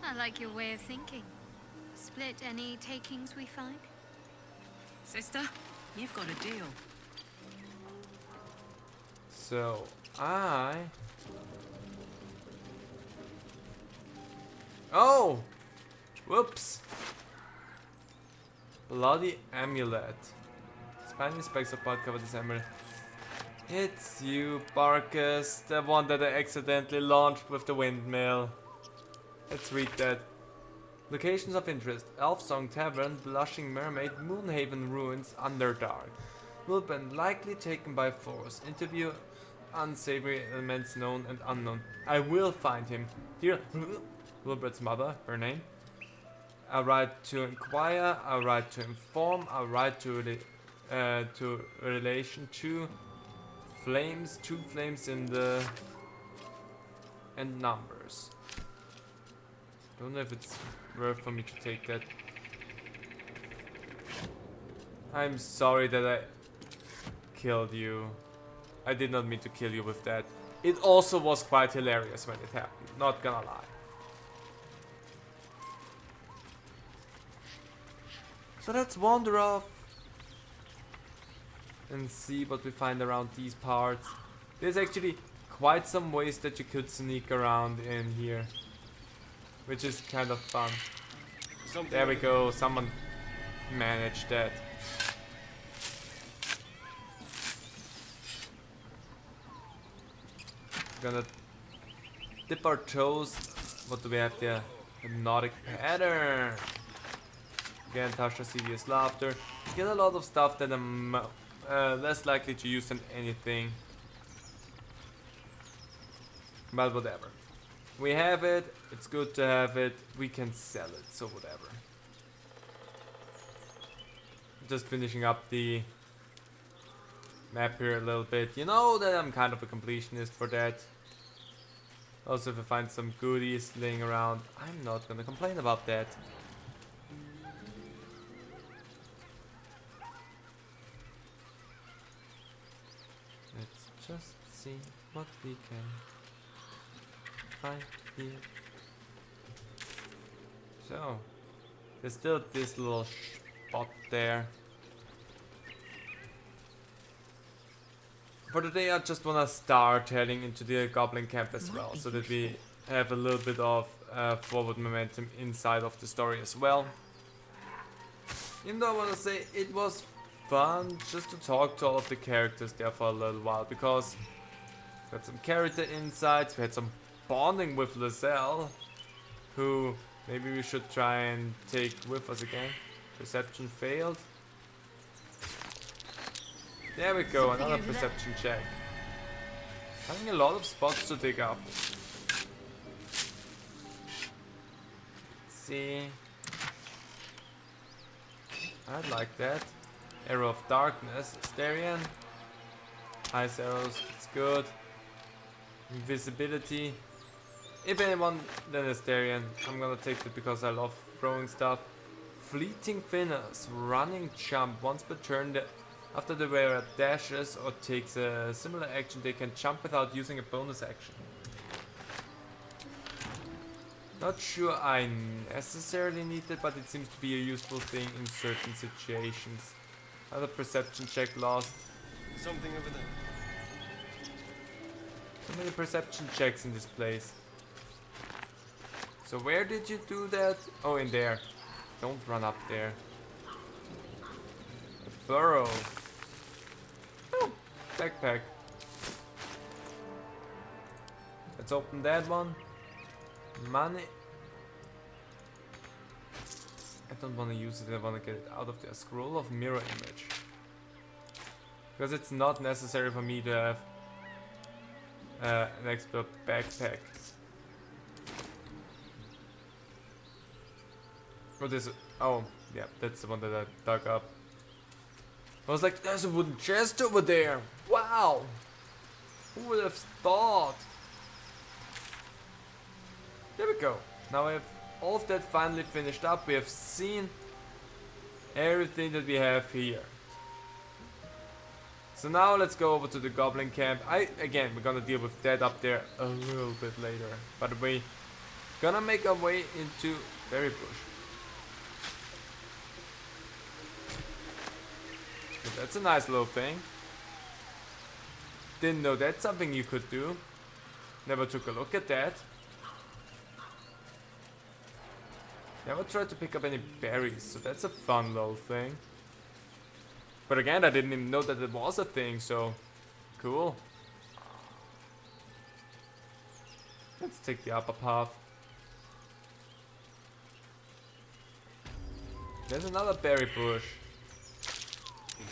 I like your way of thinking. Split any takings we find? Sister, you've got a deal. So, oh! Whoops! Bloody amulet. Spiny spikes apart cover this amulet. It's you, Barkus, the one that I accidentally launched with the windmill. Let's read that. Locations of interest: Elfsong Tavern, Blushing Mermaid, Moonhaven Ruins, Underdark. Will be likely taken by force. Interview unsavory elements known and unknown. I will find him. Dear Wilbert's mother, her name. A right to inquire, a right to inform, a right to relation to flames, two flames in the and numbers. Don't know if it's worth for me to take that. I'm sorry that I killed you. I did not mean to kill you with that. It also was quite hilarious when it happened, not gonna lie. So let's wander off and see what we find around these parts. There's actually quite some ways that you could sneak around in here, which is kind of fun. There we go, someone managed that. Gonna dip our toes. What do we have there? Hypnotic pattern. Again, Tasha serious laughter. Get a lot of stuff that I'm less likely to use than anything. But whatever. We have it. It's good to have it. We can sell it. So whatever. Just finishing up the map here a little bit. You know that I'm kind of a completionist for that. Also, if I find some goodies laying around, I'm not gonna complain about that. Let's just see what we can find here. So, there's still this little spot there. For today, I just wanna start heading into the Goblin Camp as well, so that we have a little bit of forward momentum inside of the story as well. Even though I wanna say it was fun just to talk to all of the characters there for a little while, because we had some character insights, we had some bonding with Lae'zel, who maybe we should try and take with us again. Perception failed. There we go, another perception check. Having a lot of spots to dig up. Let's see. I like that. Arrow of Darkness, Asterion. Ice arrows, it's good. Invisibility. If anyone, then Asterion. I'm gonna take it because I love throwing stuff. Fleeting Finners, running jump. Once per turn, after the wearer dashes or takes a similar action, they can jump without using a bonus action. Not sure I necessarily need it, but it seems to be a useful thing in certain situations. Another perception check lost. Something over there. So many perception checks in this place. So where did you do that? Oh, in there. Don't run up there. A burrow. Oh, backpack. Let's open that one. Money. I don't want to use it, I want to get it out of there. Scroll of mirror image. Because it's not necessary for me to have an expert backpack. What is it? Oh, yeah, that's the one that I dug up. I was like, there's a wooden chest over there. Wow! Who would have thought? There we go. Now we have all of that finally finished up. We have seen everything that we have here. So now let's go over to the Goblin Camp. Again, we're gonna deal with that up there a little bit later. But we're gonna make our way into Berry Bush. So that's a nice little thing. Didn't know that's something you could do. Never took a look at that. Never tried to pick up any berries, so that's a fun little thing. But again, I didn't even know that it was a thing, so cool. Let's take the upper path. There's another berry bush.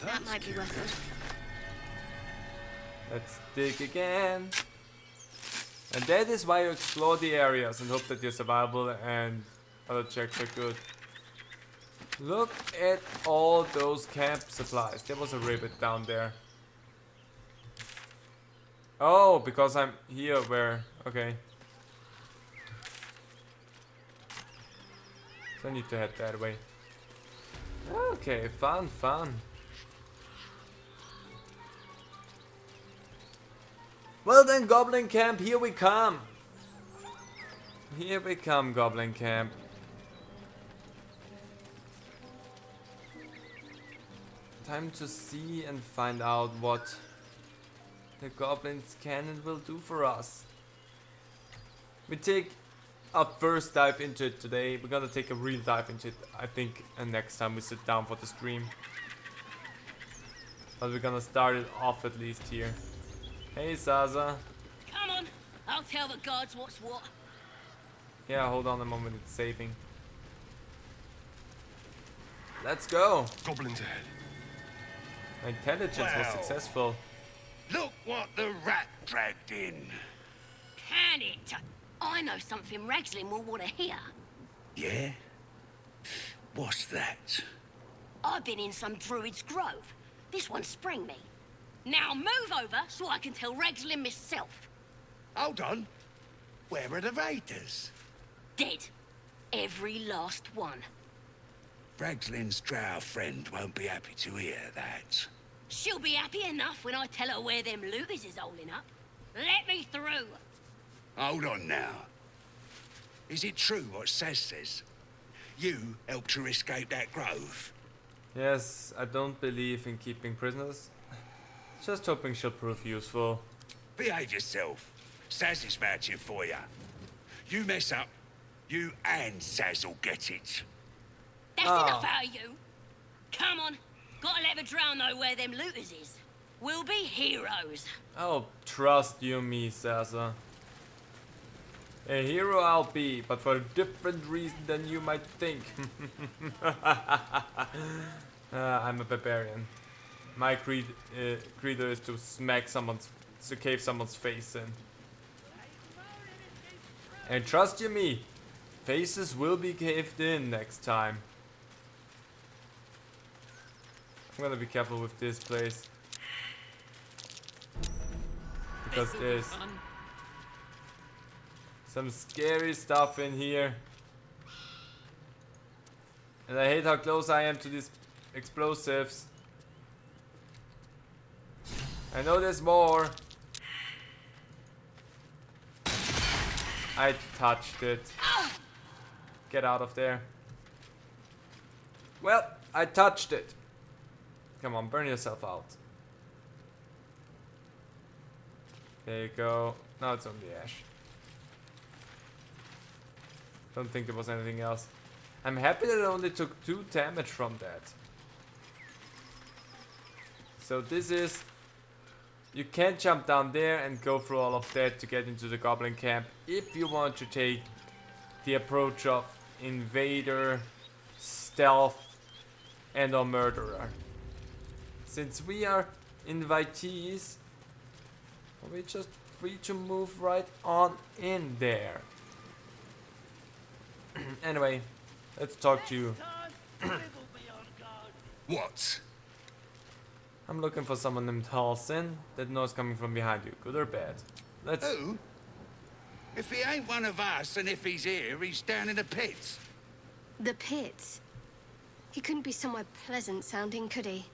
That might be worth it. Let's dig again. And that is why you explore the areas and hope that your survival and other checks are good. Look at all those camp supplies. There was a ribbit down there. Oh, because I'm here where... Okay. So I need to head that way. Okay, fun, fun. Well then, Goblin Camp, here we come. Here we come, Goblin Camp. Time to see and find out what the Goblins can and will do for us. We take a first dive into it today. We're gonna take a real dive into it, I think, and next time we sit down for the stream. But we're gonna start it off at least here. Hey, Zaza. Come on, I'll tell the gods what's what. Yeah, hold on a moment, it's saving. Let's go. Goblins ahead. My intelligence was Well. successful. Look what the rat dragged in. Can it? I know something Ragslin will want to hear. Yeah? What's that? I've been in some druid's grove. This one sprang me. Now move over so I can tell Ragslin myself. Hold on. Where are the raiders? Dead. Every last one. Ragslin's drow friend won't be happy to hear that. She'll be happy enough when I tell her where them looters is holding up. Let me through. Hold on now. Is it true what Saz says? You helped her escape that grove? Yes, I don't believe in keeping prisoners. Just hoping she'll prove useful. Behave yourself. Saz is vouching for you. You mess up, you and Saz will get it. That's enough out of you. Come on. Gotta let the drow know where them looters is. We'll be heroes. Oh, trust you me, Zaza. A hero I'll be, but for a different reason than you might think. I'm a barbarian. My credo is to smack someone's, to cave someone's face in. And trust you me, faces will be caved in next time. I'm gonna be careful with this place. Because there's some scary stuff in here. And I hate how close I am to these explosives. I know there's more. I touched it. Get out of there. Well, I touched it. Come on, burn yourself out. There you go. Now it's only ash. Don't think there was anything else. I'm happy that I only took 2 damage from that. So this is... You can't jump down there and go through all of that to get into the goblin camp if you want to take the approach of invader, stealth, and or murderer. Since we are invitees, we're just free to move right on in there. Anyway, let's talk to you. What? I'm looking for someone named Halsin that knows coming from behind you, good or bad. Let's... Who? If he ain't one of us, and if he's here, he's down in the pits. The pits? He couldn't be somewhere pleasant sounding, could he?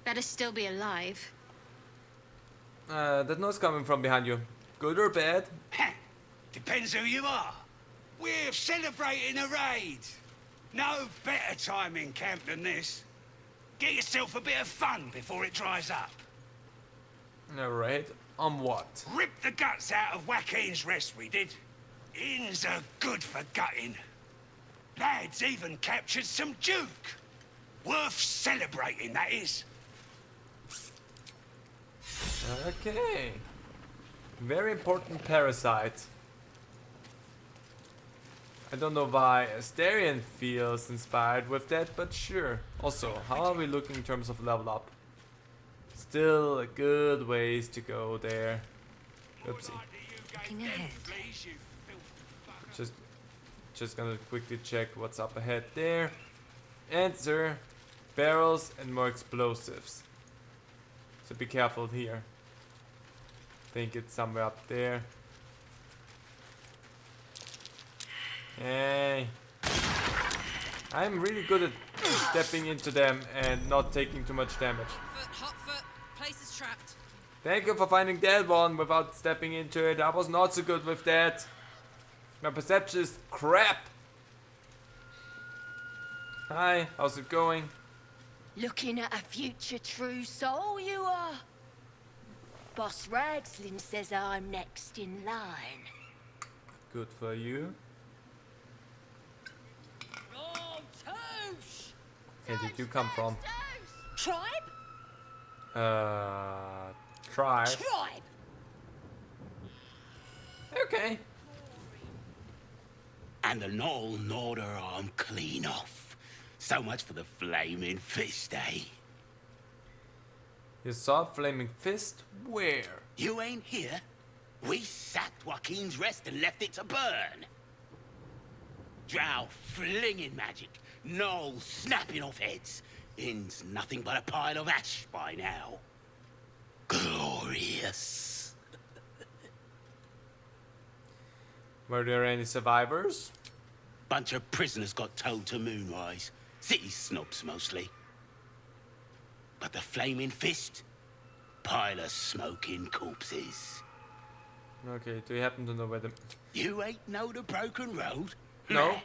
Better still be alive. That noise coming from behind you, good or bad? Depends who you are. We're celebrating a raid. No better time in camp than this. Get yourself a bit of fun before it dries up. Alright, on what? Rip the guts out of Joaquin's rest, we did. Inns are good for gutting. Lads even captured some Duke. Worth celebrating, that is. I don't know why Astarion feels inspired with that, but sure. Also, how are we looking in terms of level up? Still a good ways to go there. Oopsie. Looking ahead. Just gonna quickly check what's up ahead there. Answer: barrels and more explosives. So be careful here. Think it's somewhere up there. Hey. I'm really good at stepping into them and not taking too much damage. Hot foot. Place is trapped. Thank you for finding that one without stepping into it. I was not so good with that. My perception is crap. Hi, how's it going? Looking at a future true soul, you are. Boss Ragslin says I'm next in line. Good for you. Oh, Toosh! Where did you come from? Tribe? Tribe. Tribe! Okay. And the Knoll gnawed her arm clean off. So much for the flaming fist, eh? You saw Flaming Fist? Where? You ain't here? We sacked Joaquin's Rest and left it to burn. Drow flinging magic, Knoll snapping off heads. Inn's nothing but a pile of ash by now. Glorious. Were there any survivors? Bunch of prisoners got towed to Moonrise. City snobs mostly. But the Flaming Fist? Pile of smoking corpses. Okay, do you happen to know where the... You ain't know the broken road? No.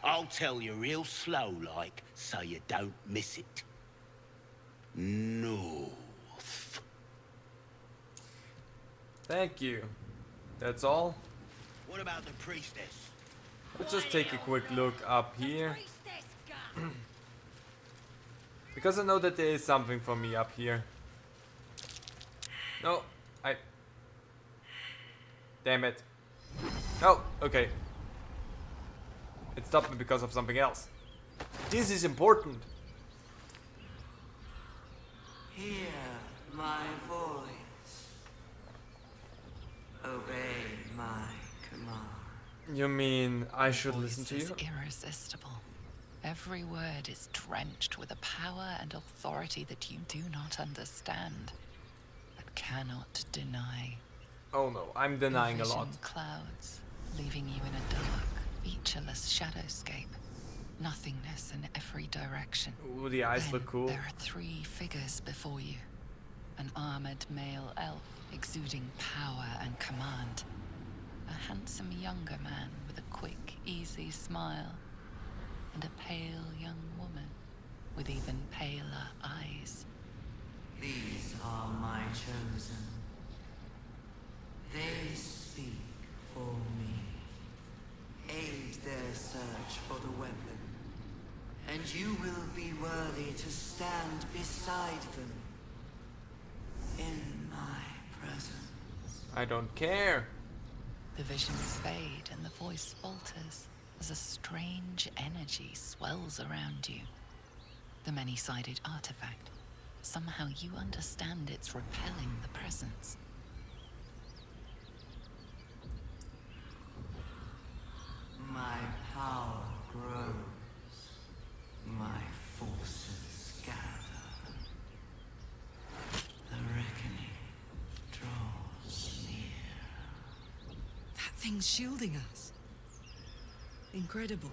I'll tell you real slow like, so you don't miss it. North. Thank you. That's all? What about the priestess? Let's just take a quick look up here. Because I know that there is something for me up here. No, damn it. No, okay. It stopped me because of something else. This is important. Hear my voice. Obey my command. You mean I should listen to you? Voice is irresistible. Every word is drenched with a power and authority that you do not understand, but cannot deny. Oh no, I'm denying a lot. Vision clouds, leaving you in a dark, featureless shadowscape. Nothingness in every direction. Ooh, the eyes Then look cool. There are three figures before you. An armored male elf exuding power and command. A handsome younger man with a quick, easy smile. And a pale young woman with even paler eyes. These are my chosen. They speak for me. Aid their search for the weapon, and you will be worthy to stand beside them in my presence. I don't care. The visions fade and the voice falters as a strange energy swells around you. The many-sided artifact. Somehow you understand it's repelling the presence. My power grows. My forces gather. The reckoning draws near. That thing's shielding us. Incredible.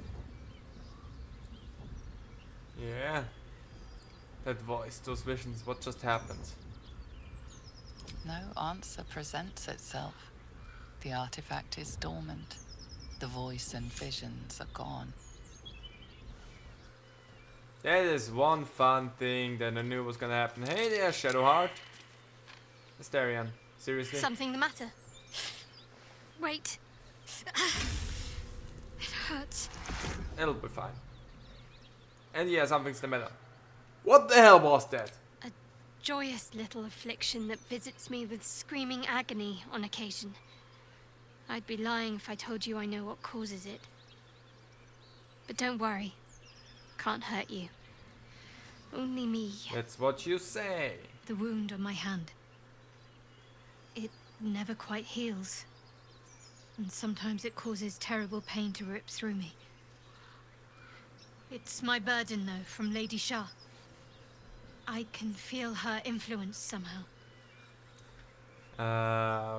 Yeah. That voice, those visions, what just happened? No answer presents itself. The artifact is dormant. The voice and visions are gone. That is one fun thing that I knew was gonna happen. Hey there, Shadowheart. Astarion, seriously? Something the matter? Wait. It hurts. It'll be fine. And yeah, something's the matter. What the hell was that? A joyous little affliction that visits me with screaming agony on occasion. I'd be lying if I told you I know what causes it. But don't worry. Can't hurt you. Only me. That's what you say. The wound on my hand. It never quite heals. And sometimes it causes terrible pain to rip through me. It's my burden, though, from Lady Shah. I can feel her influence somehow.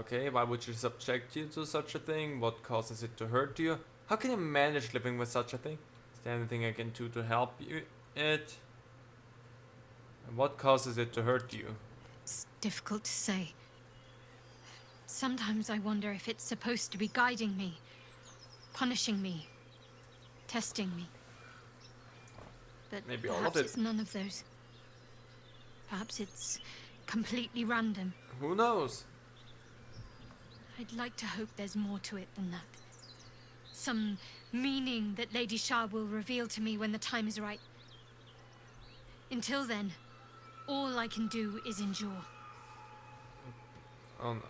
Okay, why would she subject you to such a thing? What causes it to hurt you? How can you manage living with such a thing? Is there anything I can do to help you? And what causes it to hurt you? It's difficult to say. Sometimes I wonder if it's supposed to be guiding me, punishing me, testing me. But maybe all perhaps of it. It's none of those. Perhaps it's completely random. Who knows? I'd like to hope there's more to it than that. Some meaning that Lady Shah will reveal to me when the time is right. Until then, all I can do is endure. Oh no.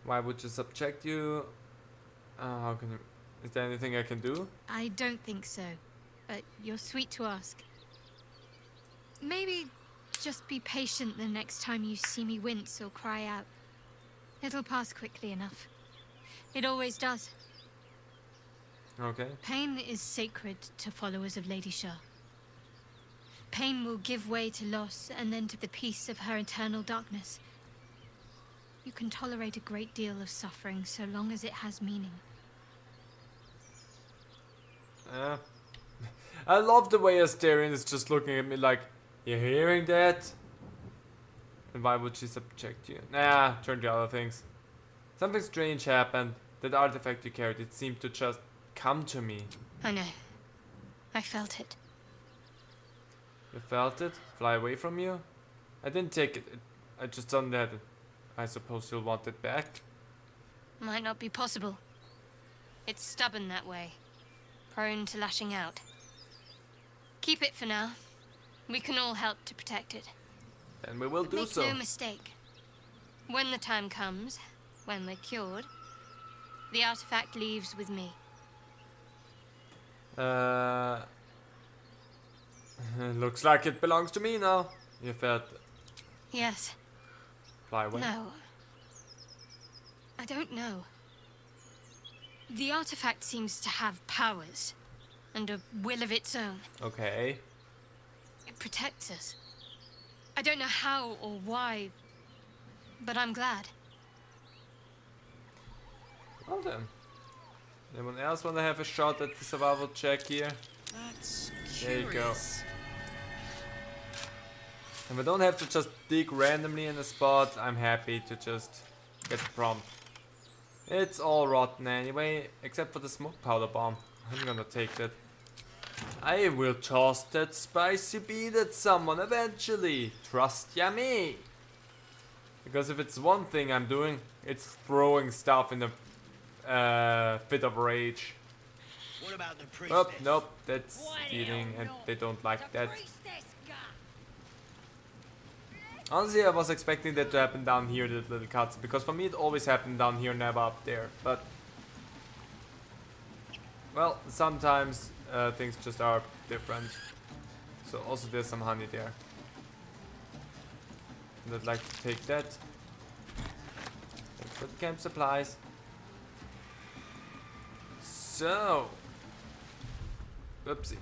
Why would you subject you? How can you... Is there anything I can do? I don't think so, but you're sweet to ask. Maybe just be patient the next time you see me wince or cry out. It'll pass quickly enough. It always does. Okay. Pain is sacred to followers of Lady Shah. Pain will give way to loss and then to the peace of her eternal darkness. You can tolerate a great deal of suffering so long as it has meaning. I love the way Astarion is just looking at me like, you hearing that? And why would she subject you? Nah, turn to other things. Something strange happened. That artifact you carried, it seemed to just come to me. I know. I felt it. You felt it? Fly away from you? I didn't take it. I just done that. I suppose you'll want it back? Might not be possible. It's stubborn that way. Prone to lashing out. Keep it for now. We can all help to protect it. And we will do Make so. no mistake. When the time comes, when we're cured, the artifact leaves with me. Looks like it belongs to me now. You felt... Yes. Fly away? No. I don't know. The artifact seems to have powers and a will of its own. Okay. It protects us. I don't know how or why, but I'm glad. Well then. Anyone else want to have a shot at the survival check here? That's There you go. curious. And we don't have to just dig randomly in a spot. I'm happy to just get the prompt. It's all rotten anyway, except for the smoke powder bomb. I'm gonna take that. I will toss that spicy bead at someone eventually. Trust ya me. Because if it's one thing I'm doing, it's throwing stuff in a fit of rage. What about the priest? Oh, nope, that's stealing and they don't like that. Honestly, I was expecting that to happen down here, the little cuts, because for me it always happened down here, never up there. But, well, sometimes things just are different. So also there's some honey there. And I'd like to take that. Thanks for the camp supplies. So, oopsie.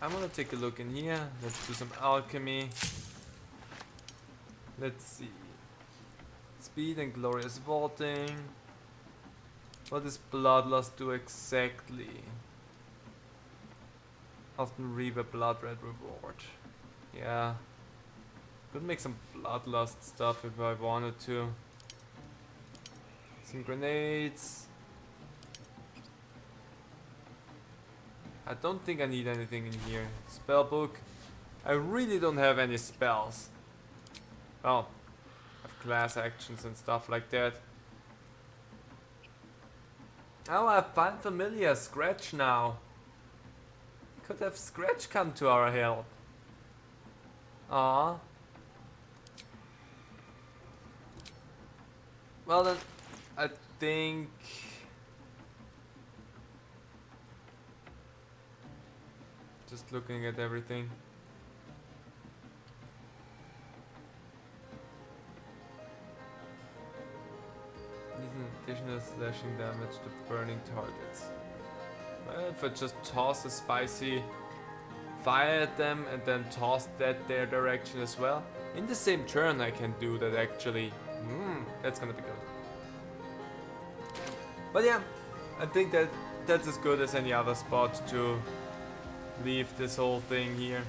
I'm gonna take a look in here. Let's do some alchemy. Let's see. Speed and glorious vaulting. What does bloodlust do exactly? Often reap a blood red reward. Yeah. Could make some bloodlust stuff if I wanted to. Some grenades. I don't think I need anything in here. Spellbook. I really don't have any spells. Well, I have class actions and stuff like that. Oh, I find familiar Scratch now. Could have Scratch come to our help. Ah. Well then, I think just looking at everything. Additional slashing damage to burning targets. Well, if I just toss a spicy fire at them and then toss that their direction as well. In the same turn I can do that actually. That's gonna be good. But yeah, I think that that's as good as any other spot to leave this whole thing here.